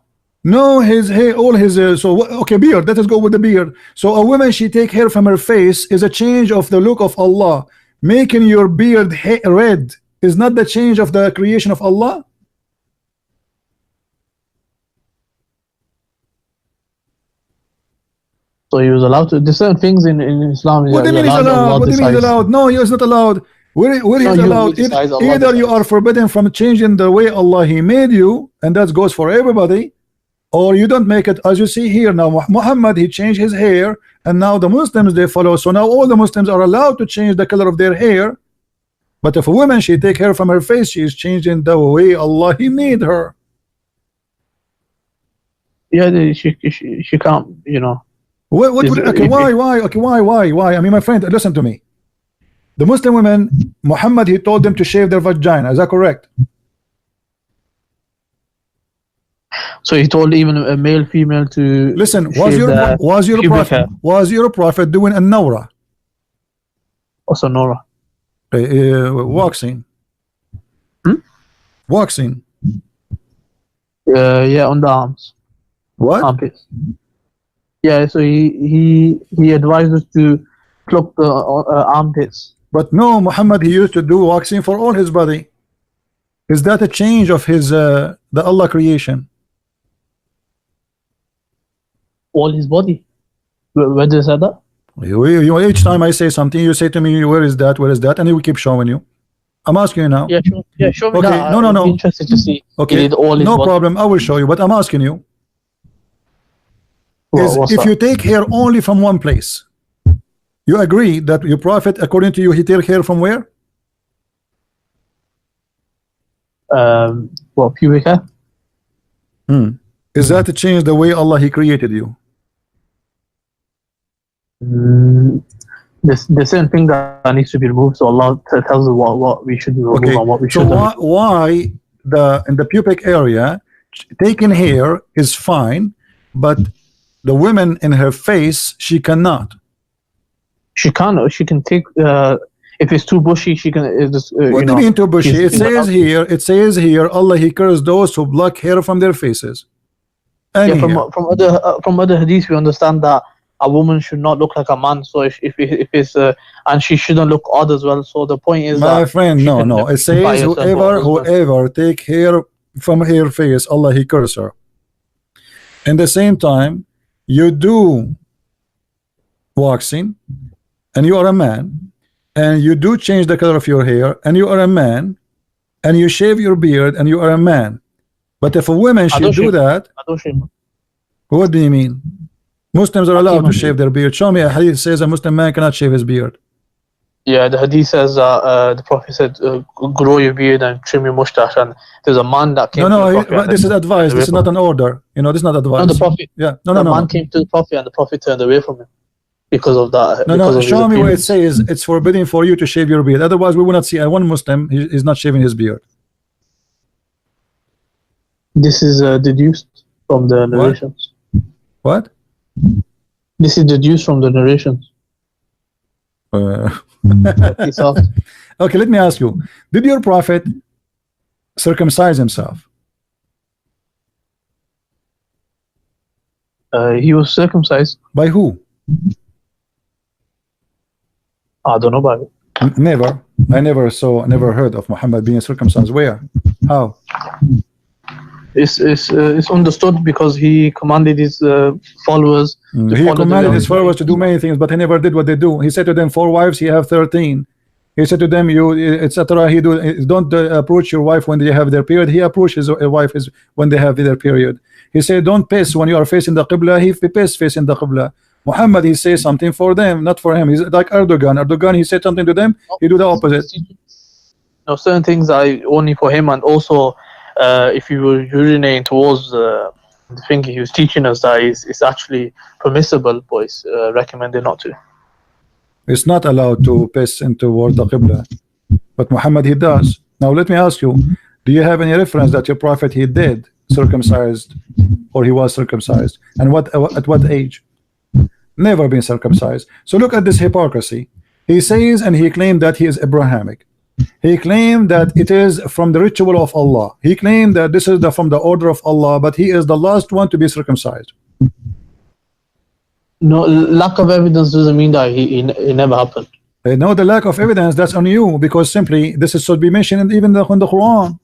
No, his hair, all his okay, beard. Let us go with the beard. So a woman she take hair from her face is a change of the look of Allah. Making your beard red is not the change of the creation of Allah. So he was allowed to. There's certain things in Islam. What do you mean he's allowed? What do you mean he's allowed? No, he is not allowed. Where he's allowed? Either you are forbidden from changing the way Allah He made you, and that goes for everybody, or you don't make it. As you see here now, Muhammad he changed his hair, and now the Muslims they follow. So now all the Muslims are allowed to change the color of their hair. But if a woman she take hair from her face, she is changing the way Allah He made her. Yeah, she can't. You know. Okay, why? Okay, why? I mean, my friend, listen to me. The Muslim women, Muhammad, he told them to shave their vagina. Is that correct? So he told even a male, female to listen. shave Was your prophet doing a nawra? Also Nora. Waxing. Waxing. Yeah, on the arms. What? Armpits. Yeah, so he advised us to pluck the armpits. But no, Muhammad he used to do waxing for all his body. Is that a change of his the Allah creation? All his body. Where does it say that? Each time I say something, you say to me, where is that? Where is that? And he will keep showing you. I'm asking you now. Yeah, sure. Yeah, show me okay, that. No. I'm interested to see. Okay, he did all his no body. problem. I will show you. But I'm asking you. What's if that? you take hair only from one place, you agree that your prophet, according to you, he take hair from where? Pubic hair. Is that to change the way Allah he created you? There's certain thing that needs to be removed. So Allah tells us what we should remove and what we so shouldn't. why in the pubic area taking hair is fine, but the woman in her face she cannot? She can. She can take. If it's too bushy, she can. What do you mean too bushy? It says here, Allah he cursed those who pluck hair from their faces. Yeah, from other hadiths, we understand that a woman should not look like a man. So if it's and she shouldn't look odd as well. So the point is, my friend, no. It says whoever take hair from her face, Allah he curse her. In the same time, you do waxing, and you are a man, and you do change the color of your hair, and you are a man, and you shave your beard, and you are a man. But if a woman should do that, what do you mean? Muslims are allowed to shave their beard. Show me a hadith says a Muslim man cannot shave his beard. Yeah, the hadith says the Prophet said, grow your beard and trim your mustache. And there's a man that came. This is advice. This is not an order. This is not advice. No, the Prophet. Yeah, the man came to the Prophet and the Prophet turned away from him because of that. Show me where it says it's forbidden for you to shave your beard. Otherwise, we will not see one Muslim is not shaving his beard. This is deduced from the narrations. What? This is deduced from the narrations. Peace out. Okay, let me ask you, did your prophet circumcise himself? He was circumcised. By who? I don't know about it. Never. I never heard of Muhammad being circumcised. Where? How? It's understood because he commanded his followers. To He follow commanded the his followers to do many things, but he never did what they do. He said to them, 4 wives, he have 13. He said to them, you etc. He don't approach your wife when they have their period. He approaches his wife when they have their period. He said, don't piss when you are facing the Qibla. He piss facing the Qibla. Muhammad, he says something for them, not for him. He's like Erdogan, he said something to them, he do the opposite. No, certain things are only for him, and also if you were urinating towards the thing he was teaching us, that it's actually permissible, but it's recommended not to. It's not allowed to piss toward the Qibla, but Muhammad, he does. Now let me ask you, do you have any reference that your prophet, he did circumcised, or he was circumcised, and at what age? Never been circumcised. So look at this hypocrisy. He says, and he claimed that he is Abrahamic. He claimed that it is from the ritual of Allah. He claimed that this is from the order of Allah, but he is the last one to be circumcised. No, lack of evidence doesn't mean that it never happened. No, the lack of evidence, that's on you, because simply this is should be mentioned even in the Quran.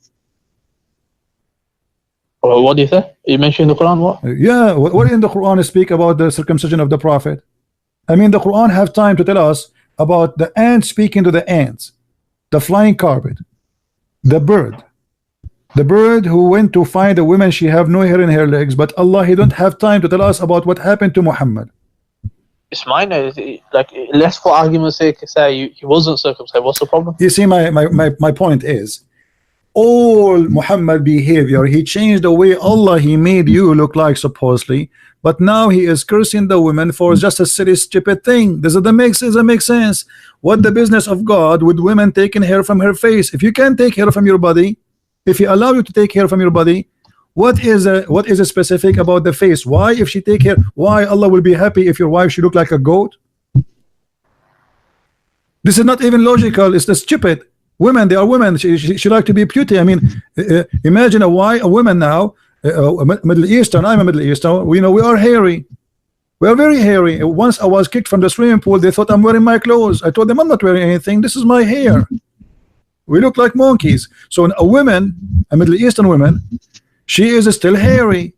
What do you say? You mentioned in the Quran, what? Yeah, what in the Quran speak about the circumcision of the prophet? I mean, the Quran have time to tell us about the ants speaking to the ants, the flying carpet, the bird who went to find a woman, she have no hair in her legs, but Allah, he don't have time to tell us about what happened to Muhammad. It's minor. Like, let's for argument's sake say he wasn't circumcised. What's the problem? You see, my point is, all Muhammad behavior, he changed the way Allah, he made you look like supposedly, but now he is cursing the women for just a silly stupid thing. Does it make sense? What the business of God with women taking hair from her face? If you can't take hair from your body, if he allow you to take hair from your body, what is specific about the face? Why, if she take hair, why Allah will be happy if your wife should look like a goat? This is not even logical. It's the stupid. Women, they are women. She like to be pretty. I mean, imagine a woman now, Middle Eastern. I'm a Middle Eastern. We are hairy. We are very hairy. Once I was kicked from the swimming pool, they thought I'm wearing my clothes. I told them I'm not wearing anything. This is my hair. We look like monkeys. So a Middle Eastern woman, she is still hairy.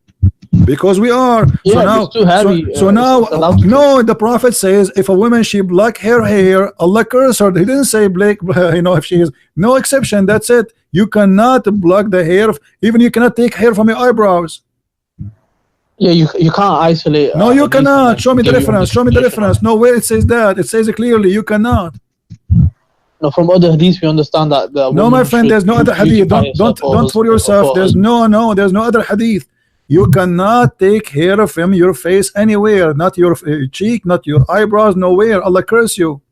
Because we are. Yeah, so now, it's too heavy. So now, no, the Prophet says if a woman she black her hair, Allah curse her. He didn't say black, if she is no exception. That's it. You cannot block the hair. Even you cannot take hair from your eyebrows. Yeah, you can't isolate. No, you cannot. Show me the reference. Show me the reference. No, where it says that. It says it clearly. You cannot. No, from other hadiths we understand that. No, my friend. There's no other hadith. Don't fool yourself. There's no other hadith. You cannot take hair from your face anywhere, not your cheek, not your eyebrows, nowhere. Allah curse you.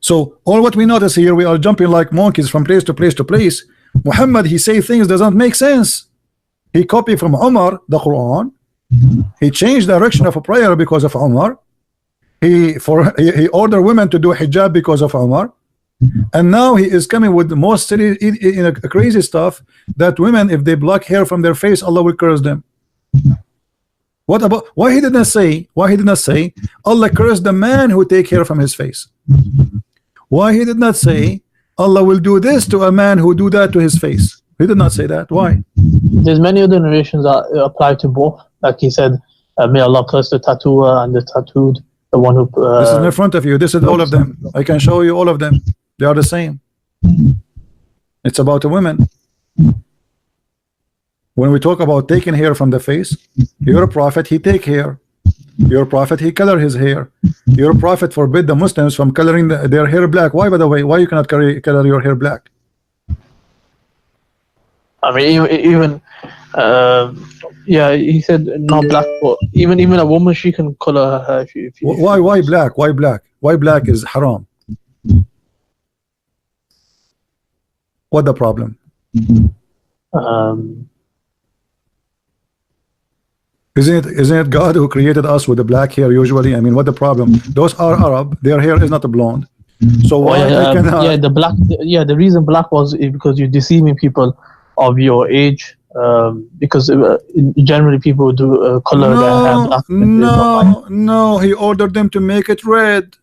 So all what we notice here, we are jumping like monkeys from place to place to place. Muhammad, he say things doesn't make sense. He copied from Umar the Quran. He changed the direction of a prayer because of Umar. He ordered women to do hijab because of Umar. And now he is coming with the most silly, crazy stuff that women, if they block hair from their face, Allah will curse them. What about why he did not say Allah curse the man who take hair from his face? Why he did not say Allah will do this to a man who do that to his face? He did not say that. Why? There's many other narrations that apply to both. Like he said, may Allah curse the tattooer and the tattooed, the one who. This is in front of you. This is all of them. I can show you all of them. They are the same. It's about the women. When we talk about taking hair from the face, your prophet, he take hair. Your prophet, he color his hair. Your prophet forbid the Muslims from coloring their hair black. Why, by the way? Why you cannot color your hair black? I mean, even yeah, he said not black, but even a woman, she can color her hair. Why black? Why black? Why black is haram? What the problem? Isn't it God who created us with the black hair usually? I mean, what the problem? Those are Arab. Their hair is not blonde. So why they cannot? Yeah, the black. Yeah, the reason black was because you're deceiving people of your age. Because generally people do color their hair black. No. He ordered them to make it red.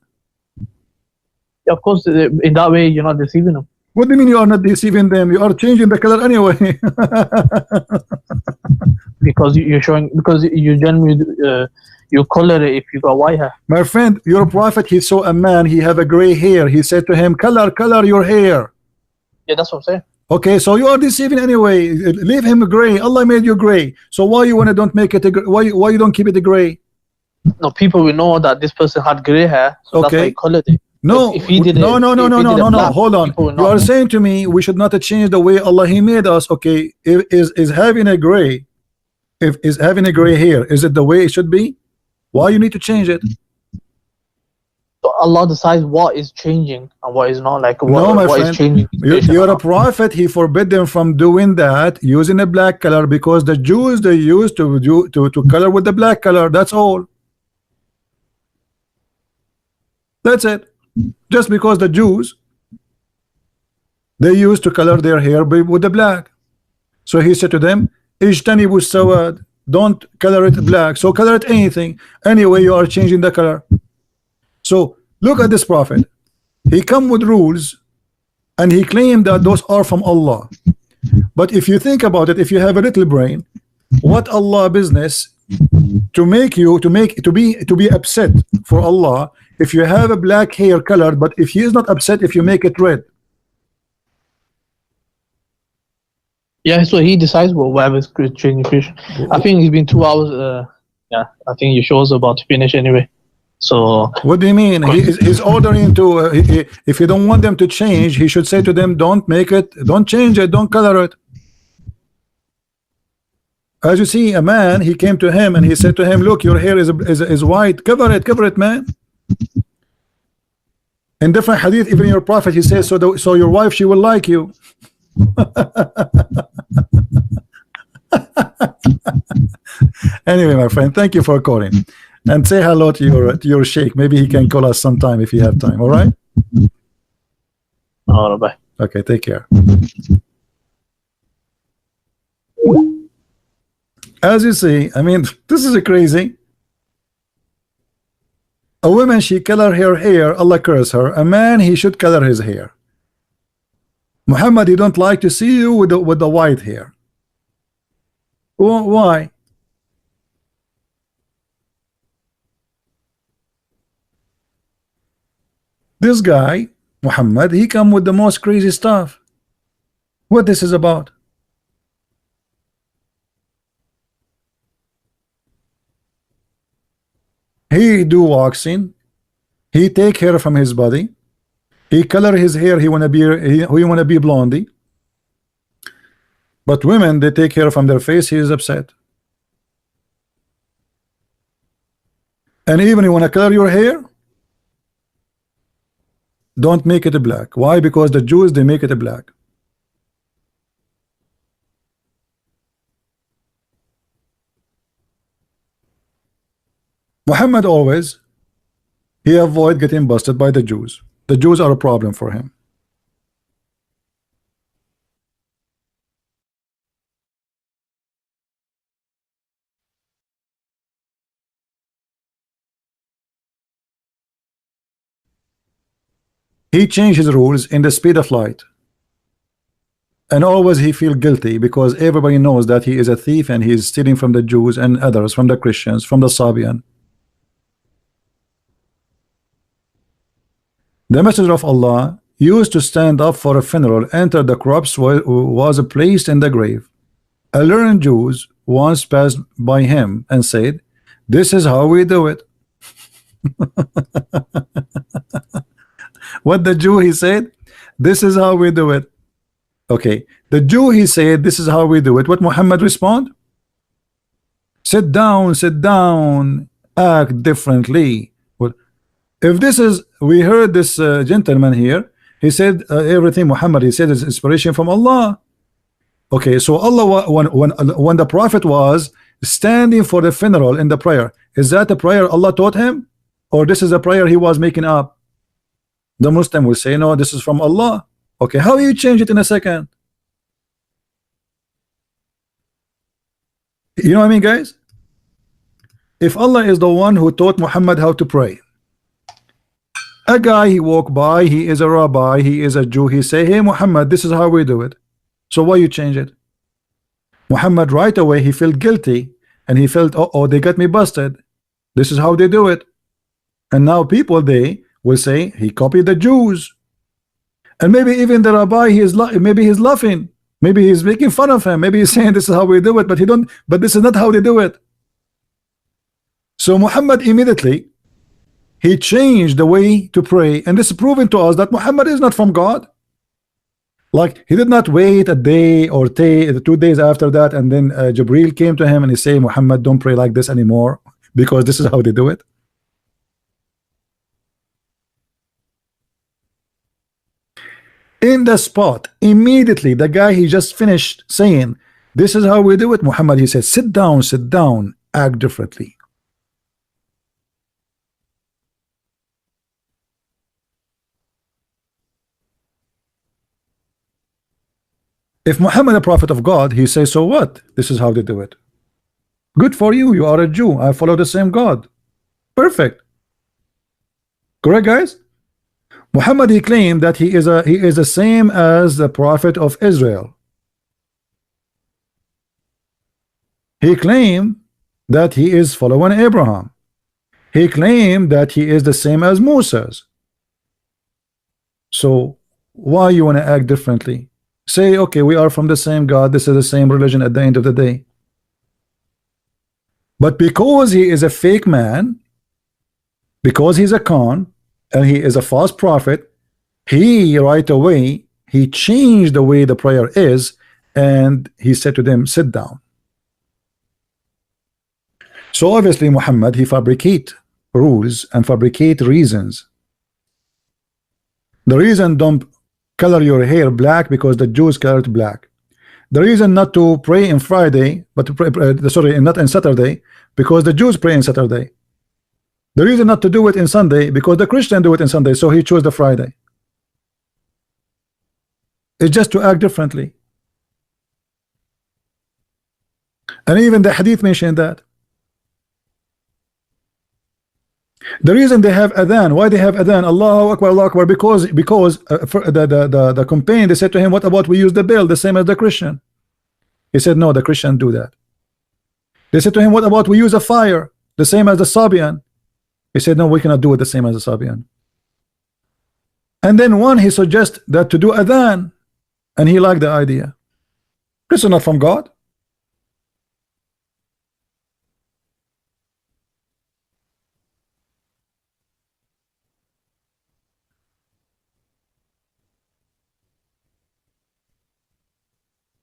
Yeah, of course, in that way you're not deceiving them. What do you mean you are not deceiving them? You are changing the color anyway. Because you're showing, because you generally you color it if you got white hair. My friend, your prophet, he saw a man, he have a gray hair. He said to him, color your hair. Yeah, that's what I'm saying. Okay, so you are deceiving anyway. Leave him gray. Allah made you gray. So why you wanna don't make it a why you don't keep it a gray? No, people will know that this person had gray hair, so that's why he colored it. No, if he did no. Black, Hold on. You are saying to me we should not change the way Allah He made us. Okay, is having a gray, if is having a gray hair, is it the way it should be? Why you need to change it? So Allah decides what is changing and what is not. Like no, my what friend, is changing. You're a prophet. He forbid them from doing that, using a black color, because the Jews, they used to color with the black color. That's all. That's it. Just because the Jews, they used to color their hair with the black. So he said to them, Ijtanibu sawad, don't color it black, so color it anything. Anyway, you are changing the color. So look at this prophet. He come with rules and he claimed that those are from Allah. But if you think about it, if you have a little brain, what Allah business to be upset for Allah if you have a black hair colored, but if he is not upset if you make it red? Yeah, so he decides whatever is changing creation. I think it's been 2 hours. Yeah, I think your show's about to finish anyway. So what do you mean? He's ordering to if you don't want them to change, he should say to them, don't make it, don't change it, don't color it. As you see, a man, he came to him and he said to him, look, your hair is white, cover it, man. In different hadith, even your prophet, he says, so your wife, she will like you. Anyway, my friend, thank you for calling, and say hello to your sheikh. Maybe he can call us sometime if you have time. All right. All right, bye. Okay, take care. As you see, I mean, this is crazy. A woman, she color her hair, Allah curse her. A man, he should color his hair. Muhammad, he don't like to see you with the white hair. Why? This guy, Muhammad, he come with the most crazy stuff. What this is about? He do waxing. He take hair from his body. He color his hair. He wanna be blondie. But women, they take hair from their face. He is upset. And even you wanna color your hair, don't make it black. Why? Because the Jews, they make it black. Muhammad always, he avoid getting busted by the Jews. The Jews are a problem for him. He changed his rules in the speed of light. And always he feel guilty because everybody knows that he is a thief and he is stealing from the Jews and others, from the Christians, from the Sabian. The Messenger of Allah used to stand up for a funeral, enter the corpse was placed in the grave. A learned Jew once passed by him and said, this is how we do it. What the Jew, he said, this is how we do it. Okay, the Jew, he said, this is how we do it. What Muhammad respond? Sit down, act differently. Well, if this is, we heard this gentleman here, he said everything Muhammad, he said, is inspiration from Allah. Okay, so Allah, when the Prophet was standing for the funeral in the prayer, is that a prayer Allah taught him, or this is a prayer he was making up? The Muslim will say, no, this is from Allah. Okay, how you change it in a second? You know what I mean, guys? If Allah is the one who taught Muhammad how to pray, a guy he walk by, he is a rabbi, he is a Jew, he say, hey Muhammad, this is how we do it. So why you change it? Muhammad right away he felt guilty, and he felt, oh, they got me busted. This is how they do it. And now people, they will say he copied the Jews. And maybe even the rabbi, maybe he's laughing, maybe he's making fun of him, maybe he's saying this is how we do it, but this is not how they do it. So Muhammad immediately he changed the way to pray, and this is proving to us that Muhammad is not from God. Like, he did not wait a day or 2 days after that, and then Jibril came to him and he say, Muhammad, don't pray like this anymore, because this is how they do it. In the spot, immediately the guy he just finished saying, this is how we do it, Muhammad, he said, sit down, act differently. If Muhammad a prophet of God, he says, so what? This is how they do it. Good for you, you are a Jew, I follow the same God. Perfect. Correct, guys? Muhammad he claimed that he is the same as the prophet of Israel. He claimed that he is following Abraham. He claimed that he is the same as Moses. So why you want to act differently? Say, okay, we are from the same God, this is the same religion at the end of the day. But because he is a fake man, because he's a con, and he is a false prophet, he right away he changed the way the prayer is, and he said to them, sit down. So obviously Muhammad he fabricate rules and fabricate reasons. The reason don't color your hair black because the Jews color it black. The reason not to pray in Friday, but to pray, not in Saturday, because the Jews pray in Saturday. The reason not to do it in Sunday, because the Christian do it in Sunday, so he chose the Friday. It's just to act differently. And even the hadith mentioned that. The reason they have adhan, why they have adhan, Allahu Akbar, Allahu Akbar, because the companion, they said to him, what about we use the bell the same as the Christian? He said, no, the Christian do that. They said to him, what about we use a fire the same as the Sabian? He said, no, we cannot do it the same as the Sabian. And then one he suggests that to do adhan, and he liked the idea. This is not from God.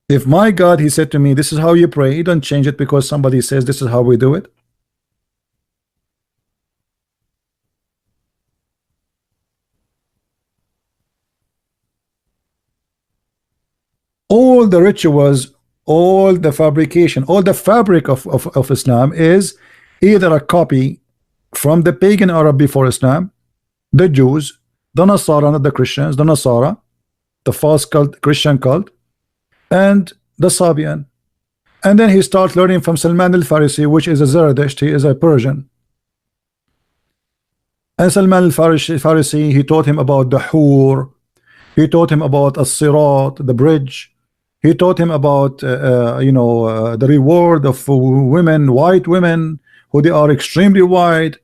If my God, he said to me, this is how you pray, you don't change it because somebody says this is how we do it. All the rituals, all the fabrication, all the fabric of Islam is either a copy from the pagan Arab before Islam, the Jews, the Nasara, not the Christians, the Nasara, the false cult, Christian cult, and the Sabian. And then he starts learning from Salman al-Farisi, which is a Zarathusht, he is a Persian. And Salman al-Farisi, he taught him about the Hur, he taught him about as-Sirat, the bridge. He taught him about the reward of women, white women, who they are extremely white.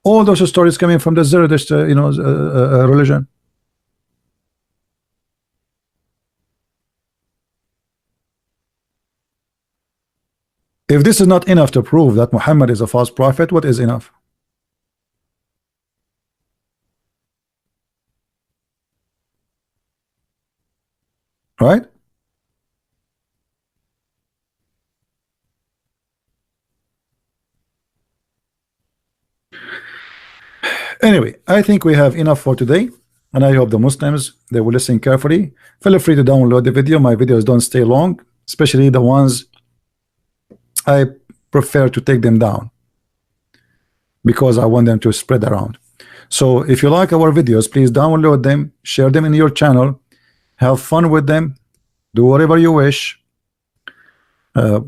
All those stories coming from the Zarathusht religion. If this is not enough to prove that Muhammad is a false prophet, what is enough? Right? Anyway, I think we have enough for today, and I hope the Muslims, they will listen carefully. Feel free to download the video. My videos don't stay long, especially the ones I prefer to take them down because I want them to spread around. So if you like our videos, please download them, share them in your channel, have fun with them, do whatever you wish,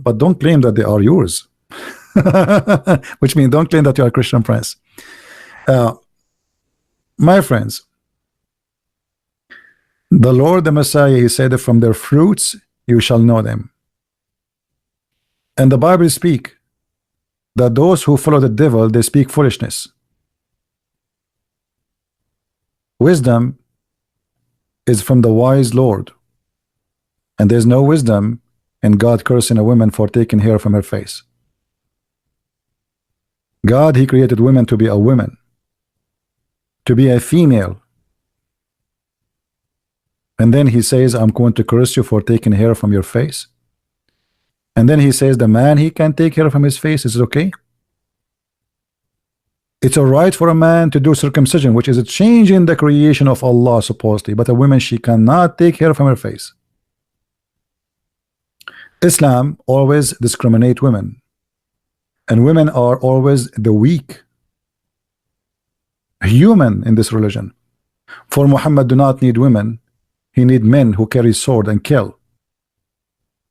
but don't claim that they are yours. Which means don't claim that you are a Christian Prince. My friends, the Lord the Messiah, he said, from their fruits you shall know them. And the Bible speak that those who follow the devil, they speak foolishness. Wisdom is from the wise Lord, and there's no wisdom in God cursing a woman for taking hair from her face. God, he created women to be a woman, to be a female, and then he says, I'm going to curse you for taking hair from your face. And then he says the man, he can take hair from his face. Is it okay? It's a right for a man to do circumcision, which is a change in the creation of Allah supposedly, but a woman, she cannot take hair from her face. Islam always discriminate women, and women are always the weak human in this religion. For Muhammad do not need women, he need men who carry sword and kill.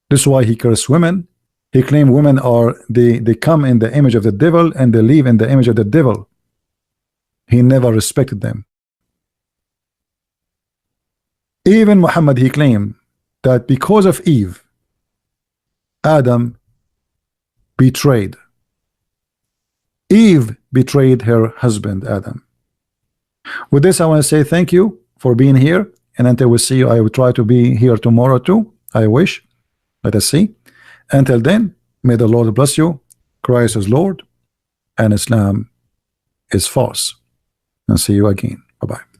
This is why he cursed women. He claimed women are they come in the image of the devil and they live in the image of the devil. He never respected them. Even Muhammad, he claimed that because of Eve, Adam betrayed. Eve betrayed her husband Adam. With this, I want to say thank you for being here, and until we see you, I will try to be here tomorrow too. I wish. Let us see. Until then, may the Lord bless you. Christ is Lord, and Islam is false. And see you again. Bye-bye.